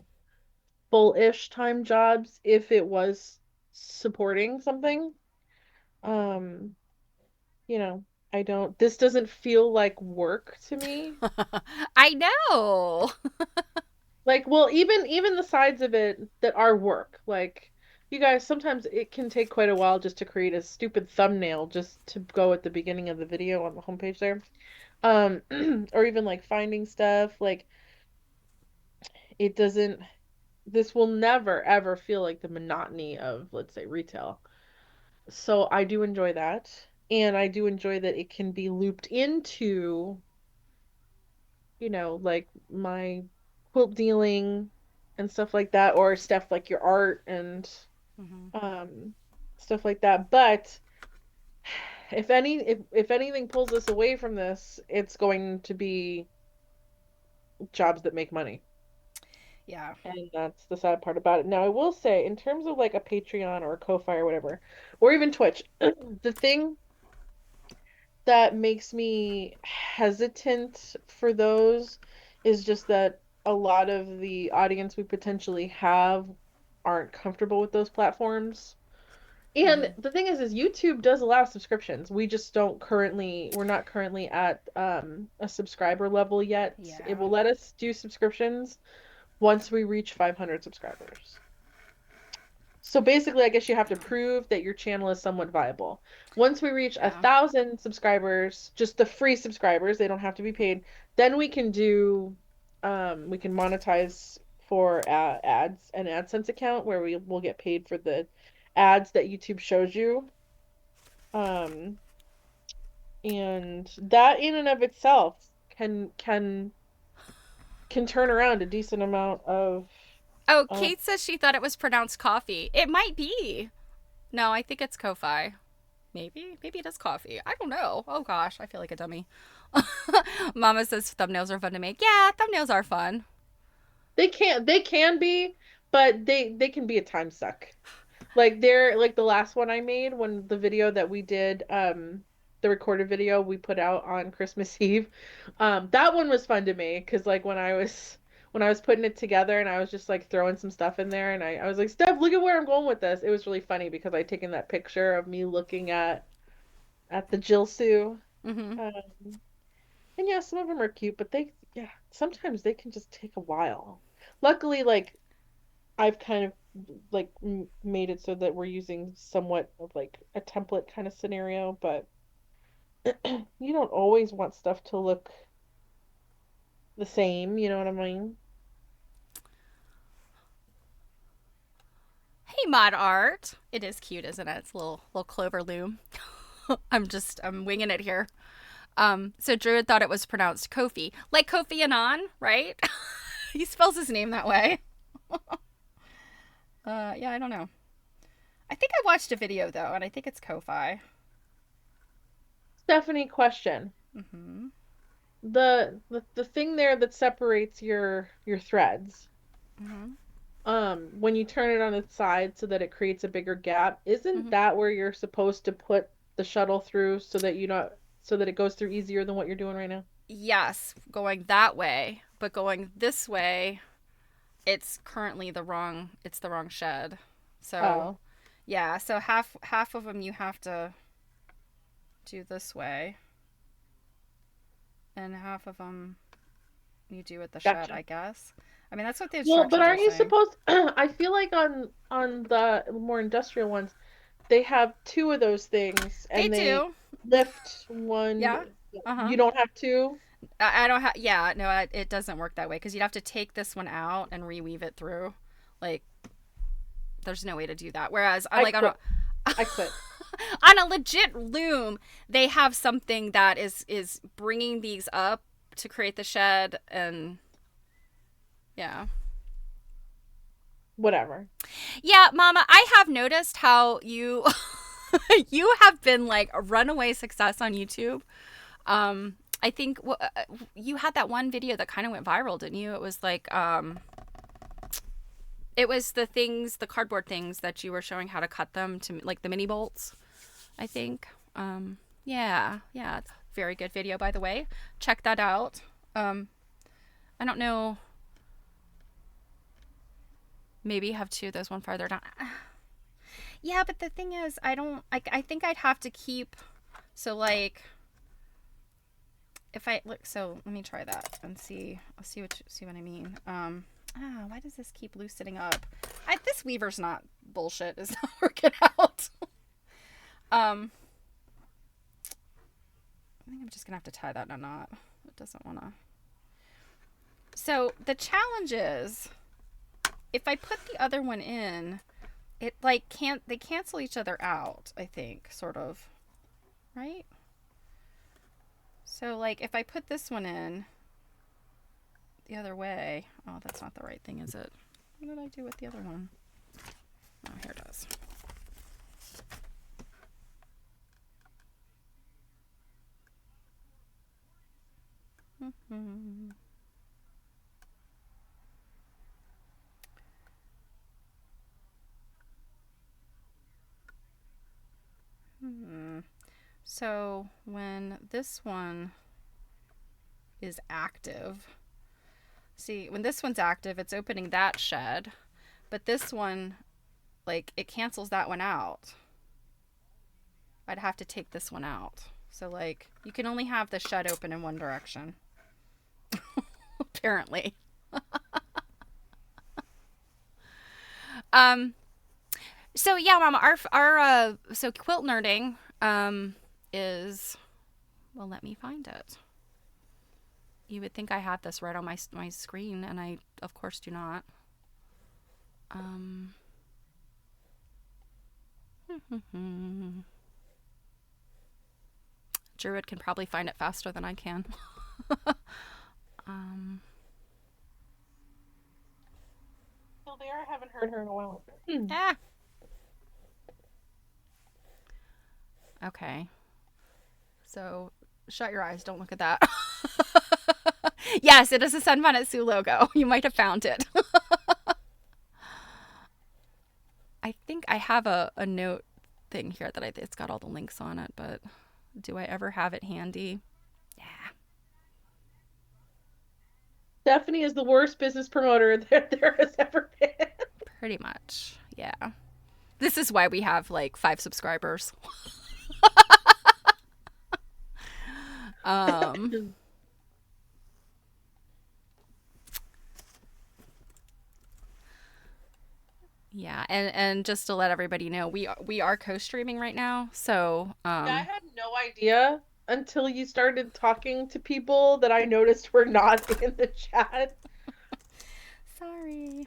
full-ish time jobs if it was supporting something. Um, you know, I don't, this doesn't feel like work to me. I know. Like, well, even the sides of it that are work, like you guys, sometimes it can take quite a while just to create a stupid thumbnail just to go at the beginning of the video on the homepage there. Um, or even like finding stuff, like it doesn't, this will never ever feel like the monotony of, let's say, retail. So I do enjoy that. And I do enjoy that it can be looped into, like my quilt dealing and stuff like that, or stuff like your art and Mm-hmm. um stuff like that. But if anything pulls us away from this, it's going to be jobs that make money. Yeah. And that's the sad part about it. Now, I will say, in terms of like a Patreon or a Ko-fi or whatever, or even Twitch, the thing that makes me hesitant for those is just that a lot of the audience we potentially have aren't comfortable with those platforms. And Mm-hmm. the thing is YouTube does allow subscriptions. We just we're not currently at a subscriber level yet. It Yeah. will let us do subscriptions once we reach 500 subscribers. So basically, I guess you have to prove that your channel is somewhat viable. Once we reach a Yeah. thousand subscribers, just the free subscribers, they don't have to be paid, then we can monetize for ads, an AdSense account where we will get paid for the ads that YouTube shows you. Um, and that in and of itself can turn around a decent amount Oh, of Kate says she thought it was pronounced coffee. It might be. No, I think it's Ko-fi. Maybe it is coffee. I don't know. Oh gosh, I feel like a dummy. Mama says thumbnails are fun to make. Yeah, thumbnails are fun. They can be, but they can be a time suck. Like they're like the last one I made when the video that we did, the recorded video we put out on Christmas Eve. That one was fun to me because like when I was putting it together and I was just like throwing some stuff in there and I was like, Steph, look at where I'm going with this. It was really funny because I'd taken that picture of me looking at the Jill Sue. Mm-hmm. And yeah, some of them are cute, but yeah, sometimes they can just take a while. Luckily, like I've kind of like made it so that we're using somewhat of like a template kind of scenario, but you don't always want stuff to look the same, you know what I mean? Hey, Mod Art. It is cute, isn't it? It's a little clover loom. I'm winging it here. So Druid thought it was pronounced Kofi, like Kofi Annan, right? He spells his name that way. Yeah, I don't know. I think I watched a video though, and I think it's Ko-Fi. Stephanie, question. Mm-hmm. The thing there that separates your threads, Mm-hmm. when you turn it on its side so that it creates a bigger gap, isn't Mm-hmm. that where you're supposed to put the shuttle through so that it goes through easier than what you're doing right now? Yes, going that way, but going this way, it's currently the wrong. It's the wrong shed. So Oh, yeah, so half of them you have to do this way, and half of them you do at the shed, gotcha. I guess. I mean, that's what the Well, but instructions are aren't you saying. supposed I feel like on the more industrial ones, they have two of those things They and they do. lift one. Yeah. Uh huh. You don't have two? I don't have. Yeah. No, it doesn't work that way because you'd have to take this one out and reweave it through. Like, there's no way to do that. Whereas, I I like on a quit. I quit. on a legit loom, they have something that is bringing these up to create the shed, and yeah. Whatever. Yeah, Mama, I have noticed how you you have been like a runaway success on YouTube. I think you had that one video that kind of went viral, didn't you? It was like it was the things, the cardboard things that you were showing how to cut them to like the mini bolts, I think. Yeah, yeah. Very good video, by the way. Check that out. Um, I don't know. Maybe have two. There's one farther down. Yeah, but the thing is, I don't. I think I'd have to keep. So like, if I look, so let me try that and see. I'll see what I mean. Why does this keep loosening up? This weaver's not bullshit. It's not working out. um, I think I'm just gonna have to tie that in a knot. It doesn't want to. So the challenge is, if I put the other one in, it like can't they cancel each other out. I think sort of, right? So like if I put this one in the other way, oh, that's not the right thing, is it? What did I do with the other one? Oh, here it is. Mm-hmm. Hmm. So when this one is active, see, when this one's active, it's opening that shed, but this one, like, it cancels that one out. I'd have to take this one out. So, like, you can only have the shed open in one direction, apparently. Um, so yeah, Mama, so quilt nerding, is, well, let me find it. You would think I had this right on my screen, and I, of course, do not. Um, Druid can probably find it faster than I can. um, Still there? I haven't heard her in a while. ah, okay. So Shut your eyes. Don't look at that. Yes, it is a Sunbonnet Sue logo. You might have found it. I think I have a note thing here that it's got all the links on it, but do I ever have it handy? Yeah, Stephanie is the worst business promoter that there has ever been. pretty much. Yeah. This is why we have like 5 subscribers. Um, yeah, and just to let everybody know, we are co-streaming right now. So, Yeah, I had no idea until you started talking to people that I noticed were not in the chat. sorry.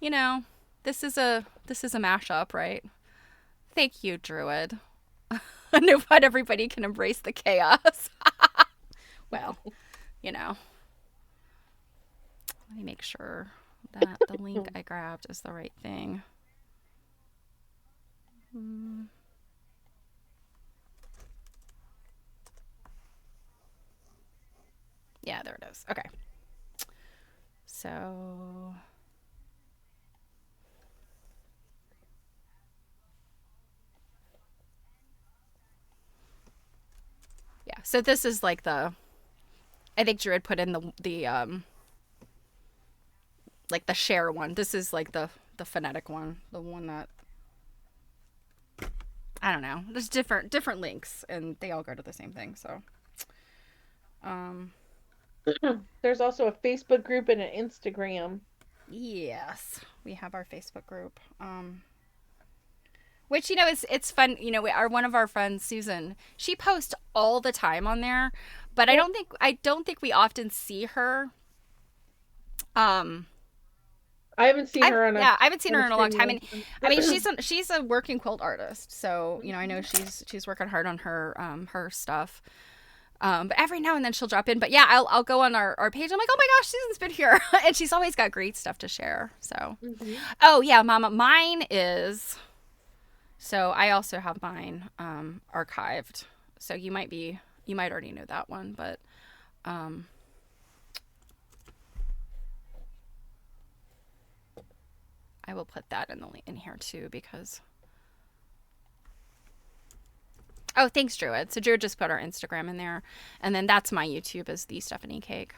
You know, this is a mashup, right? Thank you, Druid. I know not everybody can embrace the chaos. Well, you know, let me make sure that the link I grabbed is the right thing. Yeah, there it is. Okay. So, yeah. So this is like I think Druid put in the like the share one. This is like the phonetic one, the one that I don't know. There's different links, and they all go to the same thing. So, um, There's also a Facebook group and an Instagram. yes, we have our Facebook group. Which it's fun. Our one of our friends, Susan, she posts all the time on there, but I don't think we often see her. Um, I haven't seen her yeah, I haven't seen on her a in a long time, stream. and I mean she's a working quilt artist, so I know she's working hard on her stuff. But every now and then she'll drop in. But yeah, I'll go on our page. I'm like, oh my gosh, Susan's been here, and she's always got great stuff to share. So, oh yeah, Mama, mine is. So I also have mine archived. So you might already know that one, but I will put that in here too because. Oh, thanks, Druid. So Druid just put our Instagram in there, and then that's my YouTube is the Stephanie Cake.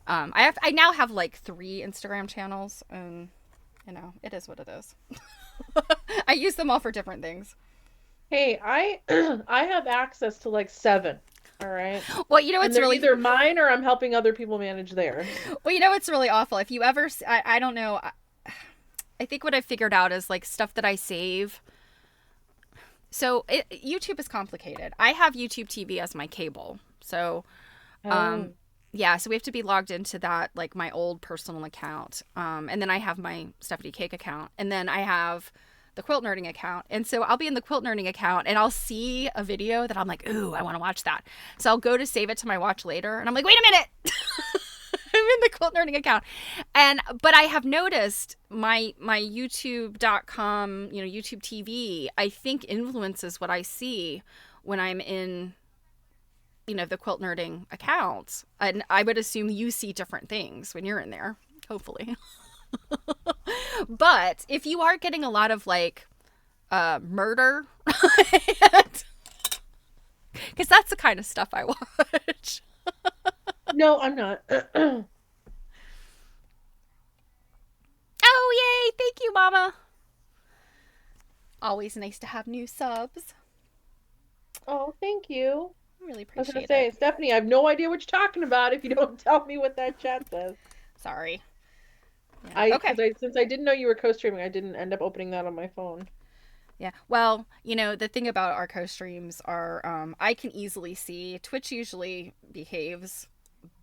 I now have like 3 Instagram channels, and it is what it is. I use them all for different things. Hey, I I have access to like 7. All right. Well, And it's they're really either mine or I'm helping other people manage theirs. well, it's really awful. If you ever, I don't know. I think what I figured out is like stuff that I save. So YouTube is complicated. I have YouTube TV as my cable. So, Oh. yeah, so we have to be logged into that, like my old personal account. And then I have my Stephanie Cake account. And then I have the Quilt Nerding account. And so I'll be in the Quilt Nerding account and I'll see a video that I'm like, ooh, I want to watch that. So I'll go to save it to my watch later. And I'm like, wait a minute. I'm in the Quilt Nerding account. But I have noticed my YouTube.com, YouTube TV, I think influences what I see when I'm in the Quilt Nerding account. And I would assume you see different things when you're in there, hopefully. But if you are getting a lot of like murder, because that's the kind of stuff I watch. No, I'm not. Oh, yay. Thank you, Mama. Always nice to have new subs. Oh, thank you. I really I was gonna appreciate say, it. Stephanie, I have no idea what you're talking about if you don't tell me what that chat says. Sorry. Yeah. Okay. Since I didn't know you were co-streaming, I didn't end up opening that on my phone. Yeah. Well, the thing about our co-streams are I can easily see Twitch usually behaves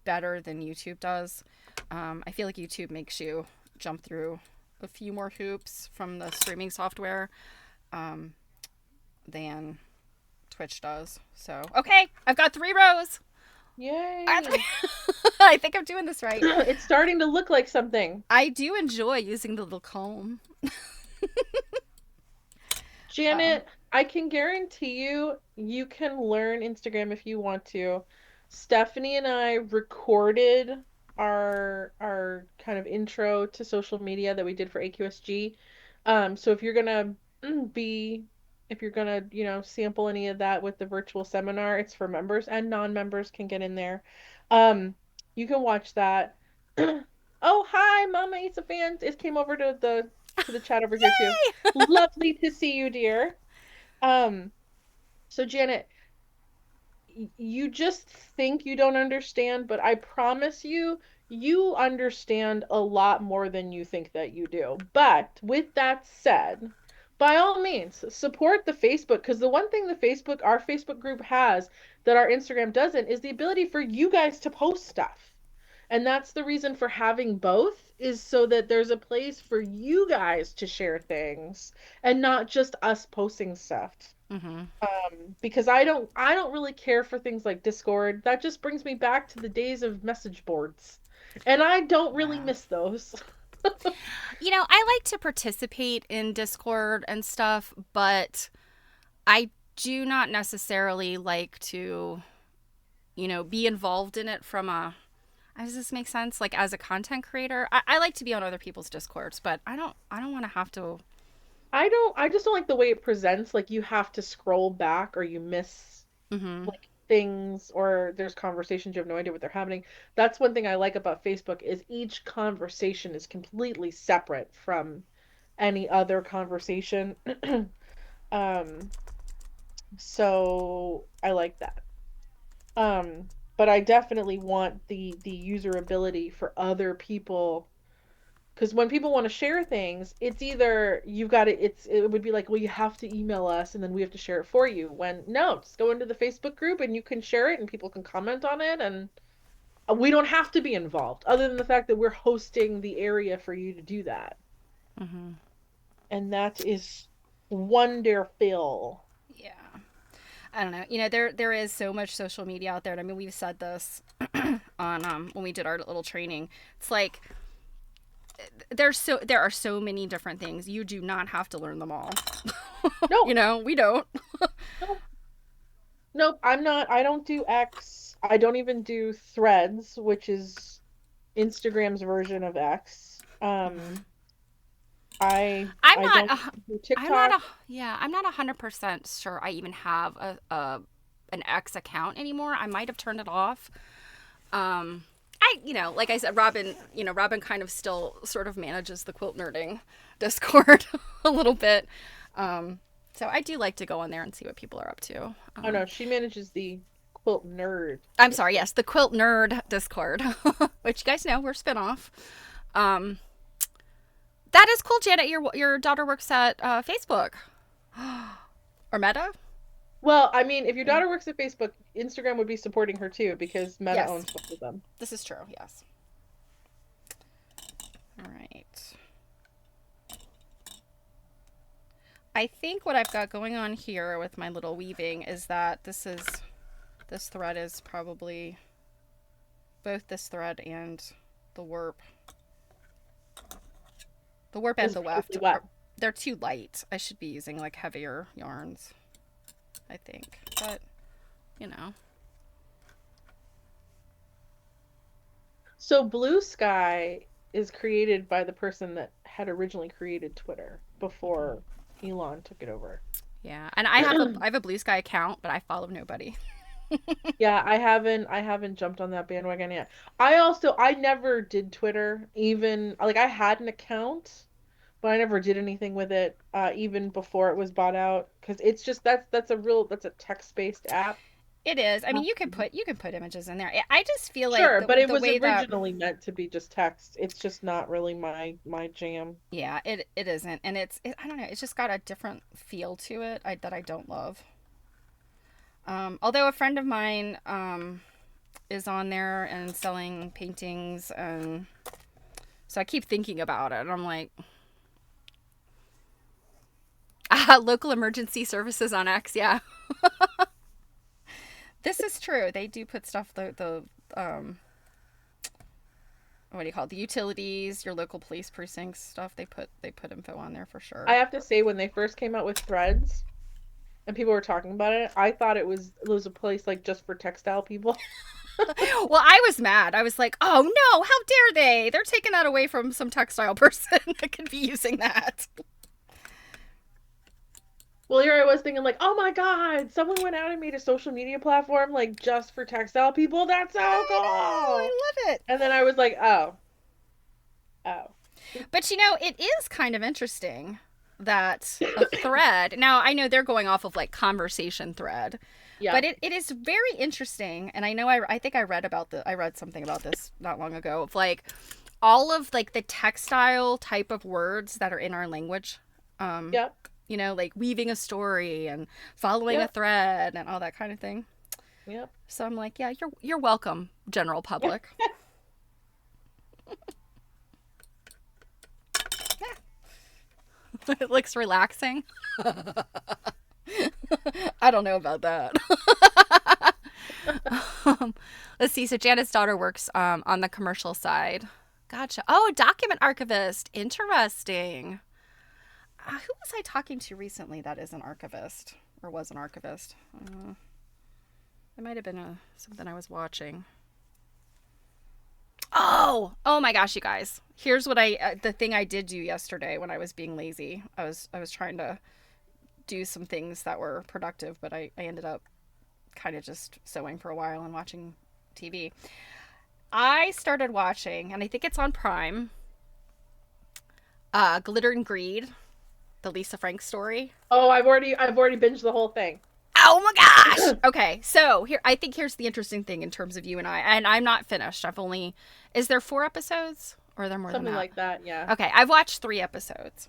better than YouTube does. I feel like YouTube makes you jump through a few more hoops from the streaming software than Twitch does. So, okay, I've got 3 rows. Yay! I think I'm doing this right. It's starting to look like something. I do enjoy using the little comb. Janet, I can guarantee you, you can learn Instagram if you want to. Stephanie and I recorded our kind of intro to social media that we did for AQSG. So if you're gonna be if you're gonna, sample any of that with the virtual seminar, it's for members and non-members can get in there. Um, you can watch that. Oh, hi, Mama Isa fans. It came over to the chat over here too. Yay! Lovely to see you, dear. Um, so Janet, you just think you don't understand, but I promise you, you understand a lot more than you think that you do. But with that said, by all means, support the Facebook because the one thing our Facebook group has that our Instagram doesn't is the ability for you guys to post stuff. And that's the reason for having both is so that there's a place for you guys to share things and not just us posting stuff. Mm-hmm. Because I don't really care for things like Discord. That just brings me back to the days of message boards. And I don't really Yeah. miss those. I like to participate in Discord and stuff, but I do not necessarily like to, be involved in it from a. Does this make sense? Like as a content creator, I like to be on other people's Discords, but I don't want to have to. I just don't like the way it presents. Like you have to scroll back or you miss Mm-hmm. like things or there's conversations you have no idea what they're happening. That's one thing I like about Facebook is each conversation is completely separate from any other conversation. Um, so I like that. But I definitely want the user ability for other people because when people want to share things, it's either you've got it would be like, well, you have to email us and then we have to share it for you. When no, just go into the Facebook group and you can share it and people can comment on it and we don't have to be involved other than the fact that we're hosting the area for you to do that. Mm-hmm. And that is wonderful. Yeah. I don't know. There is so much social media out there. And I mean, we've said this on when we did our little training. It's like there are so many different things. You do not have to learn them all. No, We don't. no, nope, I don't do X. I don't even do Threads, which is Instagram's version of X. Mm-hmm. I'm I not. don't do I'm not TikTok. a. Yeah, I'm not 100% sure. I even have a an X account anymore. I might have turned it off. Like I said, Robin kind of still sort of manages the Quilt Nerding Discord a little bit. So I do like to go on there and see what people are up to. Oh no, she manages the Quilt Nerd I'm sorry, Discord. yes, the Quilt Nerd Discord, which you guys know we're spinoff. Um, that is cool, Janet. Your daughter works at Facebook or Meta. Well, I mean, if your daughter works at Facebook, Instagram would be supporting her too because Meta Yes, owns both of them. this is true. Yes. All right. I think what I've got going on here with my little weaving is that this thread is probably both this thread and the warp. The warp and Is the probably weft what? they're too light. I should be using like heavier yarns, I think. But, you know. So Blue Sky is created by the person that had originally created Twitter before Elon took it over. Yeah. And I have a Blue Sky account, but I follow nobody. Yeah, I haven't jumped on that bandwagon yet. I never did Twitter, even like I had an account, but I never did anything with it, even before it was bought out, because it's just that's a text-based app. It is. I mean, Um, you can put images in there. I just feel like Sure, the but it the was way that originally meant to be just text. It's just not really my jam. yeah, it isn't. And I don't know, it's just got a different feel to it that I don't love. Although a friend of mine is on there and selling paintings, and so I keep thinking about it. And I'm like, local emergency services on X, yeah. This is true. They do put stuff the what do you call it? The utilities, your local police precincts stuff. They put info on there for I sure. have to say, when they first came out with Threads, and people were talking about it, I thought it was a place like just for textile people. Well, I was mad. I was like, oh no, how dare they? They're taking that away from some textile person that could be using that. Well, here I was thinking like, oh my God, someone went out and made a social media platform like just for textile people. That's so I know. cool. I love it. And then I was like, oh, oh, But it is kind of interesting that a thread. Now, I know they're going off of like conversation thread, yeah, but it is very interesting. And I know I think I read something about this not long ago of like all of like the textile type of words that are in our language. Um, yep, like weaving a story and following a yep, thread and all that kind of thing. yep. So I'm like, yeah, you're welcome, general public. It looks relaxing. I don't know about that. Let's see. So Janet's daughter works on the commercial side. Gotcha. Oh, document archivist. Interesting. Who was I talking to recently that is an archivist or was an archivist? It might have been something I was watching. Oh my gosh, you guys. Here's what the thing I did do yesterday when I was being lazy. I was trying to do some things that were productive, but I ended up kind of just sewing for a while and watching TV. I started watching, and I think it's on Prime, Glitter and Greed, the Lisa Frank story. Oh, I've already binged the whole thing. Oh my gosh. Okay, so I think here's the interesting thing in terms of you and I. And I'm not finished. Is there 4 episodes or are there more than Something that? like that, yeah. Okay, I've watched 3 episodes.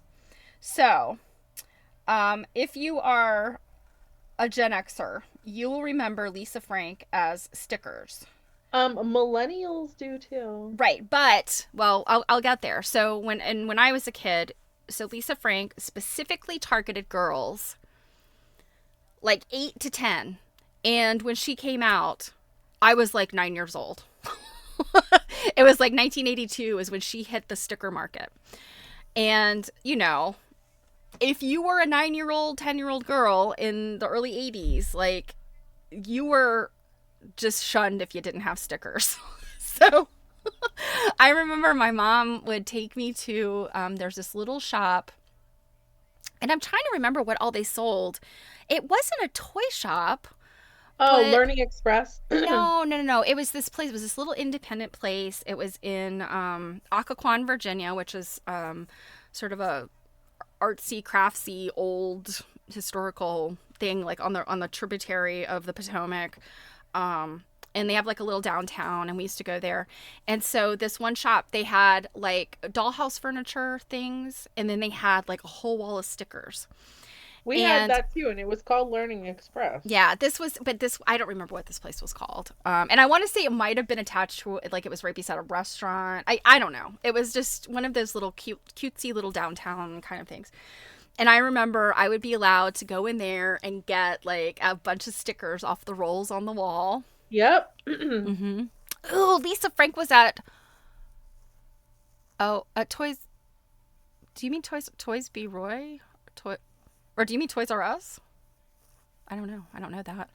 So, if you are a Gen Xer, you will remember Lisa Frank as stickers. Millennials do too. Right, but well, I'll get there. So when I was a kid, so Lisa Frank specifically targeted girls like 8 to 10. And when she came out, I was like 9 years old. It was like 1982 is when she hit the sticker market. And, if you were a 9-year-old, 10-year-old girl in the early 80s, like you were just shunned if you didn't have stickers. So I remember my mom would take me to, there's this little shop, and I'm trying to remember what all they sold. It wasn't a toy shop, Oh, but Learning Express. no. It was this place. It was this little independent place. It was in Occoquan, Virginia, which is sort of a artsy, craftsy, old historical thing, like on the tributary of the Potomac. And they have like a little downtown, and we used to go there. And so this one shop, they had like dollhouse furniture things, and then they had like a whole wall of stickers. We had And that too, and it was called Learning Express. yeah, I don't remember what this place was called. And I want to say it might have been attached to, like, it was right beside a restaurant. I don't know. It was just one of those little cutesy little downtown kind of things. And I remember I would be allowed to go in there and get like a bunch of stickers off the rolls on the wall. Yep. Mm-hmm. Oh, Lisa Frank was at Toys. Do you mean Toys B Roy? Or do you mean Toys R Us? I don't know. I don't know that.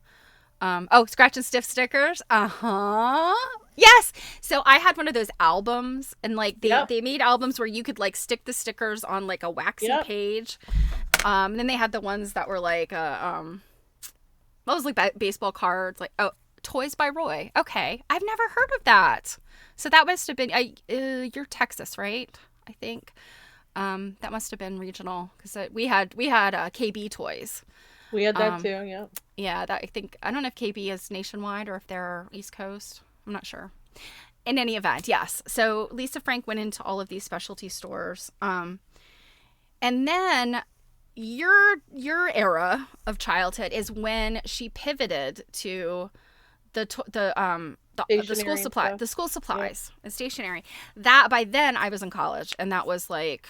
Scratch and Stiff stickers. Uh-huh. Yes. So I had one of those albums, and like Yep. they made albums where you could like stick the stickers on like a waxy Yep. page. And then they had the ones that were like what was like baseball cards, like Toys by Roy. Okay. I've never heard of that. So that must have been you're Texas, right? I think. That must have been regional because we had KB toys. We had that Um, too, yeah. yeah, I don't know if KB is nationwide or if they're East Coast. I'm not sure. In any event, yes. So Lisa Frank went into all of these specialty stores, and then your era of childhood is when she pivoted to the school Stationery and supply, stuff. the school Yeah. supplies, and stationery. That by then I was in college, and that was like,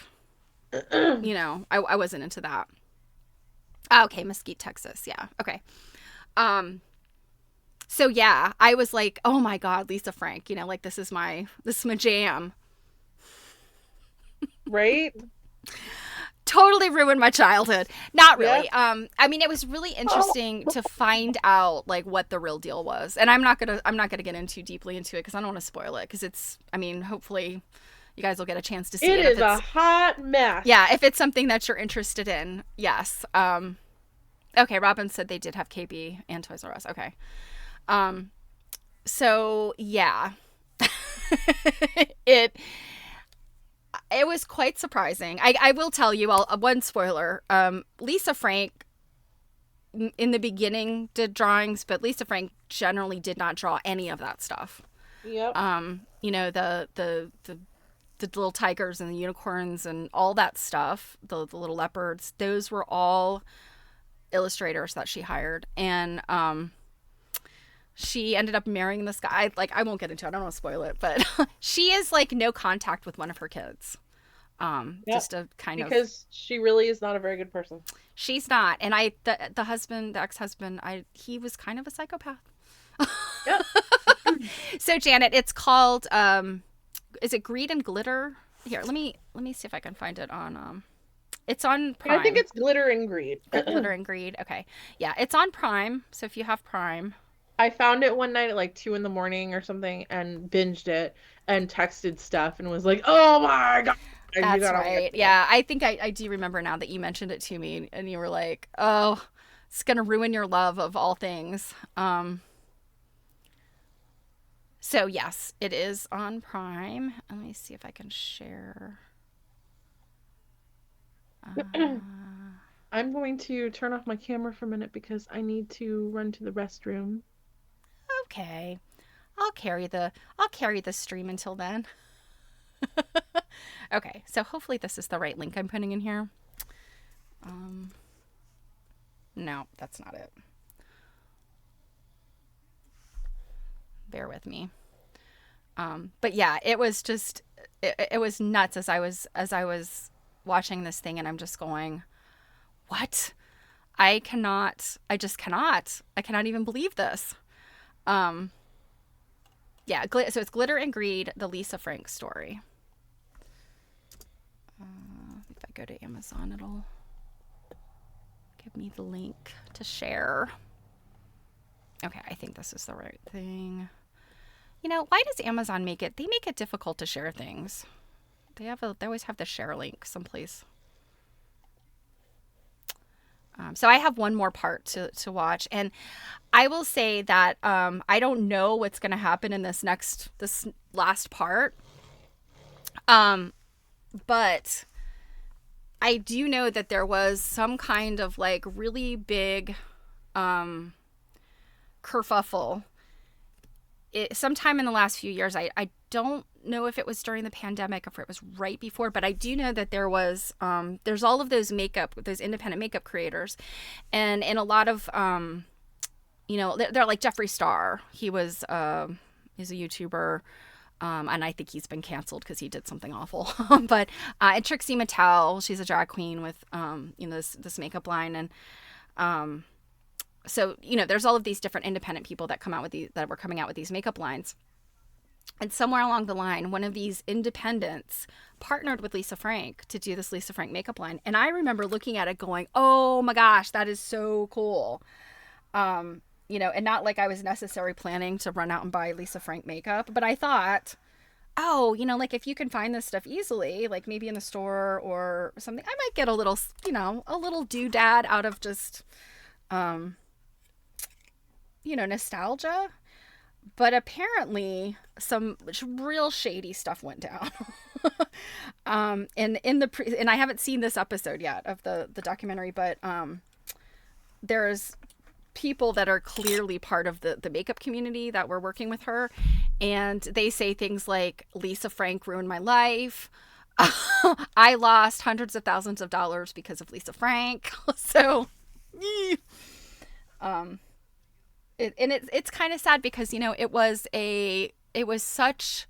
I wasn't into that. Okay, Mesquite, Texas. Yeah. Okay. So yeah, I was like, oh my God, Lisa Frank, like this is my jam. Right? totally ruined my childhood. Not Yeah. really. I mean, it was really interesting to find out like what the real deal was, and I'm not gonna get into deeply into it because I don't want to spoil it because it's. I mean, hopefully, you guys will get a chance to see It it if is a it's. hot mess. Yeah, if it's something that you're interested in, yes. Okay, Robin said they did have KB and Toys R Us. Okay. Um, so yeah, it it was quite surprising. I will tell you, one spoiler. Lisa Frank in the beginning did drawings, but Lisa Frank generally did not draw any of that stuff. Yep. You know, the little tigers and the unicorns and all that stuff, the little leopards, those were all illustrators that she hired. And she ended up marrying this guy. Like, I won't get into it. I don't want to spoil it, but she is like no contact with one of her kids. Yep. Just a kind of, Because she really is not a very good person. she's not. And the husband, the ex-husband, he was kind of a psychopath. Yep. So Janet, it's called, is it Greed and Glitter? Here, let me see if I can find it on, it's on I think Prime. it's Glitter and Greed. Glitter and Greed. Okay. Yeah, it's on Prime. So if you have Prime. I found it one night at like 2 in the morning or something and binged it and texted Steph and was like, "Oh my God, you That's gotta watch right. it." Yeah, I think I do remember now that you mentioned it to me and you were like, "Oh, it's going to ruin your love of all things." So yes, it is on Prime. Let me see if I can share. I'm going to turn off my camera for a minute because I need to run to the restroom. Okay. I'll carry the stream until then. Okay. So hopefully this is the right link I'm putting in here. No, that's not it. Bear with me. But yeah, it was just it was nuts as I was watching this thing and I'm just going, "What? I just cannot. I cannot even believe this." Um yeah, so it's Glitter and Greed, the Lisa Frank story. If I go to Amazon, it'll give me the link to share. Okay, I think this is the right thing. You know, why does Amazon make it? They make it difficult to share things. They always have the share link someplace. So I have one more part to watch, and I will say that I don't know what's going to happen in this last part. But I do know that there was some kind of like really big kerfuffle sometime in the last few years. I don't know if it was during the pandemic or if it was right before, but I do know that there's all of those independent makeup creators, and in a lot of they're like Jeffree Star. He's a YouTuber. And I think he's been canceled because he did something awful. But and Trixie Mattel, she's a drag queen with this makeup line, and so there's all of these different independent people that were coming out with these makeup lines. And somewhere along the line, one of these independents partnered with Lisa Frank to do this Lisa Frank makeup line. And I remember looking at it going, "Oh my gosh, that is so cool." And not like I was necessarily planning to run out and buy Lisa Frank makeup, but I thought, oh, like if you can find this stuff easily, like maybe in the store or something, I might get a little doodad out of just, nostalgia. But apparently some real shady stuff went down. And I haven't seen this episode yet of the documentary, but there's people that are clearly part of the makeup community that were working with her, and they say things like, "Lisa Frank ruined my life." "I lost hundreds of thousands of dollars because of Lisa Frank." So it's kind of sad because it was such,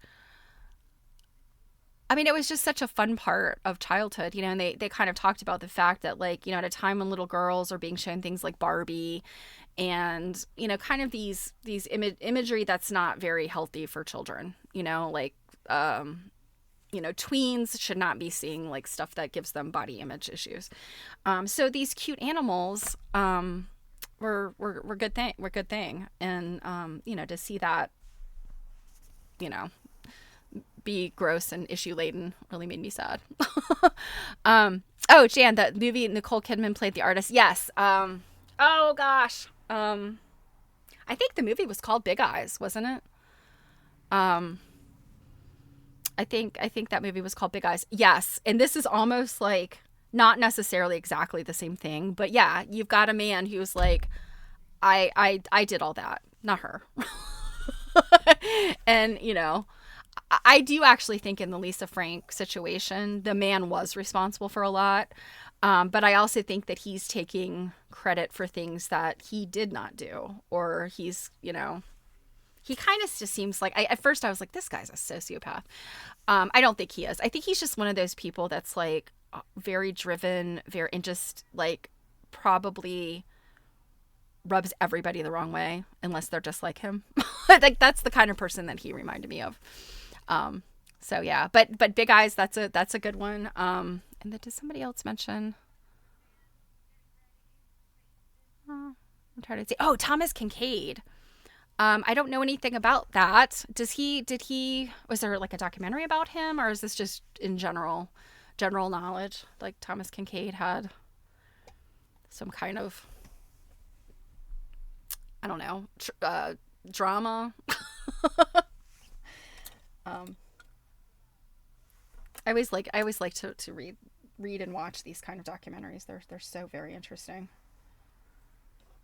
I mean, it was just such a fun part of childhood, and they kind of talked about the fact that, like, at a time when little girls are being shown things like Barbie and, kind of these imagery that's not very healthy for children, like, tweens should not be seeing like stuff that gives them body image issues. So these cute animals were good thing. Were good thing, and to see that, you know, be gross and issue laden really made me sad. Oh, Jan, that movie Nicole Kidman played the artist. Yes. Oh gosh. I think the movie was called Big Eyes, wasn't it? Um, I think that movie was called Big Eyes. Yes, and this is almost like not necessarily exactly the same thing, but yeah, you've got a man who's like, I did all that, not her. And I do actually think in the Lisa Frank situation, the man was responsible for a lot. But I also think that he's taking credit for things that he did not do, or he kind of just seems like, at first I was like, this guy's a sociopath. I don't think he is. I think he's just one of those people that's like very driven, and just like probably rubs everybody the wrong way unless they're just like him. Like that's the kind of person that he reminded me of. So yeah, but Big Eyes, that's a good one. And then did somebody else mention? I'm trying to see. Oh, Thomas Kincaid. I don't know anything about that. Did he, was there like a documentary about him, or is this just in general knowledge? Like Thomas Kincaid had some kind of, I don't know, drama. um, I always like to read and watch these kind of documentaries. They're so very interesting.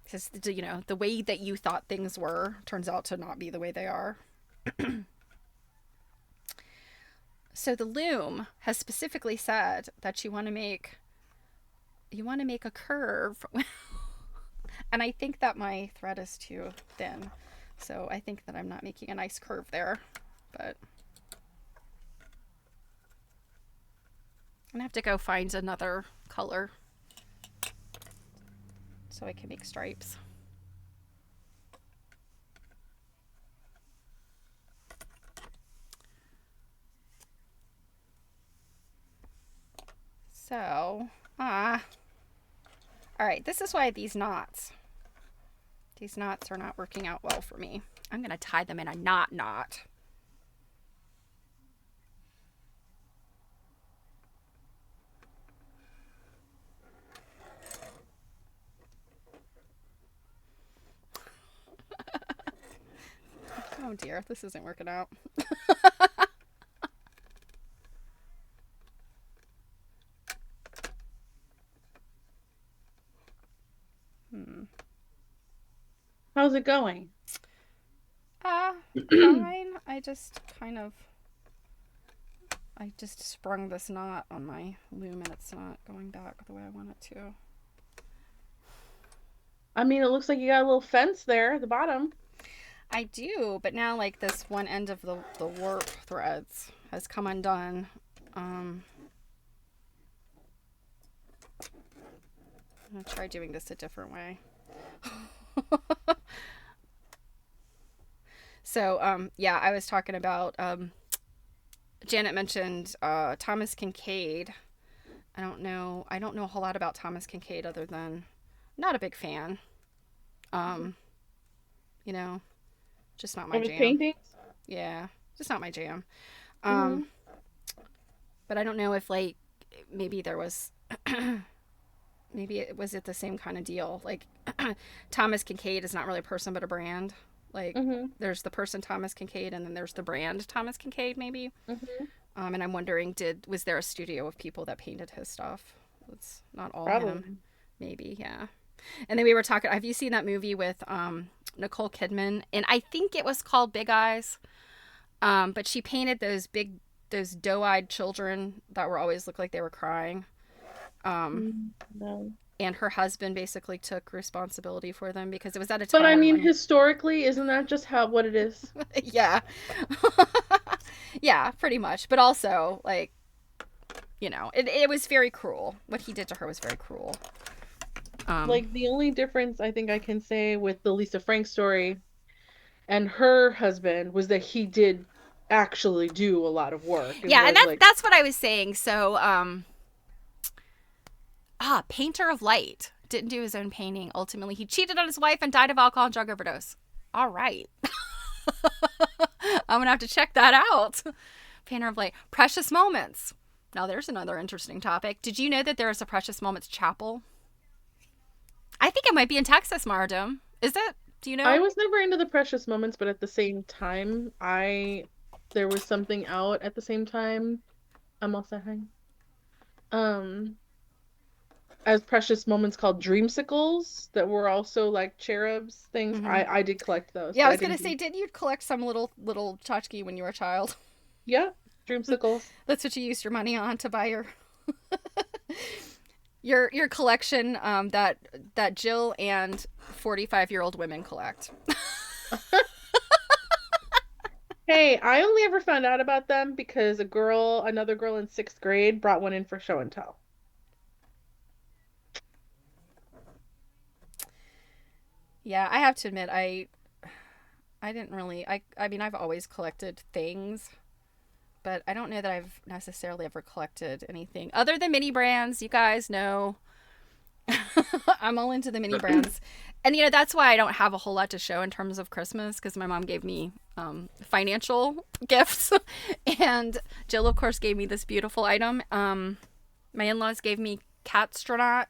Because the way that you thought things were turns out to not be the way they are. So the loom has specifically said that you want to make a curve. And I think that my thread is too thin, so I think that I'm not making a nice curve there. But I'm gonna have to go find another color so I can make stripes. So, all right, this is why these knots are not working out well for me. I'm gonna tie them in a knot. Oh dear, this isn't working out. How's it going? Fine. I just sprung this knot on my loom and it's not going back the way I want it to. I mean, it looks like you got a little fence there at the bottom. I do, but now like this one end of the warp threads has come undone. I'm gonna try doing this a different way. So yeah, I was talking about Janet mentioned Thomas Kincaid. I don't know a whole lot about Thomas Kincaid other than not a big fan. You know, just not my Of his jam. paintings? Yeah, just not my jam. Mm-hmm. But I don't know if like maybe there was maybe it was the same kind of deal. Like Thomas Kincaid is not really a person but a brand. Like Mm-hmm. there's the person Thomas Kincaid and then there's the brand Thomas Kincaid maybe. Mm-hmm. And I'm wondering was there a studio of people that painted his stuff? It's not all Probably. him. Maybe, yeah. And then we were talking, have you seen that movie with Nicole Kidman? And I think it was called Big Eyes. But she painted those doe-eyed children that were always looked like they were crying. No. And her husband basically took responsibility for them because it was at a But I time mean, when historically, isn't that just what it is? yeah. Yeah, pretty much. But also, like, it was very cruel. What he did to her was very cruel. Like, the only difference I think I can say with the Lisa Frank story and her husband was that he did actually do a lot of work and Yeah, and was like, that's what I was saying. So, Painter of Light didn't do his own painting. Ultimately, he cheated on his wife and died of alcohol and drug overdose. All right. I'm going to have to check that out. Painter of Light. Precious Moments. Now, there's another interesting topic. Did you know that there is a Precious Moments chapel? I think it might be in Texas, Maradome. Is it? Do you I know? was never into the precious moments, but at the same time, I there was something out at the same time. I'm all set, honey. Um, as precious moments called dreamsicles that were also like cherubs things. Mm-hmm. I did collect those, Yeah, I but I was gonna didn't say, do. didn't you collect some little tchotchke when you were a child? Yeah, dreamsicles. That's what you used your money on to buy your collection. That Jill and 45-year-old women collect. Hey, I only ever found out about them because another girl in sixth grade brought one in for show and tell. Yeah, I have to admit, I didn't really. I mean, I've always collected things, but I don't know that I've necessarily ever collected anything other than mini brands. You guys know I'm all into the mini brands. And that's why I don't have a whole lot to show in terms of Christmas, because my mom gave me financial gifts, and Jill, of course, gave me this beautiful item. My in-laws gave me Catstronaut,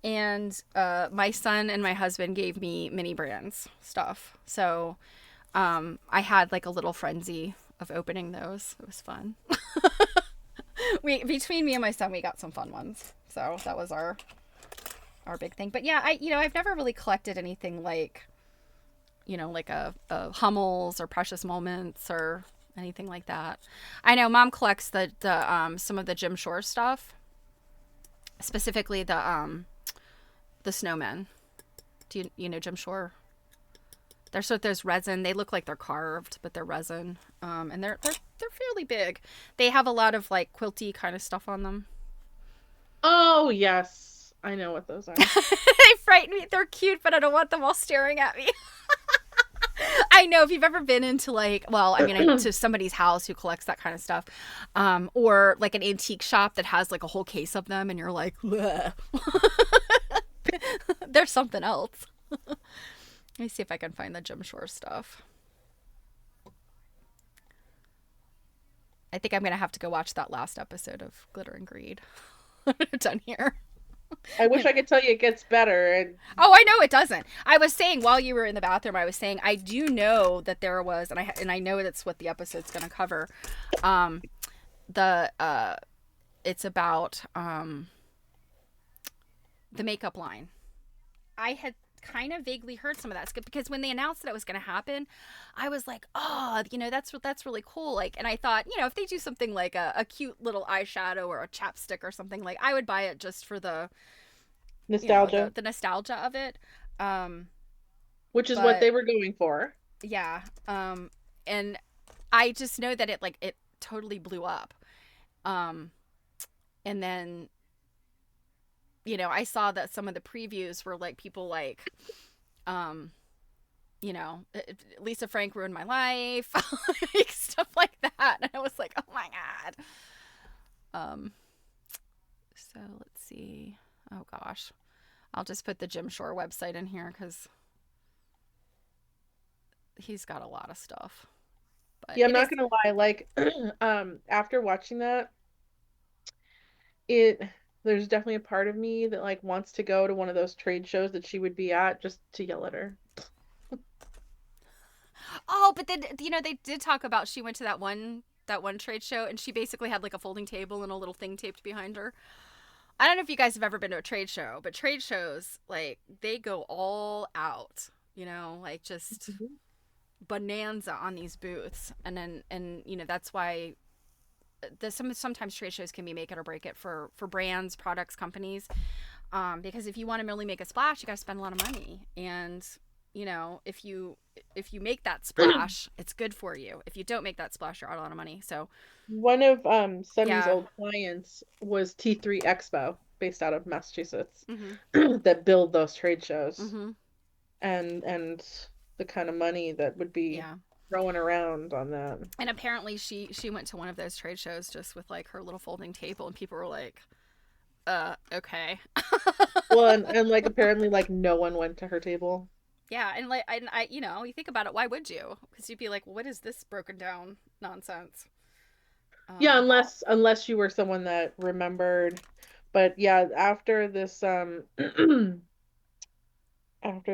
and my son and my husband gave me mini brands stuff. So I had like a little frenzy of opening those. It was fun. We between me and my son, we got some fun ones. So that was our big thing. But yeah, I've never really collected anything like like a Hummels or Precious Moments or anything like that. I know mom collects the some of the Jim Shore stuff, specifically the snowmen. Do you know Jim Shore? They're sort of those resin. They look like they're carved, but they're resin. And they're fairly big. They have a lot of like quilty kind of stuff on them. Oh, yes. I know what those are. They frighten me. They're cute, but I don't want them all staring at me. I know if you've ever been into like, well, I mean, to somebody's house who collects that kind of stuff, or like an antique shop that has like a whole case of them, and you're like, there's something else. Let me see if I can find the Jim Shore stuff. I think I'm gonna have to go watch that last episode of Glitter and Greed. We're done here. I wish I could tell you it gets better. And Oh, I know it doesn't. I was saying while you were in the bathroom, I was saying I do know that there was, and I know that's what the episode's going to cover. Um, the it's about the makeup line. I had kind of vaguely heard some of that because when they announced that it was going to happen, I was like, oh, that's really cool. Like, and I thought, if they do something like a cute little eyeshadow or a chapstick or something, like I would buy it just for the nostalgia, the nostalgia of it. Um, which is what but they were going for. yeah, and I just know that it totally blew up. Um, and then I saw that some of the previews were like people like, um, Lisa Frank ruined my life, like stuff like that, and I was like, oh my god. Um, so let's see. Oh gosh, I'll just put the Jim Shore website in here because he's got a lot of stuff. But Yeah, I'm it not is. gonna lie, like after watching that, it there's definitely a part of me that like wants to go to one of those trade shows that she would be at just to yell at her. Oh, but then they did talk about she went to that one trade show and she basically had like a folding table and a little thing taped behind her. I don't know if you guys have ever been to a trade show, but trade shows like they go all out, like just Mhm. bonanza on these booths, and then that's why sometimes trade shows can be make it or break it for brands, products, companies, because if you want to really make a splash, you got to spend a lot of money, and if you make that splash, it's good for you. If you don't make that splash, you're out a lot of money. So One of Sunny's yeah. old clients was T3 Expo, based out of Massachusetts, Mhm. that build those trade shows Mhm. and the kind of money that would be Yeah. throwing around on that. And apparently she went to one of those trade shows just with like her little folding table, and people were like, okay. Well, and like apparently like no one went to her table. Yeah, and like I you know, you think about it, why would you? Because you'd be like, well, what is this broken down nonsense? Yeah, Um, unless you were someone that remembered. But yeah, after this after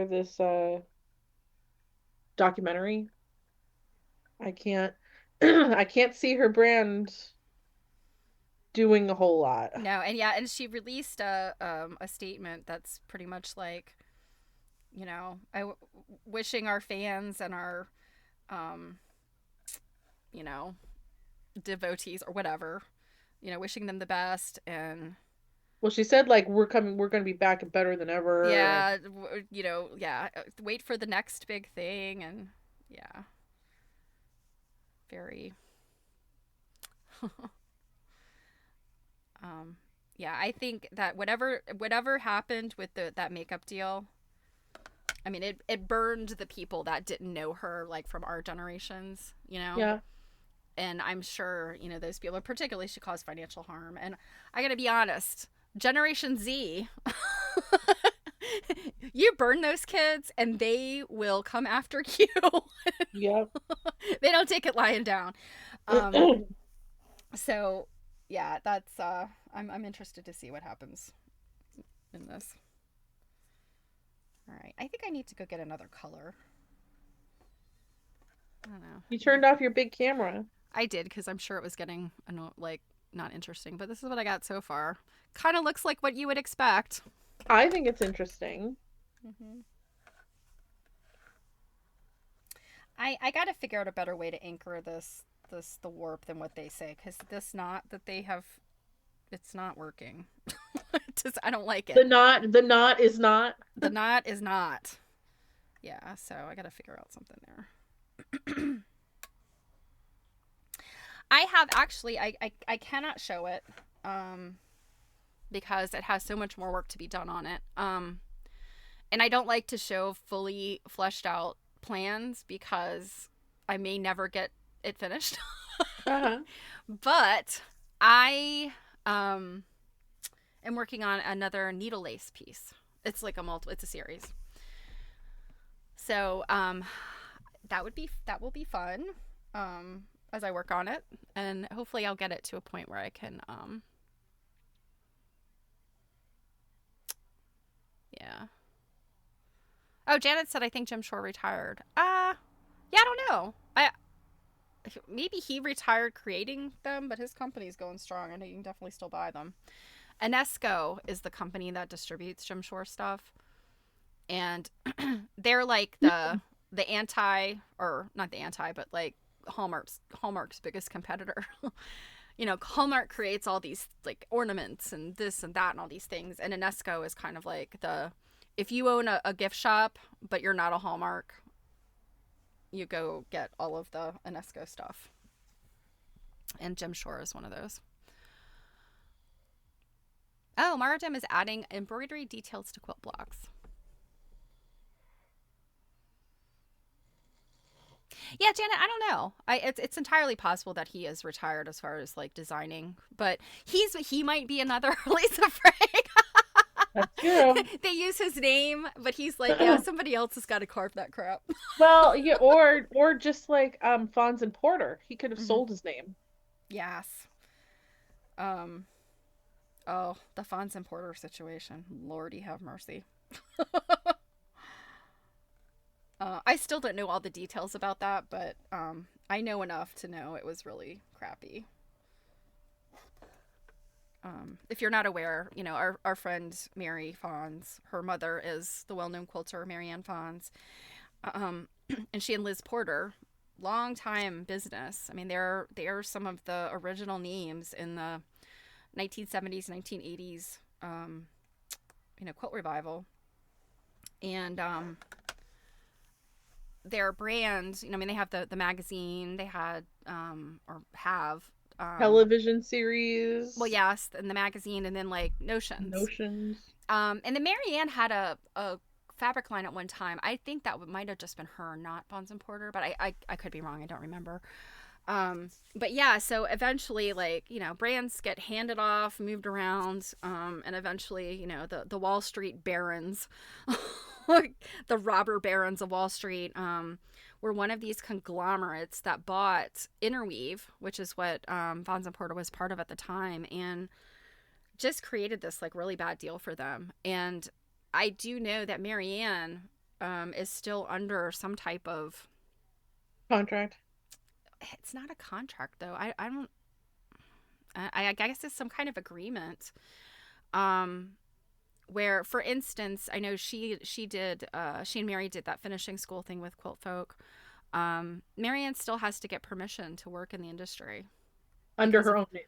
this documentary, I can't I can't see her brand doing a whole lot. no, and yeah, and she released a statement that's pretty much like, you know, wishing our fans and our um, you know, devotees or whatever, you know, wishing them the best. And Well, she said like we're gonna be back better than ever, and yeah, you know, yeah, wait for the next big thing. And yeah, very um yeah, I think that whatever happened with that makeup deal, I mean, it burned the people that didn't know her, like from our generations, you know. yeah. And I'm sure, you know, those people, particularly, she caused financial harm. And I gotta be honest, Generation Z, you burn those kids and they will come after you. Yep. They don't take it lying down. Um, so yeah, that's I'm interested to see what happens in this. All right, I think I need to go get another color. I don't know. You turned off your big camera. I did because I'm sure it was getting like not interesting, but this is what I got so far. Kind of looks like what you would expect. I think it's interesting. Mm-hmm. I got to figure out a better way to anchor this the warp than what they say, because this knot that they have, it's not working. Just, I don't like it. The knot is not. The knot is not. Yeah, so I got to figure out something there. I have actually I cannot show it because it has so much more work to be done on it. And I don't like to show fully fleshed out plans because I may never get it finished. Uh-huh. But I am working on another needle lace piece. It's like it's a series. So that will be fun as I work on it, and hopefully I'll get it to a point where I can yeah. Oh, Janet said I think Jim Shore retired. Yeah, I don't know. I maybe he retired creating them, but his company's going strong. I know you can definitely still buy them. Enesco is the company that distributes Jim Shore stuff, and they're like the anti, or not the anti, but like Hallmark's biggest competitor. You know, Hallmark creates all these like ornaments and this and that and all these things, and Enesco is kind of like the, if you own a gift shop but you're not a Hallmark, you go get all of the Enesco stuff. And Jim Shore is one of those. Oh, Maradim is adding embroidery details to quilt blocks. Yeah, Janet, I don't know. It's entirely possible that he is retired as far as like designing, but he might be another Lisa Frank. That's true. They use his name, but he's like, yeah, somebody else has got to carve that crap. Well, yeah, or just like Fonz and Porter. He could have Mm-hmm. sold his name. Yes. Um. Oh, the Fonz and Porter situation. Lordy have mercy. I still don't know all the details about that, but I know enough to know it was really crappy. If you're not aware, you know, our friend Mary Fonz, her mother is the well-known quilter Marianne Fonz, um, and she and Liz Porter, long time business. I mean, they're some of the original names in the 1970s, 1980s, you know, quilt revival, and their brand, you know, I mean, they have the magazine, they had or have Television series, well, yes, and the magazine, and then like Notions. Notions. And then Marianne had a fabric line at one time. I think that might have just been her, not Bonds and Porter, but I could be wrong. I don't remember. But yeah, so eventually, like, brands get handed off, moved around, and eventually, the Wall Street barons, the robber barons of Wall Street, were one of these conglomerates that bought Interweave, which is what Bonds and Porter was part of at the time, and just created this like really bad deal for them. And I do know that Marianne is still under some type of, Contract. it's not a contract though. I don't, I guess it's some kind of agreement. Um, where, for instance, I know she and Mary did that finishing school thing with Quilt Folk. Marianne still has to get permission to work in the industry Under because her of, own name.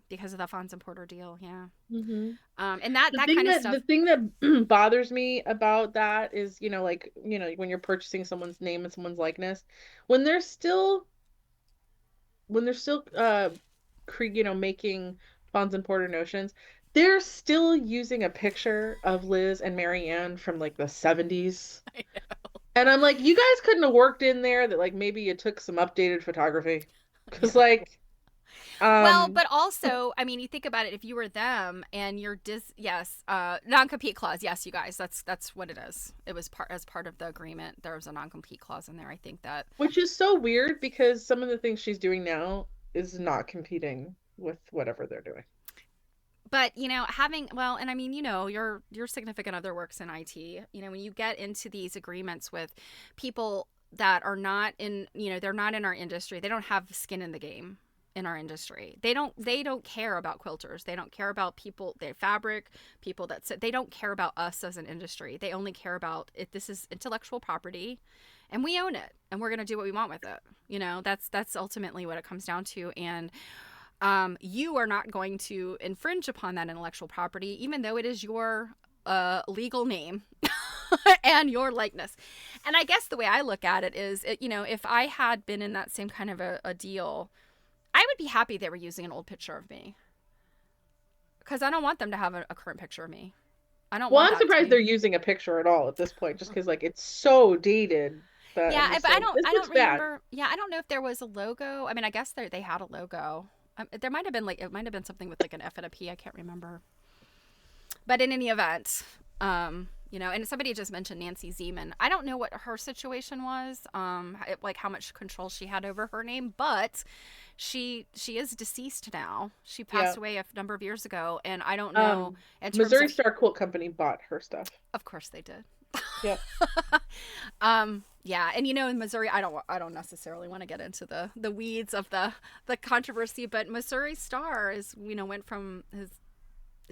because of the Fons and Porter deal. Yeah. Hmm. And that kind of stuff. The thing that bothers me about that is, like, when you're purchasing someone's name and someone's likeness, when they're still making Fons and Porter notions, they're still using a picture of Liz and Marianne from like the 70s. I know. And I'm like, you guys couldn't have worked in there that like maybe you took some updated photography. Because Yeah. like, Well, um but also, I mean, you think about it. If you were them and you're yes, non-compete clause. Yes, you guys, that's what it is. It was part of the agreement. There was a non-compete clause in there. I think that. which is so weird because some of the things she's doing now is not competing with whatever they're doing. But having, well, and I mean, your significant other works in IT. When you get into these agreements with people that are not in, they're not in our industry. They don't have skin in the game in our industry. They don't care about quilters. They don't care about people, their fabric, people they don't care about us as an industry. They only care about it. This is intellectual property and we own it and we're going to do what we want with it. That's ultimately what it comes down to. And you are not going to infringe upon that intellectual property, even though it is your legal name and your likeness. And I guess the way I look at it is, if I had been in that same kind of a deal, I would be happy they were using an old picture of me because I don't want them to have a current picture of me. I don't Well, want I'm that to surprised be. they're using a picture at all at this point, just because like it's so dated that Yeah, I'm just but I like, don't. this I looks don't bad. remember. Yeah, I don't know if there was a logo. I mean, I guess they had a logo. There might have been it might have been something with like an F and a P. I can't remember. But in any event, and somebody just mentioned Nancy Zeman. I don't know what her situation was, like how much control she had over her name, but she is deceased now. She Yeah. passed away a number of years ago, and I don't know in terms Missouri of. Star Quilt Company bought her stuff. Of course they did. Yep. Yeah, and in Missouri, I don't necessarily want to get into the weeds of the controversy, but Missouri Star is went from his,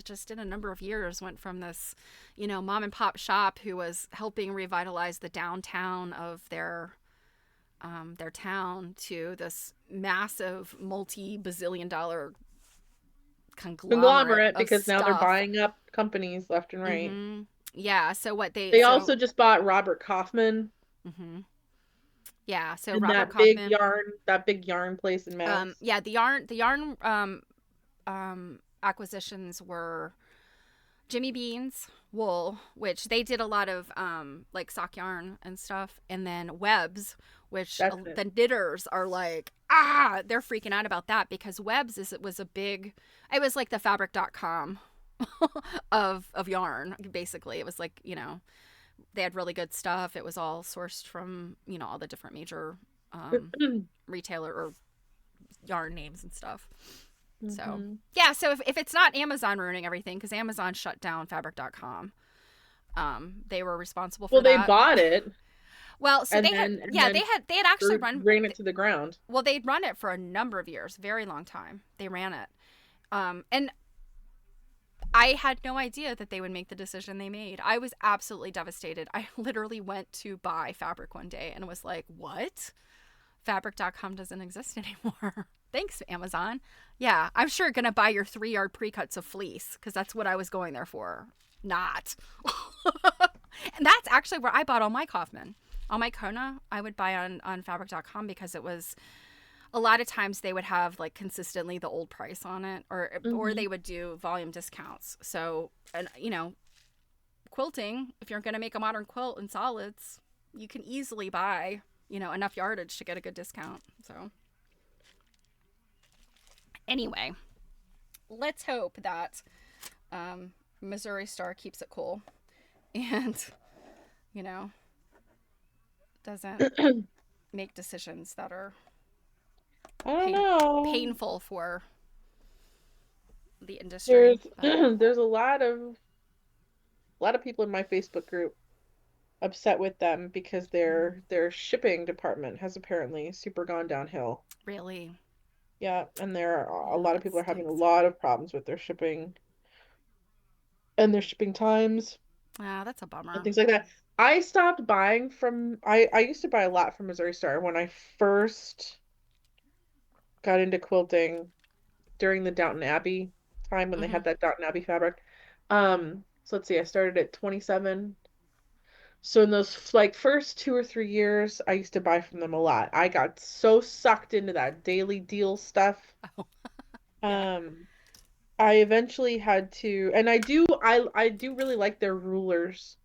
just in a number of years, went from this mom and pop shop who was helping revitalize the downtown of their town to this massive multi-bazillion dollar conglomerate Conglomerate, of because now they're stuff. buying up companies left and right. Yeah, so what they They so also just bought Robert Kaufman hmm yeah, so and Robert Kaufman. that big yarn place in Mass. Yeah, the yarn acquisitions were Jimmy Beans wool, which they did a lot of like sock yarn and stuff, and then webs, which That's it. the knitters are like, they're freaking out about that because webs was a big, it was like the fabric.com of yarn. Basically, it was like, they had really good stuff. It was all sourced from all the different major retailer or yarn names and stuff. So Hmm. yeah, so if it's not Amazon ruining everything, because Amazon shut down fabric.com, they were responsible for Well, they that. bought it Well, so and they had, then yeah, they had actually ran it to the ground. well, they'd run it for a number of years, very long time. They ran it. And I had no idea that they would make the decision they made. I was absolutely devastated. I literally went to buy fabric one day and was like, what? Fabric.com doesn't exist anymore. Thanks, Amazon. Yeah, I'm sure going to buy your 3-yard pre-cuts of fleece because that's what I was going there for. Not. And that's actually where I bought all my Kaufman. All my Kona, I would buy on fabric.com because it was a lot of times they would have like consistently the old price on it, or Hmm. they would do volume discounts. So, and quilting, if you're going to make a modern quilt in solids, you can easily buy, enough yardage to get a good discount. So, anyway, let's hope that Missouri Star keeps it cool and, you know, doesn't make decisions that are I don't pain- know. painful for the industry. There's But there's a lot of people in my Facebook group upset with them because their shipping department has apparently super gone downhill. really, Yeah, and there are a yeah, lot of that people are having a stinks. lot of problems with their shipping and their shipping times Ah, that's a and bummer. things like that. I stopped buying from I used to buy a lot from Missouri Star when I first got into quilting during the Downton Abbey time when they Mm-hmm. had that Downton Abbey fabric. So let's see, I started at 27. So in those like first 2 or 3 years, I used to buy from them a lot. I got so sucked into that daily deal stuff. Oh, yeah. Um, I eventually had to, and I do really like their rulers.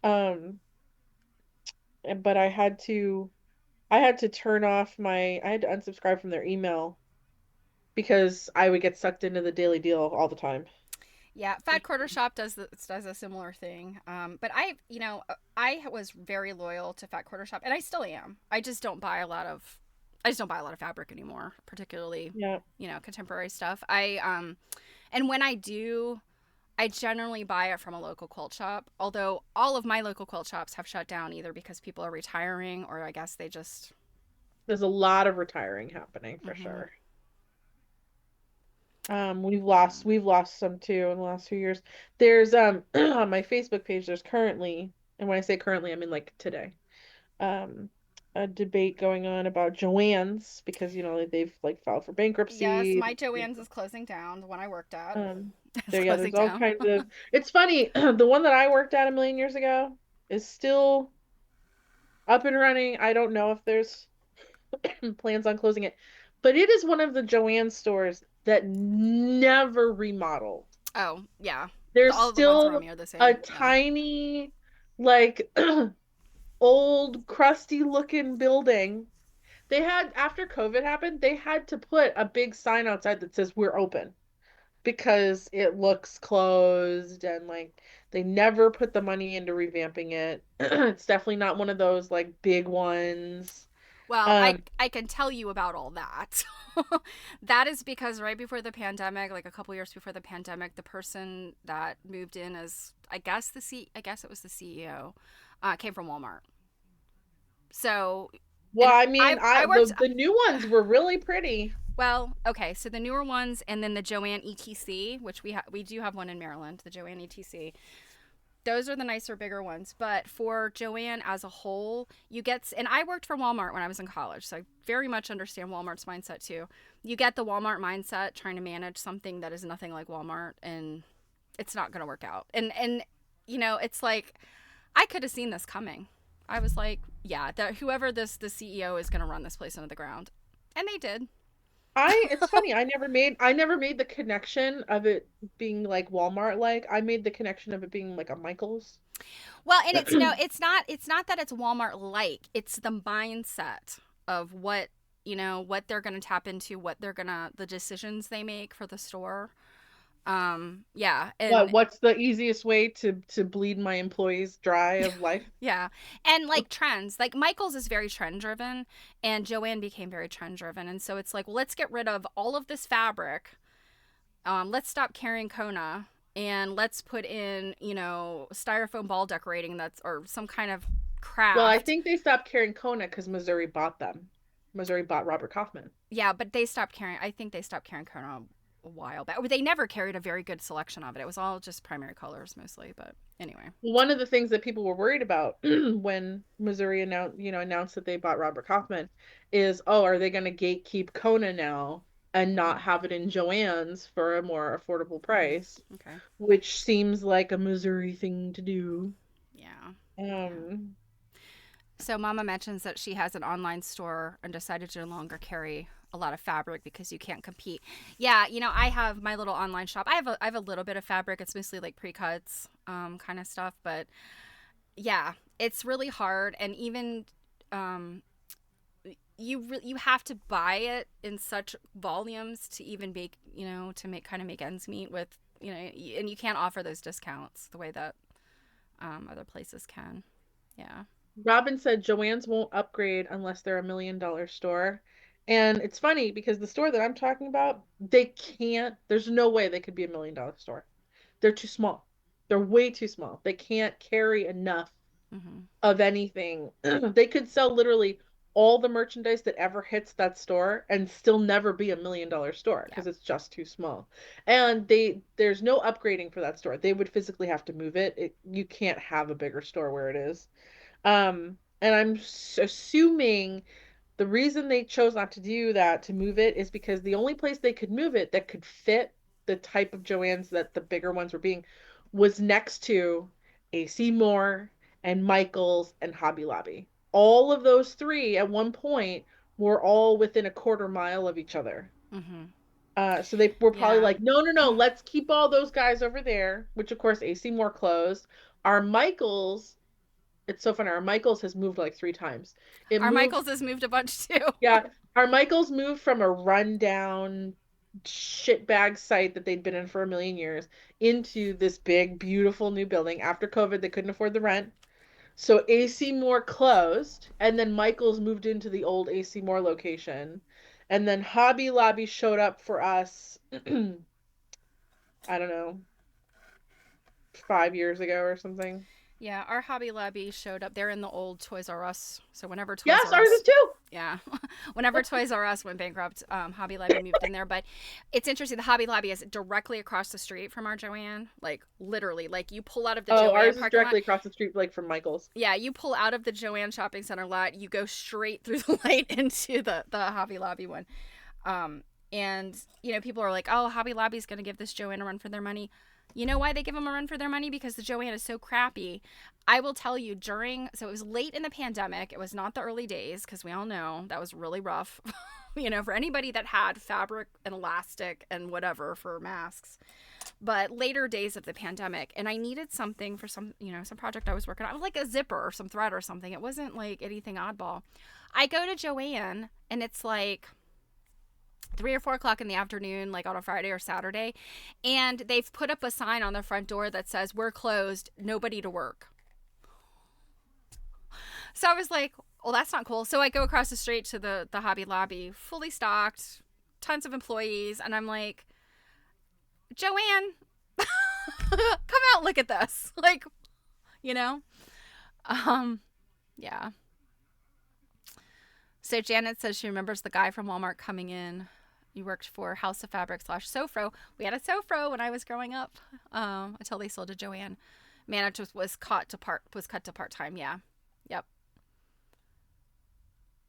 Um, but I had to turn off I had to unsubscribe from their email because I would get sucked into the daily deal all the time. Yeah, Fat Quarter Shop does a similar thing. But I was very loyal to Fat Quarter Shop, and I still am. I just don't buy a lot of fabric anymore, particularly, Yeah. contemporary stuff. And when I do, I generally buy it from a local quilt shop. Although all of my local quilt shops have shut down either because people are retiring or I guess they just. There's a lot of retiring happening for Hmm. sure. We've Yeah. lost some too in the last few years. There's on my Facebook page, there's currently, and when I say currently, I mean like today, um, a debate going on about Joann's because they've like filed for Yes, bankruptcy. my Joann's is closing down. The one I worked at Um, is yeah, closing there's all down. kinds of. It's funny, the one that I worked at a million years ago is still up and running. I don't know if there's plans on closing it, but it is one of the Joann stores that never remodeled. Oh, yeah. There's All of the ones around still me are the a same. Yeah. tiny, like, old, crusty looking building. They had, after COVID happened, they had to put a big sign outside that says we're open because it looks closed and like they never put the money into revamping it. It's definitely not one of those like big ones. Well, I Um, I can tell you about all that. That is because right before the pandemic, like a couple years before the pandemic, the person that moved in as I guess it was the CEO, came from Walmart. So, well, and I mean, I worked. the new ones were really pretty. Well, okay, so the newer ones, and then the Joanne ETC, which we do have one in Maryland, the Joanne ETC. Those are the nicer, bigger ones. But for Joanne as a whole, and I worked for Walmart when I was in college, so I very much understand Walmart's mindset too. You get the Walmart mindset trying to manage something that is nothing like Walmart, and it's not going to work out. And it's like I could have seen this coming. I was like, yeah, that whoever the CEO is going to run this place into the ground, and they did. It's funny, I never made the connection of it being like Walmart like. I made the connection of it being like a Michael's. Well, and it's no, it's not that it's Walmart like. It's the mindset of what they're going to tap into, the decisions they make for the store. Yeah, and What's the easiest way to bleed my employees dry of life? yeah. And like trends. Like Michael's is very trend driven and Joanne became very trend driven. And so it's like, well, let's get rid of all of this fabric. Let's stop carrying Kona and let's put in, styrofoam ball decorating or some kind of Well, I craft. think they stopped carrying Kona because Missouri bought them. Missouri bought Robert Kaufman. Yeah, but they stopped carrying. I think they stopped carrying Kona a while back. They never carried a very good selection of it. It was all just primary colors mostly. But anyway. One of the things that people were worried about when Missouri announced that they bought Robert Kaufman is, oh, are they going to gatekeep Kona now and not have it in Joann's for a more affordable Mm-hmm. price, Okay. which seems like a Missouri thing to do. Yeah. Yeah. Um, So Mama mentions that she has an online store and decided to no longer carry a lot of fabric because you can't compete. Yeah, I have my little online shop. I have a little bit of fabric. It's mostly like pre-cuts, kind of stuff. But yeah, it's really hard, and even um, you have to buy it in such volumes to even make to make ends meet with and you can't offer those discounts the way that other places can. Yeah. Robin said Joann's won't upgrade unless they're $1 million store. And it's funny because the store that I'm talking about, they can't, there's no way they could be $1 million store. They're too small. They're way too small. They can't carry enough Hmm. of anything. They could sell literally all the merchandise that ever hits that store and still never be $1 million store Yeah. because it's just too small. And there's no upgrading for that store. They would physically have to move it. You can't have a bigger store where it is. And I'm assuming the reason they chose not to do that, to move it, is because the only place they could move it that could fit the type of Joann's that the bigger ones were being was next to AC Moore and Michael's and Hobby Lobby. All of those three at one point were all within a quarter mile of each other. Hmm. So they were probably Yeah. like, no, no, no, let's keep all those guys over there, which of course AC Moore closed. Our Michael's, it's so funny. Our Michaels has moved like 3 times. It Our moved, Michaels has moved a bunch too. yeah. Our Michaels moved from a rundown shitbag site that they'd been in for a million years into this big, beautiful new building. After COVID, they couldn't afford the rent. So AC Moore closed, and then Michaels moved into the old AC Moore location. And then Hobby Lobby showed up for us, I don't know, 5 years ago or something. Yeah, our Hobby Lobby showed up. They're in the old Toys R Us. So whenever Toys Yes, R ours is Us, too. yeah, whenever Toys R Us went bankrupt, Hobby Lobby moved in there. But it's interesting. The Hobby Lobby is directly across the street from our Joann. Like literally, like you pull out of the Oh, Joann ours is parking lot. directly across the street, like from Michaels. Yeah, you pull out of the Joann shopping center lot. You go straight through the light into the Hobby Lobby one. And people are like, "Oh, Hobby Lobby's going to give this Joann a run for their money." You know why they give them a run for their money? Because the Joann is so crappy. I will tell you so it was late in the pandemic. It was not the early days because we all know that was really rough. For anybody that had fabric and elastic and whatever for masks. But later days of the pandemic, and I needed something for some project I was working on. It was like a zipper or some thread or something. It wasn't like anything oddball. I go to Joann and it's like 3 or 4 o'clock in the afternoon, like on a Friday or Saturday, and they've put up a sign on the front door that says, "We're closed, nobody to work." So I was like, well, that's not cool. So I go across the street to the Hobby Lobby, fully stocked, tons of employees, and I'm like, Joann, come out, look at this. Like, you know? Um, yeah. So Janet says she remembers the guy from Walmart coming in. You worked for House of Fabric / Sofro. We had a Sofro when I was growing up, until they sold to Joann. Manager was cut to part time. Yeah, yep,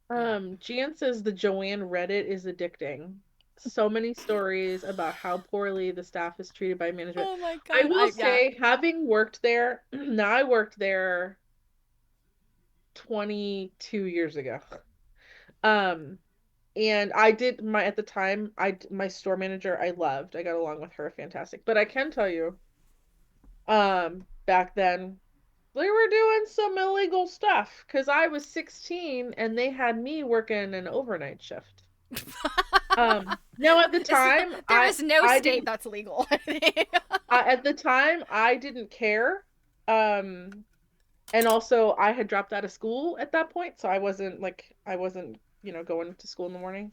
yep. Jan says the Joanne Reddit is addicting. So many stories about how poorly the staff is treated by management. Oh my I god. will Yeah. say, having worked there, now I worked there 22 years ago. Um, and I did my at the time, my store manager I loved. I got along with her fantastic. But I can tell you, back then they were doing some illegal stuff because I was 16 and they had me working an overnight shift. Now at the time, There is no I state didn't that's legal. at the time I didn't care. Um, and also I had dropped out of school at that point, so I wasn't going to school in the morning.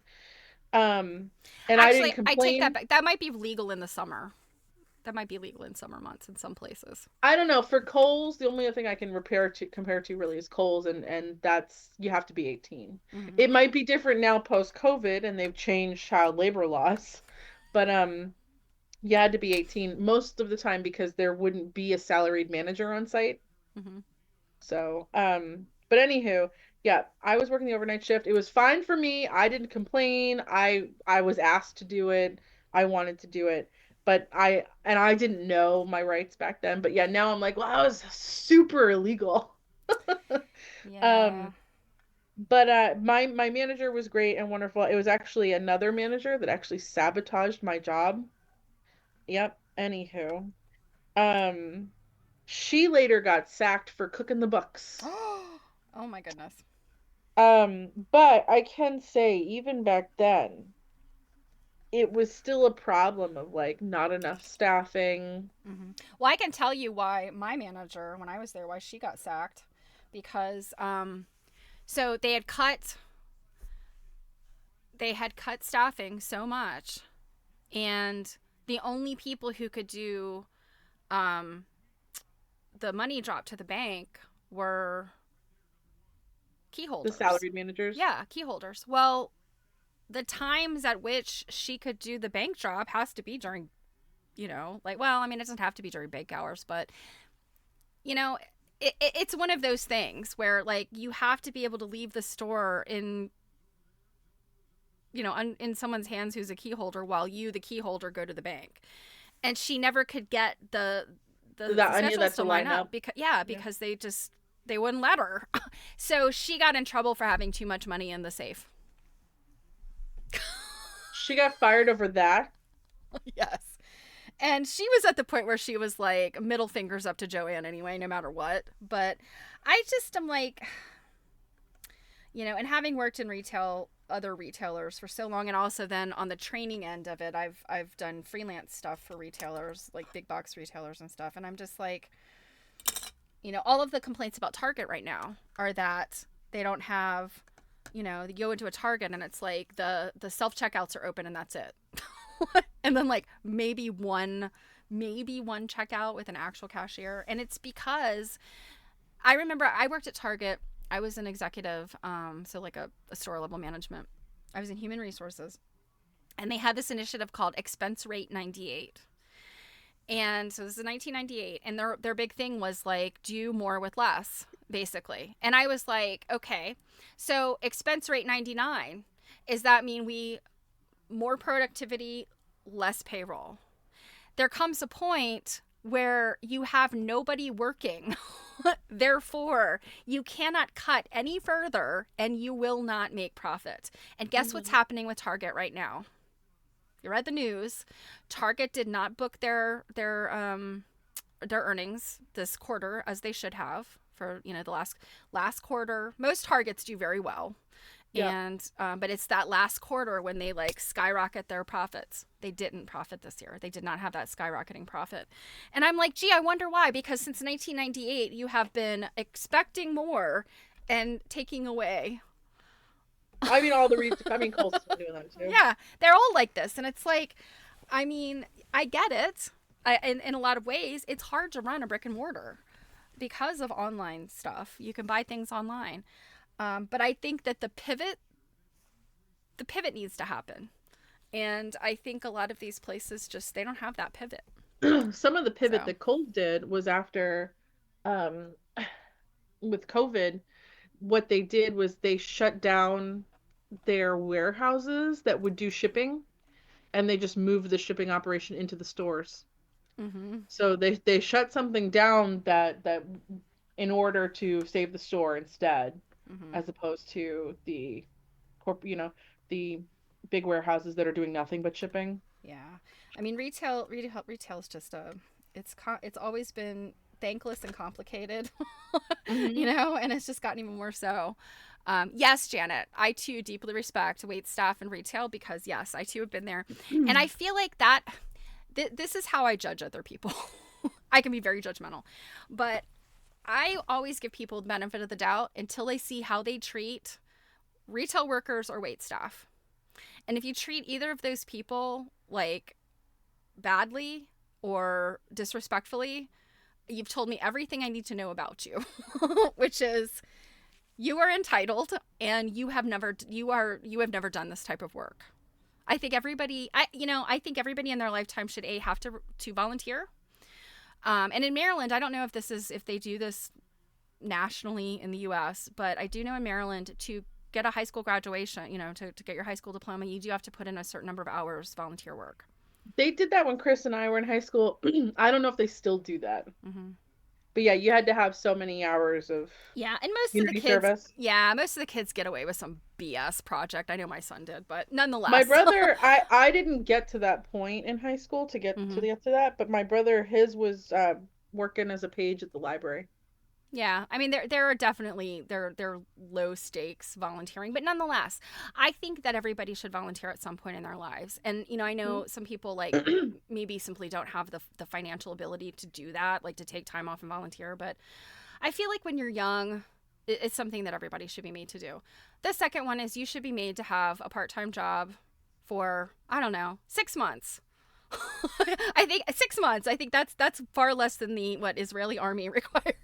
Um, and I Actually, didn't I take that complain. back. That might be legal in the summer. That might be legal in summer months in some places. I don't know, for Kohl's, the only thing I can repair to compare to really is Kohl's, and that's, you have to be 18. Hmm. It might be different now post COVID and they've changed child labor laws, but you had to be 18 most of the time because there wouldn't be a salaried manager on site. Hmm. So, but anywho, yeah, I was working the overnight shift. It was fine for me. I didn't complain. I was asked to do it. I wanted to do it. But I didn't know my rights back then. But yeah, now I'm like, wow, that was super illegal. Yeah. Um, but my manager was great and wonderful. It was actually another manager that actually sabotaged my job. Yep. Anywho, um, she later got sacked for cooking the books. Oh my goodness. But I can say even back then, it was still a problem of like not enough staffing. Well, I can tell you why my manager, when I was there, why she got sacked, because so they had cut staffing so much, and the only people who could do um, the money drop to the bank were key The holders. salaried managers. Yeah, key holders. Well, the times at which she could do the bank drop has to be during, like, well, I mean, it doesn't have to be during bank hours, but, you know, it's one of those things where, like, you have to be able to leave the store in someone's hands who's a key holder while you, the key holder, go to the bank. And she never could get the That any of schedules that to to line line up up. because yeah, Yeah. because they wouldn't let her. So she got in trouble for having too much money in the safe. She got fired over that. Yes. And she was at the point where she was like middle fingers up to Joanne anyway, no matter what. But I just am like, and having worked in retail, other retailers for so long, and also then on the training end of it, I've done freelance stuff for retailers, like big box retailers and stuff. And I'm just like, all of the complaints about Target right now are that they don't have, you go into a Target and it's like the self checkouts are open and that's it. And then like maybe one checkout with an actual cashier. And it's because I remember I worked at Target. I was an executive, so like a store level management. I was in human resources, and they had this initiative called Expense Rate 98. And so this is 1998, and their big thing was like do more with less, basically. And I was like, okay, so expense rate 99, does that mean we more productivity, less payroll? There comes a point where you have nobody working. Therefore, you cannot cut any further and you will not make profit. And guess what's Hmm. happening with Target right now? You read the news. Target did not book their earnings this quarter as they should have for the last quarter. Most Targets do very well, Yeah. and but it's that last quarter when they like skyrocket their profits. They didn't profit this year. They did not have that skyrocketing profit, and I'm like, gee, I wonder why. Because since 1998, you have been expecting more and taking away. I mean, all the I mean, Kohl's has been doing that too. Yeah, they're all like this, and it's like, I mean, I get it. In a lot of ways, it's hard to run a brick and mortar because of online stuff. You can buy things online, but I think that the pivot needs to happen, and I think a lot of these places just they don't have that pivot. Some of the pivot So, that Kohl's did was after, um, with COVID, what they did was they shut down their warehouses that would do shipping, and they just moved the shipping operation into the stores. mm-hmm, So they shut something down that in order to save the store instead, mm-hmm, as opposed to the the big warehouses that are doing nothing but shipping. yeah. I mean, retail is just it's always been thankless and complicated, Hmm. and it's just gotten even more so. Yes, Janet, I too deeply respect wait staff and retail because, yes, I too have been there. And I feel like this is how I judge other people. I can be very judgmental, but I always give people the benefit of the doubt until they see how they treat retail workers or wait staff. And if you treat either of those people like badly or disrespectfully, you've told me everything I need to know about you, which is you are entitled and you have never done this type of work. I think everybody in their lifetime should have to volunteer. And in Maryland, I don't know if they do this nationally in the U.S., but I do know in Maryland to get a high school graduation, to get your high school diploma, you do have to put in a certain number of hours volunteer work. They did that when Chris and I were in high school. I don't know if they still do that. Mm-hmm. But yeah, you had to have so many hours of Yeah, and community service. most of the kids get away with some BS project. I know my son did, but My nonetheless. brother, I didn't get to that point in high school Hmm. to that, but my brother, his was working as a page at the library. Yeah, I mean there are definitely there are low stakes volunteering, but nonetheless, I think that everybody should volunteer at some point in their lives. And I know some people like maybe simply don't have the financial ability to do that, like to take time off and volunteer, but I feel like when you're young, it's something that everybody should be made to do. The second one is you should be made to have a part-time job for, I don't know, 6 months. I think 6 months. I think that's far less than the what Israeli army requires.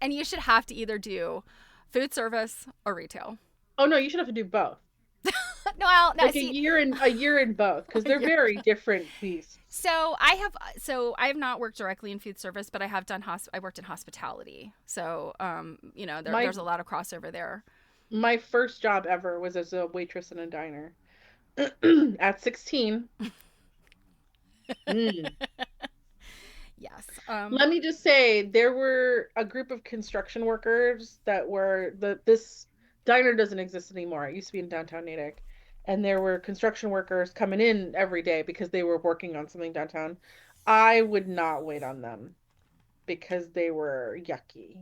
And you should have to either do food service or retail. Oh no, you should have to do both. No, Like see, a year in both because they're yeah. very different beasts. So I have not worked directly in food service, but I worked in hospitality. So My there's a lot of crossover there. my first job ever was as a waitress in a diner at 16. Mm. Yes. Let me just say, there were a group of construction workers that were this diner doesn't exist anymore. It used to be in downtown Natick. And there were construction workers coming in every day because they were working on something downtown. I would not wait on them because they were yucky.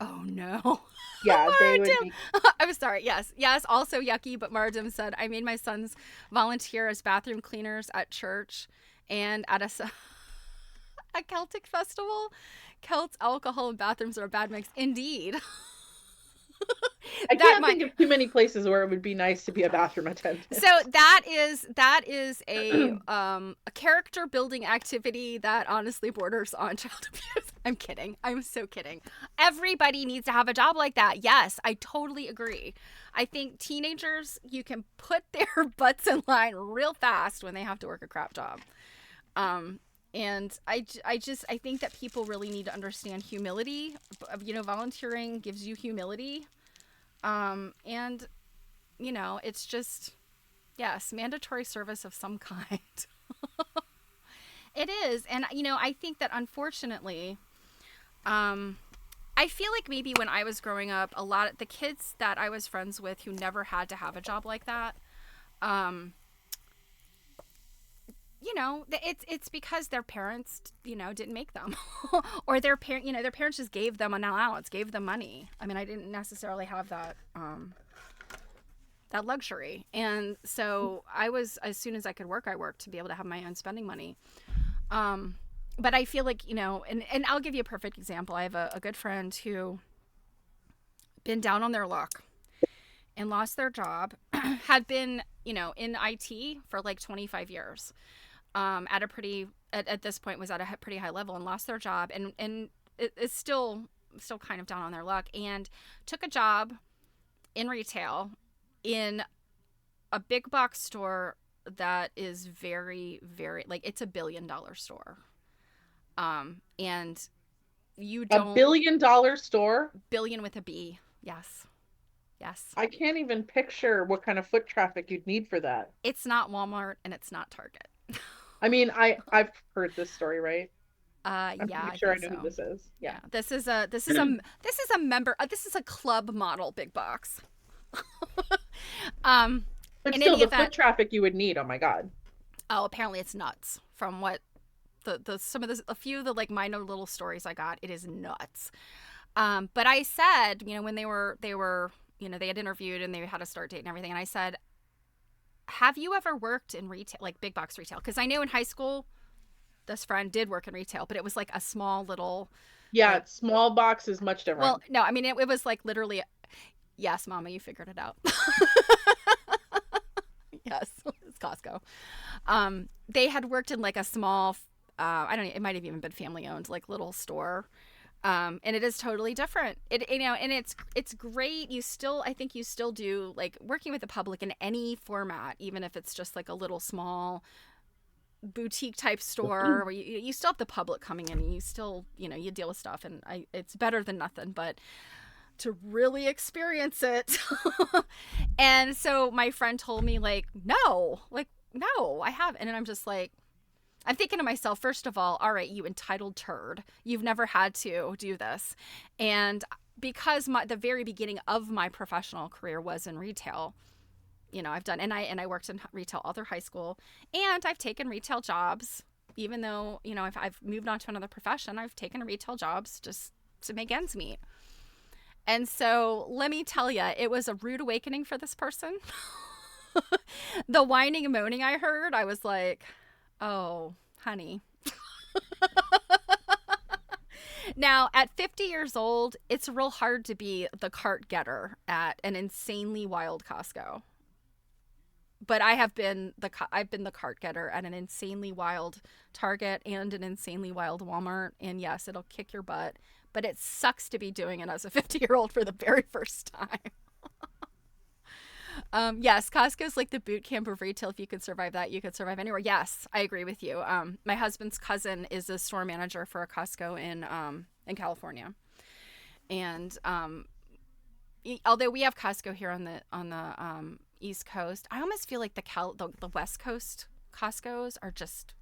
Oh no. Yeah, they would be. Mardim. I'm sorry. Yes. Also yucky. But Mardim said I made my sons volunteer as bathroom cleaners at church and at a Celtic festival. Celts, alcohol, and bathrooms are a bad mix. Indeed. I that can't might think of too many places where it would be nice to be a bathroom attendant. So that is a character building activity that honestly borders on child abuse. I'm kidding. I'm so kidding. Everybody needs to have a job like that. Yes, I totally agree. I think teenagers, you can put their butts in line real fast when they have to work a crap job. And I think that people really need to understand humility. Volunteering gives you humility. And it's just, yes, mandatory service of some kind. It is. And, I think that unfortunately, I feel like maybe when I was growing up, a lot of the kids that I was friends with who never had to have a job like that, um, it's because their parents, didn't make them, or their parents just gave them an allowance, gave them money. I mean, I didn't necessarily have that luxury. And so I was, as soon as I could work, I worked to be able to have my own spending money. But I feel like, and I'll give you a perfect example. I have a good friend who been down on their luck and lost their job, had been, in IT for like 25 years, at this point was at a pretty high level and lost their job and is still kind of down on their luck and took a job in retail in a big box store that is very, very, like, it's $1 billion store. And you A don't $1 billion store? billion with a B. Yes. Yes. I can't even picture what kind of foot traffic you'd need for that. It's not Walmart and it's not Target. I mean, I've heard this story, right? I'm Yeah, pretty I sure I think know who so. this is. Yeah. Yeah. This is a club model big box. um But in still, any the foot event, traffic you would need, oh my God. oh, apparently it's nuts from what the some of the a few of the like minor little stories I got. It is nuts. But I said, when they were, they had interviewed and they had a start date and everything. And I said, have you ever worked in retail, like big box retail? Because I know in high school, this friend did work in retail, but it was like a small little, Yeah, like, small box is much well, different. no, I mean, it was like literally, yes, mama, you figured it out. Yes, it's Costco. They had worked in like a small, I don't know, it might have even been family owned, like little store. And it is totally different. And it's great. I think you still do like working with the public in any format, even if it's just like a little small boutique type store where you still have the public coming in and you still, you deal with stuff and it's better than nothing, but to really experience it. And so my friend told me like, no, I haven't. And I'm just like, I'm thinking to myself, first of all right, you entitled turd, you've never had to do this. And because the very beginning of my professional career was in retail, I've done, and I worked in retail all through high school, and I've taken retail jobs, even though, I've moved on to another profession, I've taken retail jobs just to make ends meet. And so let me tell you, it was a rude awakening for this person. The whining and moaning I heard, I was like, oh, honey. Now, at 50 years old, it's real hard to be the cart getter at an insanely wild Costco. But I've been the cart getter at an insanely wild Target and an insanely wild Walmart. And yes, it'll kick your butt, but it sucks to be doing it as a 50-year-old for the very first time. Yes, Costco's like the boot camp of retail. If you could survive that, you could survive anywhere. Yes, I agree with you. My husband's cousin is a store manager for a Costco in California, and although we have Costco here on the East Coast, I almost feel like the West Coast Costco's are just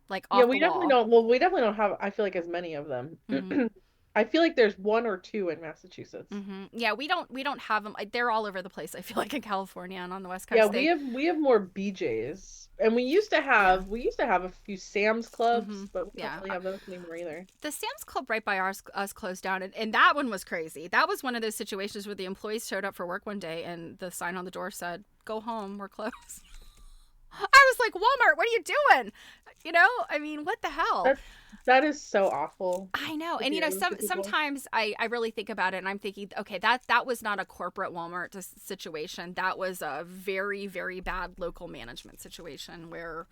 like Yeah, off the we definitely wall. don't. Well, we definitely don't have, I feel like, as many of them. Mm-hmm. I feel like there's one or two in Massachusetts. Mm-hmm. Yeah, we don't have them. They're all over the place. I feel like in California and on the West Yeah, Coast, we have more BJ's, and yeah. we used to have a few Sam's Mm-hmm. Clubs, but we don't Yeah. really have those anymore either. The Sam's Club right by us closed down, and that one was crazy. That was one of those situations where the employees showed up for work one day and the sign on the door said, "Go home, we're closed." I was like, "Walmart, what are you doing?" I mean, what the hell? That that is so awful I know. to And hear to people. sometimes I really think about it and I'm thinking, okay, that was not a corporate Walmart situation. That was a very, very bad local management situation where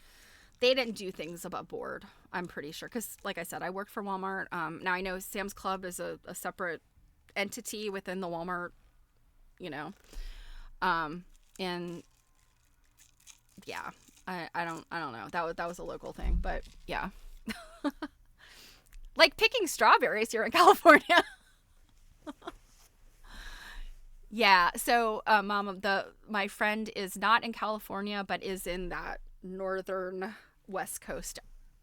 they didn't do things above board, I'm pretty sure. Because, like I said, I worked for Walmart. Now I know Sam's Club is a separate entity within the Walmart, you know. Um, and yeah, I don't know. That was a local thing, but yeah, like picking strawberries here in California. Yeah. So, Mom, my friend is not in California, but is in that northern West Coast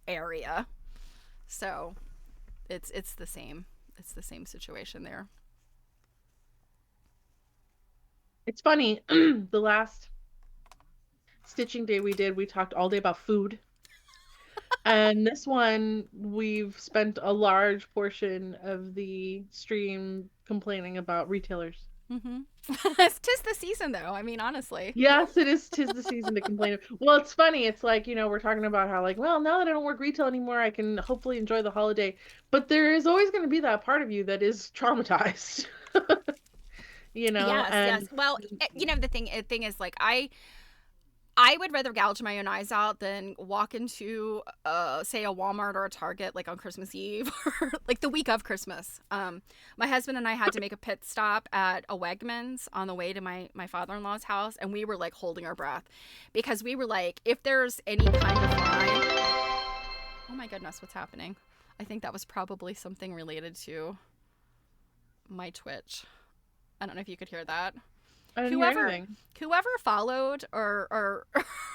area. So it's the same. It's the same situation there. It's funny. The last stitching day we did, we talked all day about food. And this one, we've spent a large portion of the stream complaining about retailers. Mm-hmm. It's tis the season, though. I mean, honestly. Yes, it is. Tis the season to complain. Well, it's funny. It's like, we're talking about how, like, well, now that I don't work retail anymore, I can hopefully enjoy the holiday. But there is always going to be that part of you that is traumatized, Yes, yes. and Well, the thing is, like, I would rather gouge my own eyes out than walk into, say, a Walmart or a Target like on Christmas Eve or like the week of Christmas. My husband and I had to make a pit stop at a Wegmans on the way to my father-in-law's house, and we were like holding our breath because we were like, if there's any kind of line, oh my goodness, what's happening? I think that was probably something related to my Twitch. I don't know if you could hear that. I didn't hear whoever anything. whoever followed or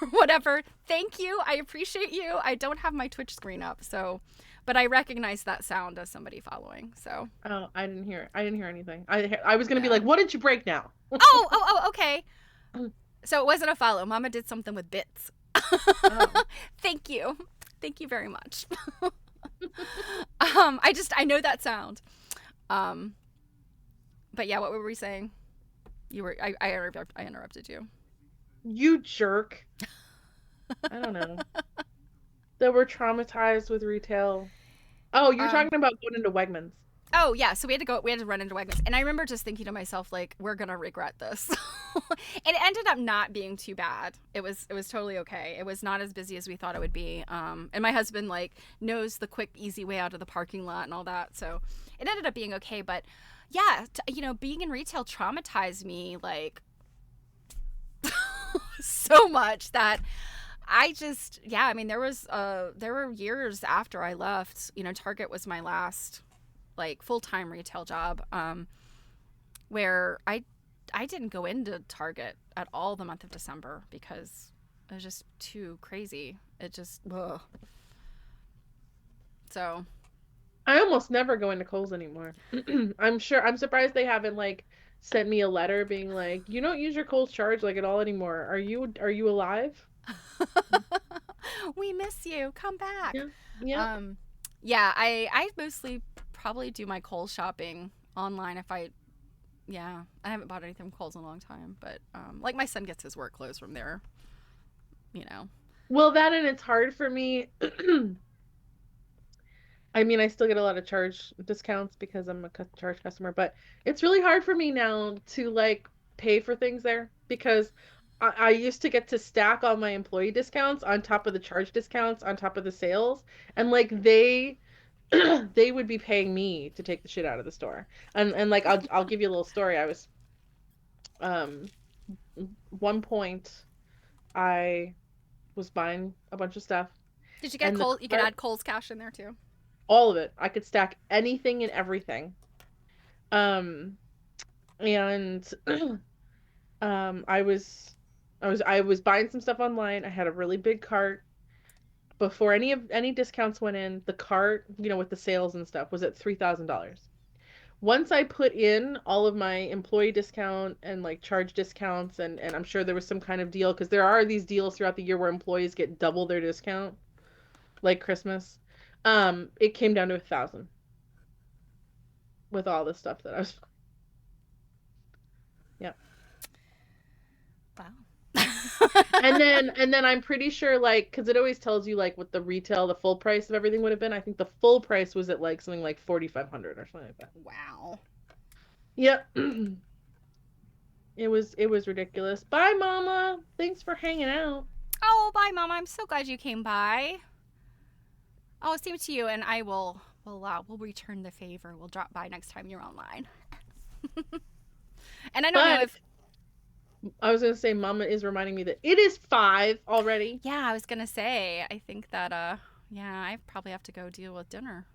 whatever, thank you, I appreciate you. I don't have my Twitch screen up, so but I recognize that sound as somebody following, so Oh, I didn't hear. I didn't hear anything. I was gonna be yeah. like, what did you break now? Okay, so it wasn't a follow. Mama did something with bits. Oh. Thank you very much. I know that sound. um but yeah, what were we saying? I interrupted you. You jerk. I don't know. That we're traumatized with retail. Oh, you're um talking about going into Wegmans. Oh yeah, so we had to run into Wegmans, and I remember just thinking to myself, like, we're gonna regret this. And it ended up not being too bad. It was totally okay. It was not as busy as we thought it would be. And my husband like knows the quick, easy way out of the parking lot and all that, so it ended up being okay. But yeah, being in retail traumatized me like so much that I just, yeah, I mean, there were years after I left. Target was my last like full-time retail job, where I didn't go into Target at all the month of December because it was just too crazy. It just, ugh. So, I almost never go into Kohl's anymore. I'm surprised they haven't like sent me a letter being like, you don't use your Kohl's charge like at all anymore. Are you alive? we miss you. Come back. Yeah. Yep. Um, yeah, I mostly probably do my Kohl's shopping online if I, yeah, I haven't bought anything from Kohl's in a long time, but like my son gets his work clothes from there, you know. Well, that and it's hard for me. I mean, I still get a lot of charge discounts because I'm a charge customer, but it's really hard for me now to like pay for things there because I used to get to stack all my employee discounts on top of the charge discounts on top of the sales, and like they would be paying me to take the shit out of the store. And like I'll give you a little story. I was um one point I was buying a bunch of stuff Did you get and the Kohl's? You could cart, add Kohl's cash in there too. all of it. I could stack anything and everything. Um and I was buying some stuff online. I had a really big cart. Before any discounts went in, the cart, with the sales and stuff, was at $3,000. Once I put in all of my employee discount and like charge discounts, and I'm sure there was some kind of deal because there are these deals throughout the year where employees get double their discount, like Christmas. It came down to 1,000 with all the stuff that I was. Yeah. Wow. And then I'm pretty sure like because it always tells you like what the full price of everything would have been. I think the full price was at like something like 4,500 or something like that. Wow. Yep. It was ridiculous. Bye, Mama. Thanks for hanging out. Oh, bye, Mom. I'm so glad you came by. Oh, same to you, and I will. We'll return the favor. We'll drop by next time you're online. And I don't know But if. I was gonna say, Mama is reminding me that it is 5 already. Yeah, I was gonna say. I think that. Yeah, I probably have to go deal with dinner.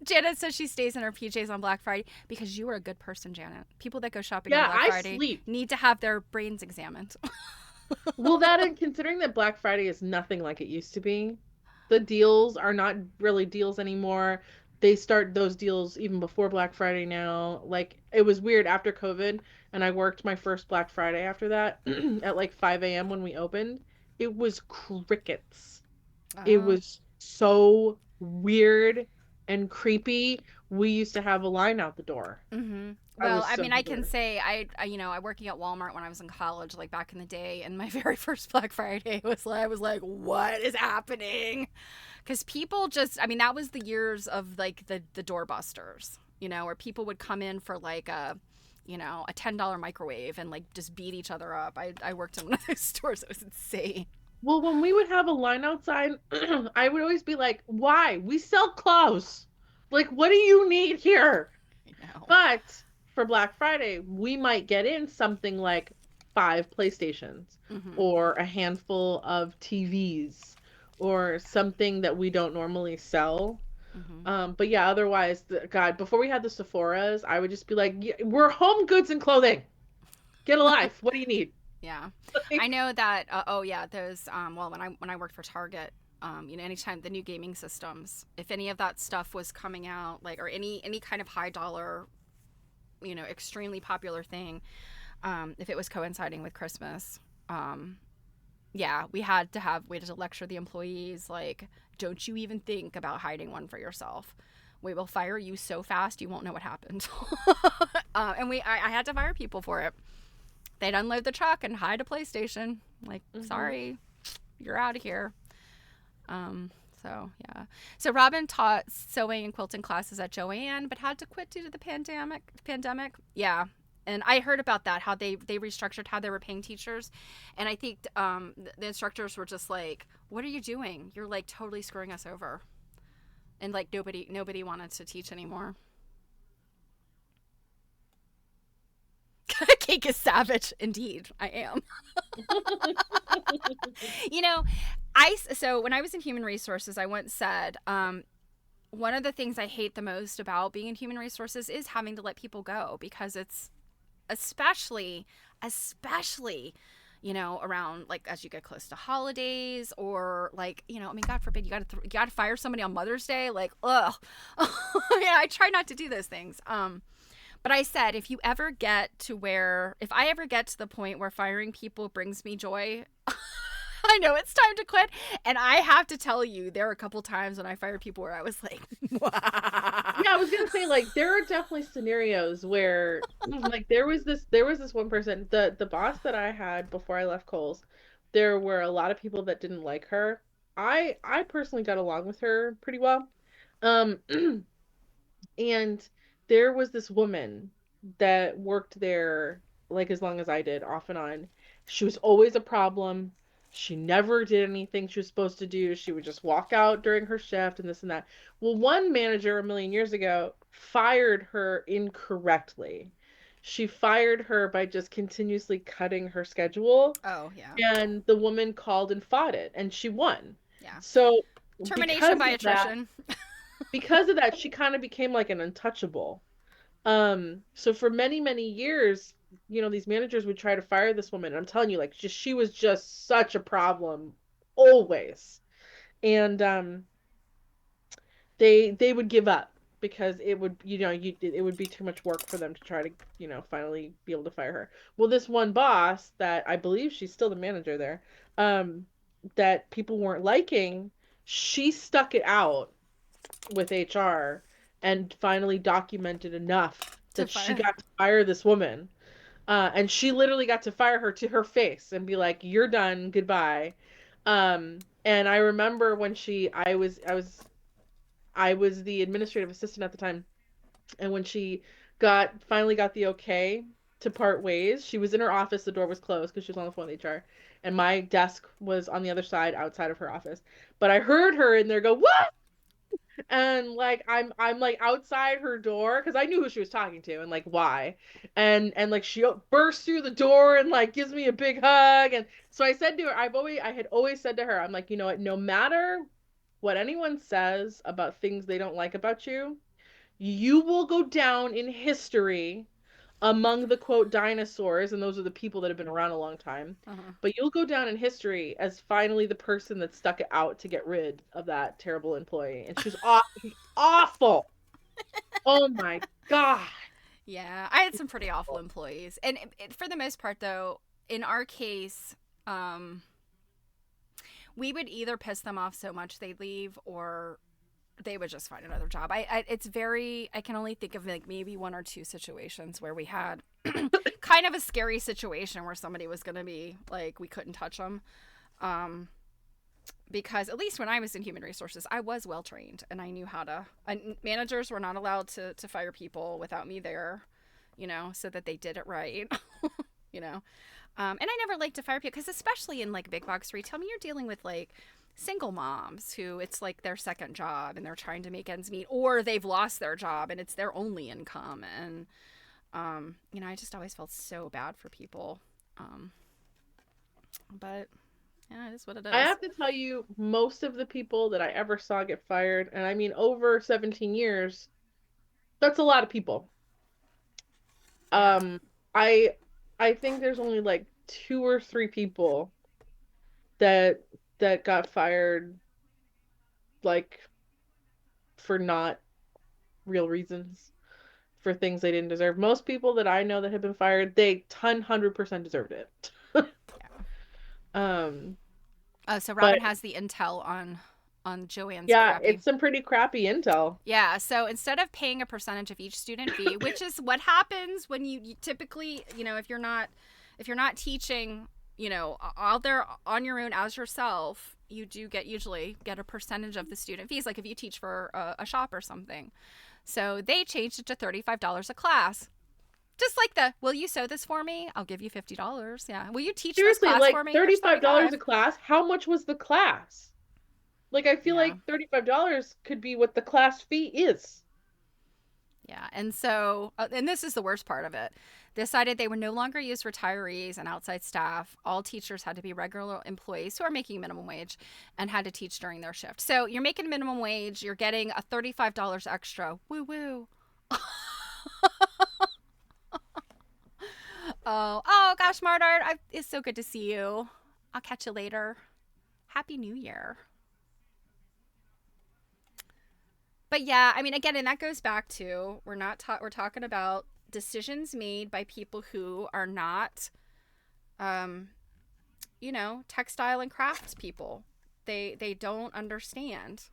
Janet says she stays in her PJs on Black Friday because you are a good person, Janet. People that go shopping on Yeah, Black I Friday sleep. need to have their brains examined. Well, that and considering that Black Friday is nothing like it used to be, the deals are not really deals anymore. They start those deals even before Black Friday now. Like, it was weird after COVID, and I worked my first Black Friday after that at like 5 a.m. when we opened. It was crickets. It Oh. was so weird and creepy. We used to have a line out the door. Mm-hmm. I Well, was I so mean, I can bored. say I working at Walmart when I was in college, like back in the day, and my very first Black Friday I was like, what is happening? Because people just, I mean, that was the years of like the doorbusters, where people would come in for like a $10 microwave and like just beat each other up. I worked in one of those stores. It was insane. Well, when we would have a line outside, I would always be like, why? We sell clothes. Like, what do you need here? I know. But for Black Friday, we might get in something like 5 PlayStations Mm-hmm. or a handful of TVs or something that we don't normally sell. Mm-hmm. But yeah, otherwise, God, before we had the Sephoras, I would just be like, "Yeah, we're home goods and clothing. Get a life. What do you need?" Yeah, I Like, know that. Oh yeah, those. Well, when I worked for Target, anytime the new gaming systems, if any of that stuff was coming out, like or any kind of high dollar, extremely popular thing, if it was coinciding with Christmas, yeah, we had to lecture the employees like, don't you even think about hiding one for yourself. We will fire you so fast you won't know what happened. And I had to fire people for it. They'd unload the truck and hide a PlayStation. Like, mhm. sorry, you're out of here. Um, so yeah. So Robin taught sewing and quilting classes at Joanne, but had to quit due to the pandemic. Yeah. And I heard about that, how they restructured how they were paying teachers, and I think the instructors were just like, "What are you doing? You're like totally screwing us over," and like nobody wanted to teach anymore. Cake is savage, indeed. I am. You know, so when I was in human resources, I once said, one of the things I hate the most about being in human resources is having to let people go because it's especially, around like as you get close to holidays or like, I mean, God forbid you got to fire somebody on Mother's Day. Like, ugh. Yeah, I try not to do those things. But I said, if I ever get to the point where firing people brings me joy, I know it's time to quit. And I have to tell you, there are a couple times when I fired people where I was like, Yeah, I was gonna say like there are definitely scenarios where like there was this one person, the boss that I had before I left Kohl's, there were a lot of people that didn't like her. I personally got along with her pretty well. Um And there was this woman that worked there like as long as I did, off and on. She was always a problem. She never did anything she was supposed to do. She would just walk out during her shift and this and that. Well, one manager a million years ago fired her incorrectly. She fired her by just continuously cutting her schedule, oh, yeah. and the woman called and fought it, and she won. Yeah. So Termination because by of that, attrition. she kind of became like an untouchable. So for many, many years, these managers would try to fire this woman. And I'm telling you, like, she was just such a problem always. And they would give up because it would, it would be too much work for them to try to, finally be able to fire her. Well, this one boss that I believe she's still the manager there, um, that people weren't liking, she stuck it out with HR and finally documented enough To that she fire. got to fire this woman. And she literally got to fire her to her face and be like, "You're done, goodbye." And I remember when I was the administrative assistant at the time, and when she finally got the okay to part ways, she was in her office, the door was closed because she was on the phone with HR, and my desk was on the other side outside of her office. But I heard her in there go, "What?" And like I'm like outside her door because I knew who she was talking to and like why. And like she bursts through the door and like gives me a big hug. And so I said to her, I had always said to her, I'm like, you know what, no matter what anyone says about things they don't like about you, you will go down in history among the quote dinosaurs, and those are the people that have been around a long time. Uh-huh. But you'll go down in history as finally the person that stuck it out to get rid of that terrible employee. And she was awful. Oh my God. Yeah, I had some pretty awful employees, and for the most part, though, in our case, um, we would either piss them off so much they'd leave, or they would just find another job. I can only think of like maybe one or two situations where we had kind of a scary situation where somebody was going to be like, we couldn't touch them. Um, because at least when I was in human resources, I was well trained and I knew how to. And managers were not allowed to fire people without me there, so that they did it right, you know. And I never liked to fire people because, especially in like big box retail, I mean, you're dealing with like single moms who it's like their second job and they're trying to make ends meet, or they've lost their job and it's their only income. And, I just always felt so bad for people. Um, but yeah, it is what it I is. have to tell you, most of the people that I ever saw get fired, and I mean over 17 years, that's a lot of people. Yeah. Um, I I think there's only like two or three people that got fired like for not real reasons, for things they didn't deserve. Most people that I know that have been fired, they 100% deserved it. Yeah. Um, So but Robin has the intel on Joanne's yeah, crappy. it's some pretty crappy intel. Yeah, so instead of paying a percentage of each student fee, which is what happens when you typically, if you're not teaching, out there on your own as yourself, you do usually get a percentage of the student fees, like if you teach for a shop or something. So they changed it to $35 a class. Just like will you sew this for me? I'll give you $50. Yeah. Will you teach this Seriously, class for like me? Here's $35 a 75. class. How much was the class? Like I feel Yeah. like $35 could be what the class fee is. Yeah. And so, and this is the worst part of it, decided they would no longer use retirees and outside staff. All teachers had to be regular employees who are making minimum wage and had to teach during their shift. So you're making minimum wage, you're getting a $35 extra. Woo woo. Oh gosh, Smart Art, it's so good to see you. I'll catch you later. Happy New Year. But yeah, I mean, again, and that goes back to we're talking about decisions made by people who are not, um, textile and crafts people. They don't understand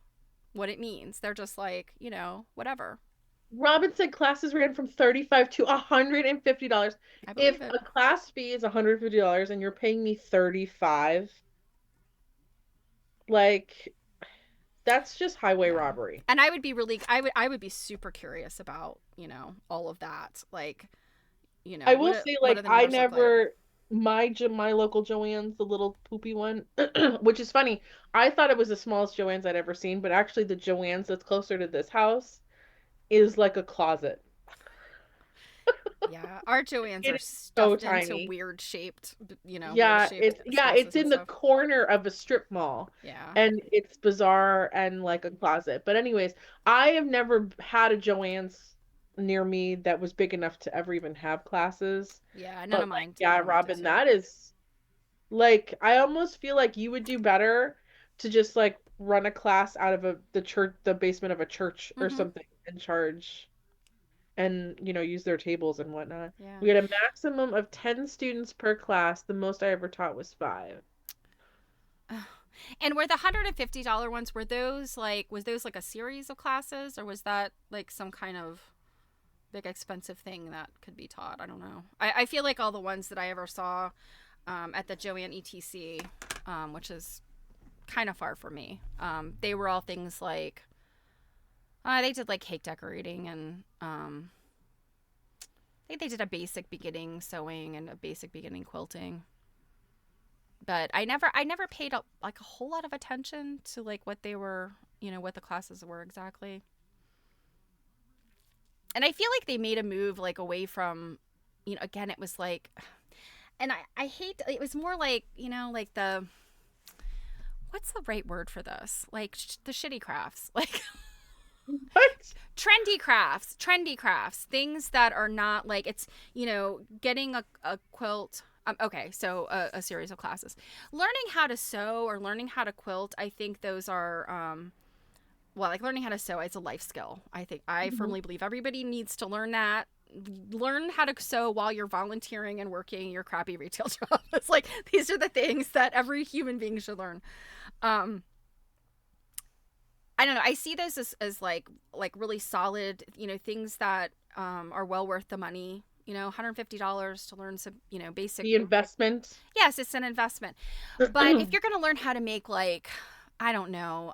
what it means. They're just like, whatever. Robin said classes ran from 35 to $150. I believe If it. a class fee is $150 and you're paying me 35, like that's just highway Yeah. robbery. And I would be really I would be super curious about, all of that. Like, I will what say, what do like, the I numbers look like? never my local Joann's, the little poopy one, which is funny. I thought it was the smallest Joann's I'd ever seen, but actually the Joann's that's closer to this house is like a closet. Yeah, our Joannes It are is so stuffed into tiny. weird shaped, weird Yeah, shaped it's spaces and in the stuff. corner of a strip mall, Yeah. and it's bizarre and like a closet. But anyways, I have never had a Joann's near me that was big enough to ever even have classes. Yeah, But like, yeah, none of mine did Robin, too. that is like, I almost feel like you would do better to just like run a class out of the church, the basement of a church or Mhm. something, and charge and use their tables and whatnot. Yeah. We had a maximum of 10 students per class. The most I ever taught was 5. And were the $150 ones, was those like a series of classes, or was that like some kind of big expensive thing that could be taught? I don't know. I feel like all the ones that I ever saw, at the Joanne ETC, which is kind of far from me, they were all things like, they did like cake decorating, and I think they did a basic beginning sewing and a basic beginning quilting. But I never paid like a whole lot of attention to like what they were, what the classes were exactly. And I feel like they made a move like away from, again, it was like, and I hate, it was more like, like the, what's the right word for this? Like the shitty crafts, like What? trendy crafts, things that are not like, it's, getting a quilt. Okay, so a series of classes. Learning how to sew or learning how to quilt, I think those are, well, like learning how to sew is a life skill. I Mhm. firmly believe everybody needs to learn that. Learn how to sew while you're volunteering and working your crappy retail job. It's like these are the things that every human being should learn. Um, I don't know. I see those as like really solid, things that, are well worth the money. $150 to learn some, basic. The investment. Yes, it's an investment. But if you're going to learn how to make like, I don't know,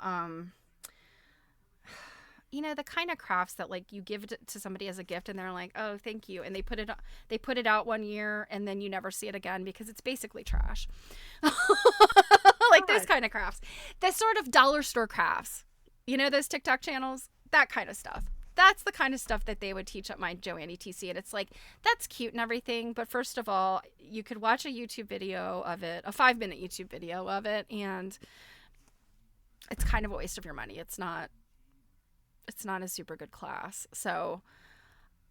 the kind of crafts that like you give it to somebody as a gift and they're like, "Oh, thank you." And they put it out one year and then you never see it again because it's basically trash. Like those God. kind of crafts. The sort of dollar store crafts. Those TikTok channels, that kind of stuff. That's the kind of stuff that they would teach at my Joanne ETC. And it's like, that's cute and everything. But first of all, you could watch a YouTube video of it, a 5-minute YouTube video of it, and it's kind of a waste of your money. It's not a super good class. So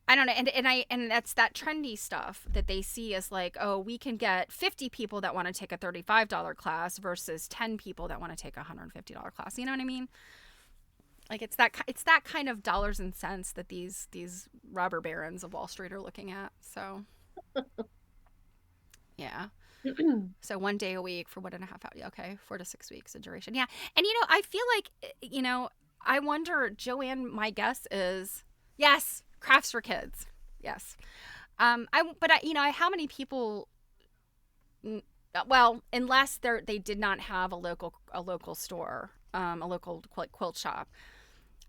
I don't know. And that's that trendy stuff that they see as like, oh, we can get 50 people that want to take a $35 class versus 10 people that want to take a $150 class. You know what I mean? Like it's that kind of dollars and cents that these robber barons of Wall Street are looking at. So yeah. So 1 day a week for 1.5 hours. Okay, 4 to 6 weeks in duration. Yeah, and I feel like, I wonder, Joanne. My guess is yes, crafts for kids. Yes. How many people? Well, unless they did not have a local store, a local quilt shop,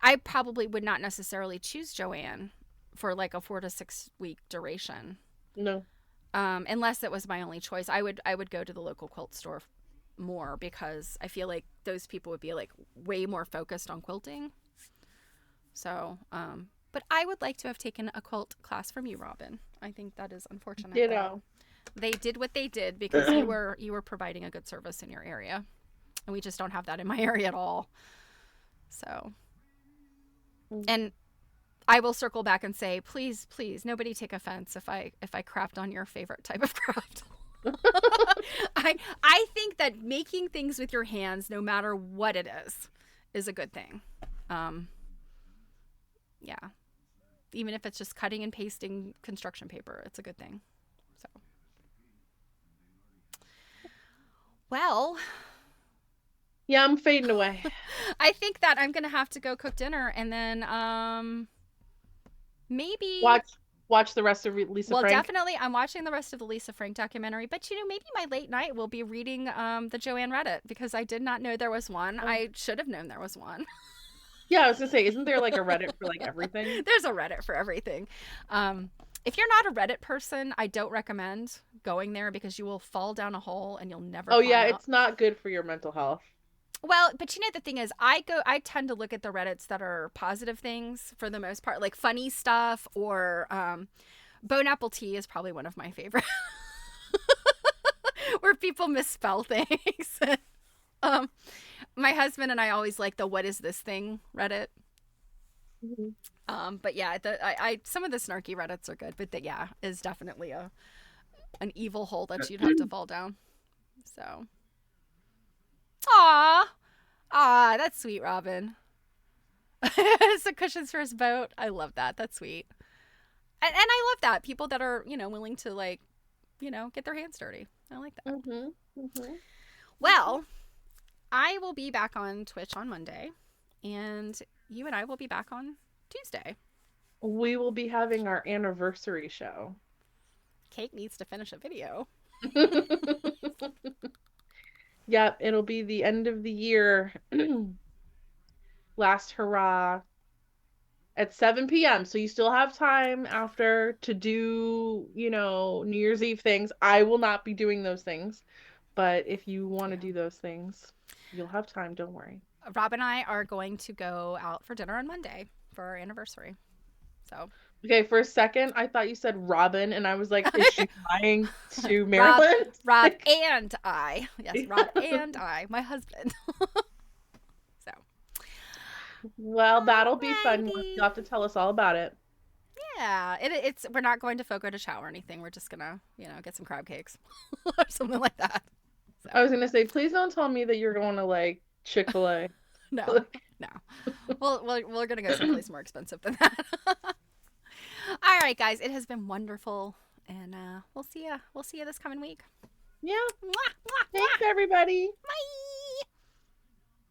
I probably would not necessarily choose Joanne for like a 4 to 6 week duration. No. Unless it was my only choice, I would go to the local quilt store more because I feel like those people would be like way more focused on quilting. So, but I would like to have taken a quilt class from you, Robin. I think that is unfortunate that Ditto. they did what they did because you were providing a good service in your area, and we just don't have that in my area at all. So, and I will circle back and say, please, please, nobody take offense if I craft on your favorite type of craft. I think that making things with your hands, no matter what it is a good thing. Um, yeah, even if it's just cutting and pasting construction paper, it's a good thing. So, well, Yeah, I'm fading away. I think that I'm gonna have to go cook dinner, and then maybe. Watch the rest of Lisa Well, Frank. definitely, I'm watching the rest of the Lisa Frank documentary. But maybe my late night will be reading the Joanne Reddit because I did not know there was one. Oh. I should have known there was one. Yeah, I was gonna say, isn't there like a Reddit for like everything? There's a Reddit for everything. If you're not a Reddit person, I don't recommend going there because you will fall down a hole and you'll never Oh climb yeah, out. it's not good for your mental health. Well, but the thing is, I tend to look at the Reddits that are positive things for the most part, like funny stuff or Bone Apple Tea is probably one of my favorite, where people misspell things. um, my husband and I always like the "What is this thing" Reddit. Mhm. But yeah, I some of the snarky Reddits are good, but yeah, is definitely an evil hole that you'd have to fall down. So, ah, that's sweet, Robin. Some cushions for his boat. I love that. That's sweet. And I love that people that are willing to like get their hands dirty. I like that. Mhm. Mhm. Well, I will be back on Twitch on Monday, and you and I will be back on Tuesday. We will be having our anniversary show. Cake needs to finish a video. Yep, it'll be the end of the year. Last hurrah at 7 p.m. So you still have time after to do, New Year's Eve things. I will not be doing those things, but if you want to Yeah. do those things, you'll have time, don't worry. Rob and I are going to go out for dinner on Monday for our anniversary. So, Okay, for a second, I thought you said Robin, and I was like, is she flying to Rob, Maryland? Rob Like, and I, yes, Rob and I, my husband. So, well, that'll be fun. alrighty. You'll have to tell us all about it. Yeah, it's we're not going to Fogo de Chao or anything. We're just gonna, get some crab cakes or something like that. So, I was gonna say, please don't tell me that you're going to like Chick-fil-A. no, no. Well, we're gonna go someplace more expensive than that. All right, guys, it has been wonderful, and we'll see you. We'll see you this coming week. Yeah. Mwah, mwah, Thanks, mwah. everybody. Bye.